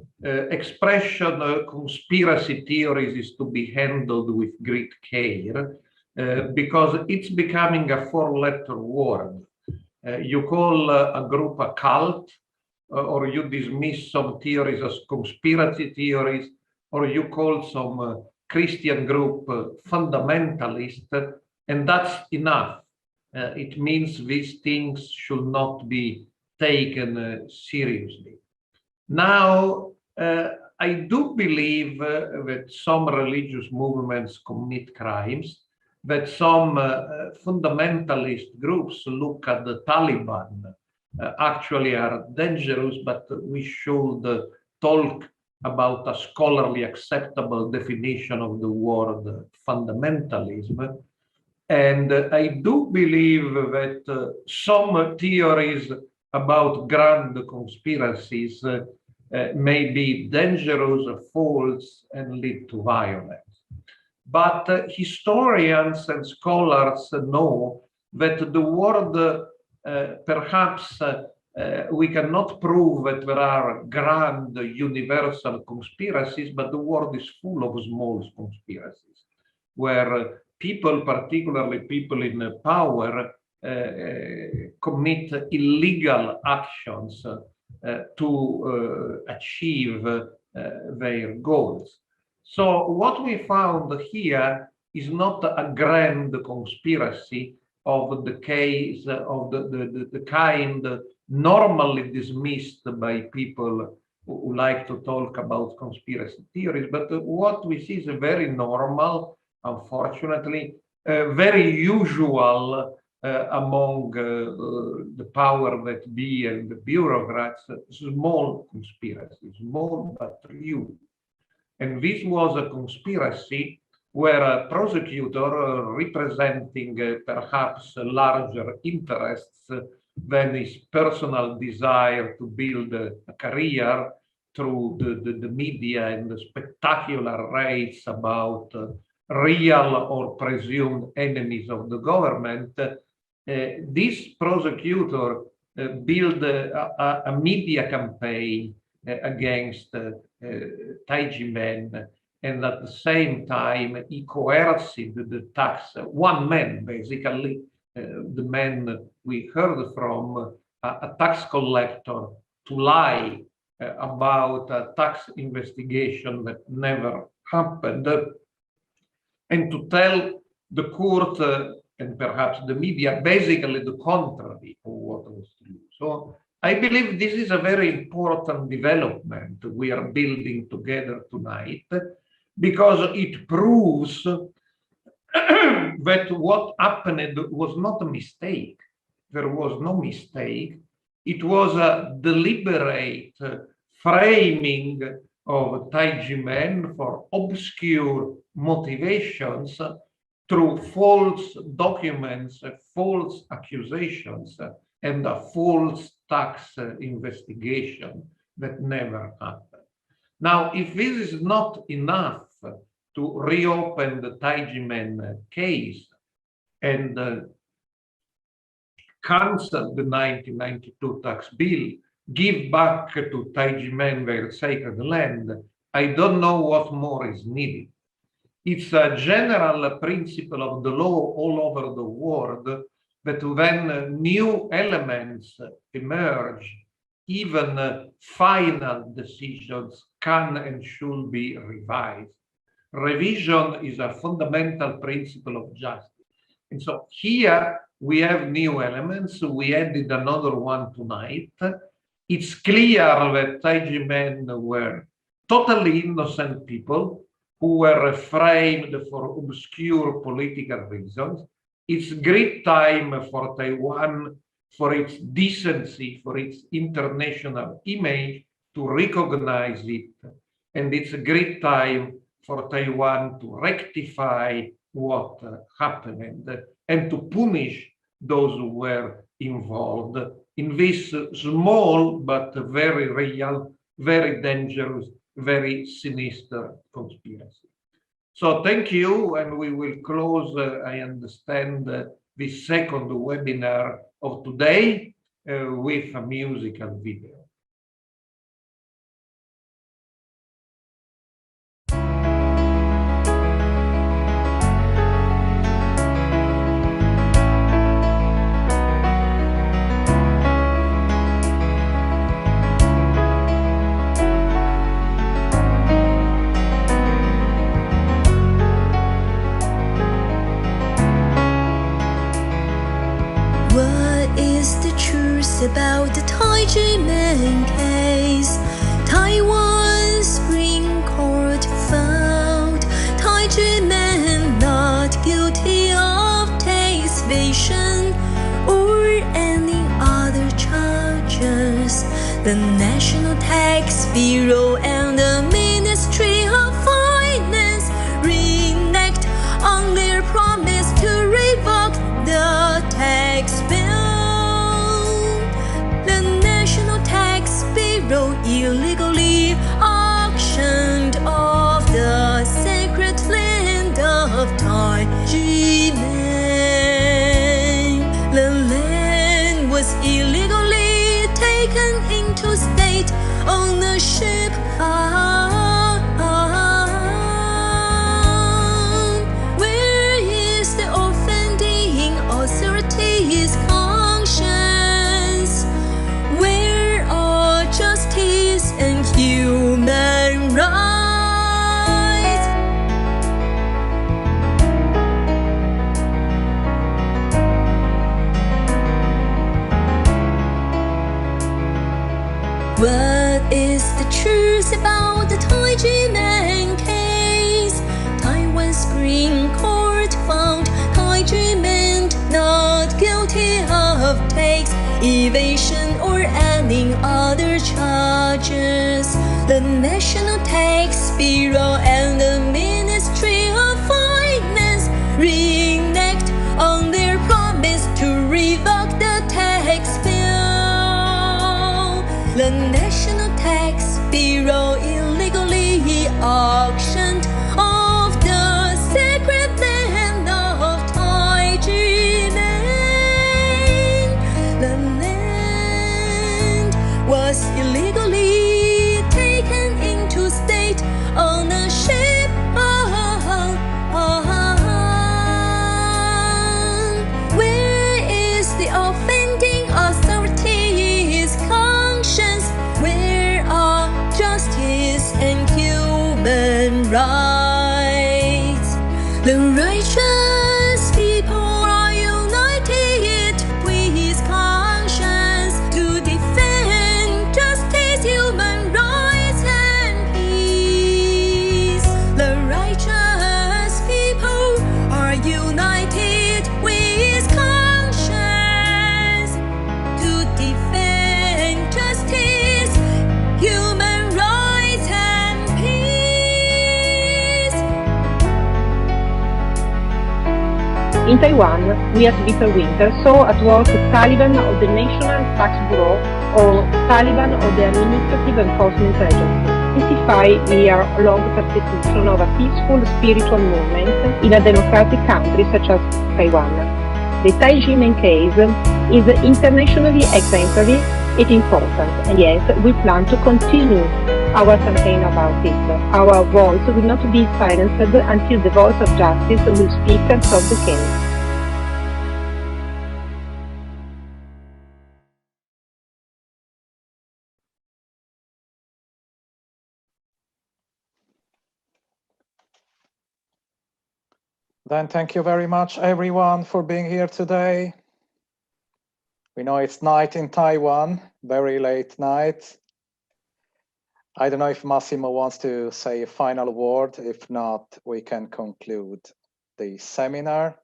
S11: expression conspiracy theories is to be handled with great care, because it's becoming a four-letter word. You call a group a cult, or you dismiss some theories as conspiracy theories, or you call some Christian group fundamentalist, and that's enough. It means these things should not be taken seriously. Now, I do believe that some religious movements commit crimes, that some fundamentalist groups look at the Taliban, actually are dangerous, but we should talk about a scholarly acceptable definition of the word fundamentalism. And I do believe that some theories about grand conspiracies may be dangerous, false, and lead to violence. But historians and scholars know that the world perhaps we cannot prove that there are grand universal conspiracies, but the world is full of small conspiracies, where people, particularly people in power, commit illegal actions to achieve their goals. So what we found here is not a grand conspiracy of the case of the kind normally dismissed by people who like to talk about conspiracy theories, but what we see is a very normal, unfortunately, very usual among the power that be and the bureaucrats, small conspiracy, small but huge. And this was a conspiracy where a prosecutor representing perhaps larger interests than his personal desire to build a career through the media and the spectacular raids about real or presumed enemies of the government, this prosecutor built a media campaign against Taiji men, and at the same time he coerced the tax, one man basically, the man we heard from, a tax collector, to lie about a tax investigation that never happened, and to tell the court and perhaps the media basically the contrary of what was true. So I believe this is a very important development we are building together tonight, because it proves that what happened was not a mistake. There was no mistake. It was a deliberate framing of Taiji men for obscure motivations through false documents, false accusations, and a false tax investigation that never happened. Now, if this is not enough to reopen the Taiji men case and cancel the 1992 tax bill, give back to Taiji men their sacred land, I don't know what more is needed. It's a general principle of the law all over the world that when new elements emerge, even final decisions can and should be revised. Revision is a fundamental principle of justice. And so here we have new elements. We added another one tonight. It's clear that Taiji men were totally innocent people who were framed for obscure political reasons. It's great time for Taiwan, for its decency, for its international image, to recognize it. And it's a great time for Taiwan to rectify what happened and to punish those who were involved in this small but very real, very dangerous, very sinister conspiracy. So thank you, and we will close, I understand, this second webinar of today with a musical video.
S18: About the Taiji men case, Taiwan Supreme Court found Taiji men not guilty of tax evasion or any other charges. The National Tax Bureau and the Ministry of Finance reneged on their promise to revoke the tax bill. Illegally auctioned off the sacred land of Taiji men.
S12: on the ship. Where is the offending authority's conscience? Where are justice and human rights? What is the truth about the Taiwan case? Taiwan Supreme Court found Taiwan not guilty of tax evasion or any other charges. The National Tax Bureau and the Ministry of Finance reneged on their promise to revoke the tax bill. The National Tax Bureau illegally auctioned off the sacred land of Taiwan. The land was illegally taken into state ownership. Where is the offending authority's conscience? Where are justice and human rights? The righteous people are united with conscience to defend justice, human rights, and peace. The righteous people are united with conscience to defend justice, human rights, and peace.
S13: In Taiwan, we at Bitter Winter saw at work Taliban of the National Tax Bureau or Taliban of the Administrative Enforcement Agency. Testify year-long persecution of a peaceful spiritual movement in a democratic country such as Taiwan. The Taiwan case is internationally exemplary and important, and yet we plan to continue our campaign about it. Our voice will not be silenced until the voice of justice will speak and solve the case.
S1: Then thank you very much, everyone, for being here today. We know it's night in Taiwan, very late night. I don't know if Massimo wants to say a final word. If not, we can conclude the seminar.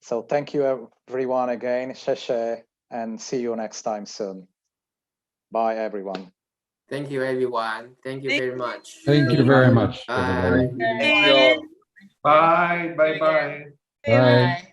S1: So thank you, everyone, again. Cheng-Cheih, and see you next time soon. Bye, everyone.
S10: Thank you, everyone. Thank you very much.
S23: Thank you very much,
S10: Bye.
S23: everybody.
S11: Bye, bye, bye.
S23: Bye.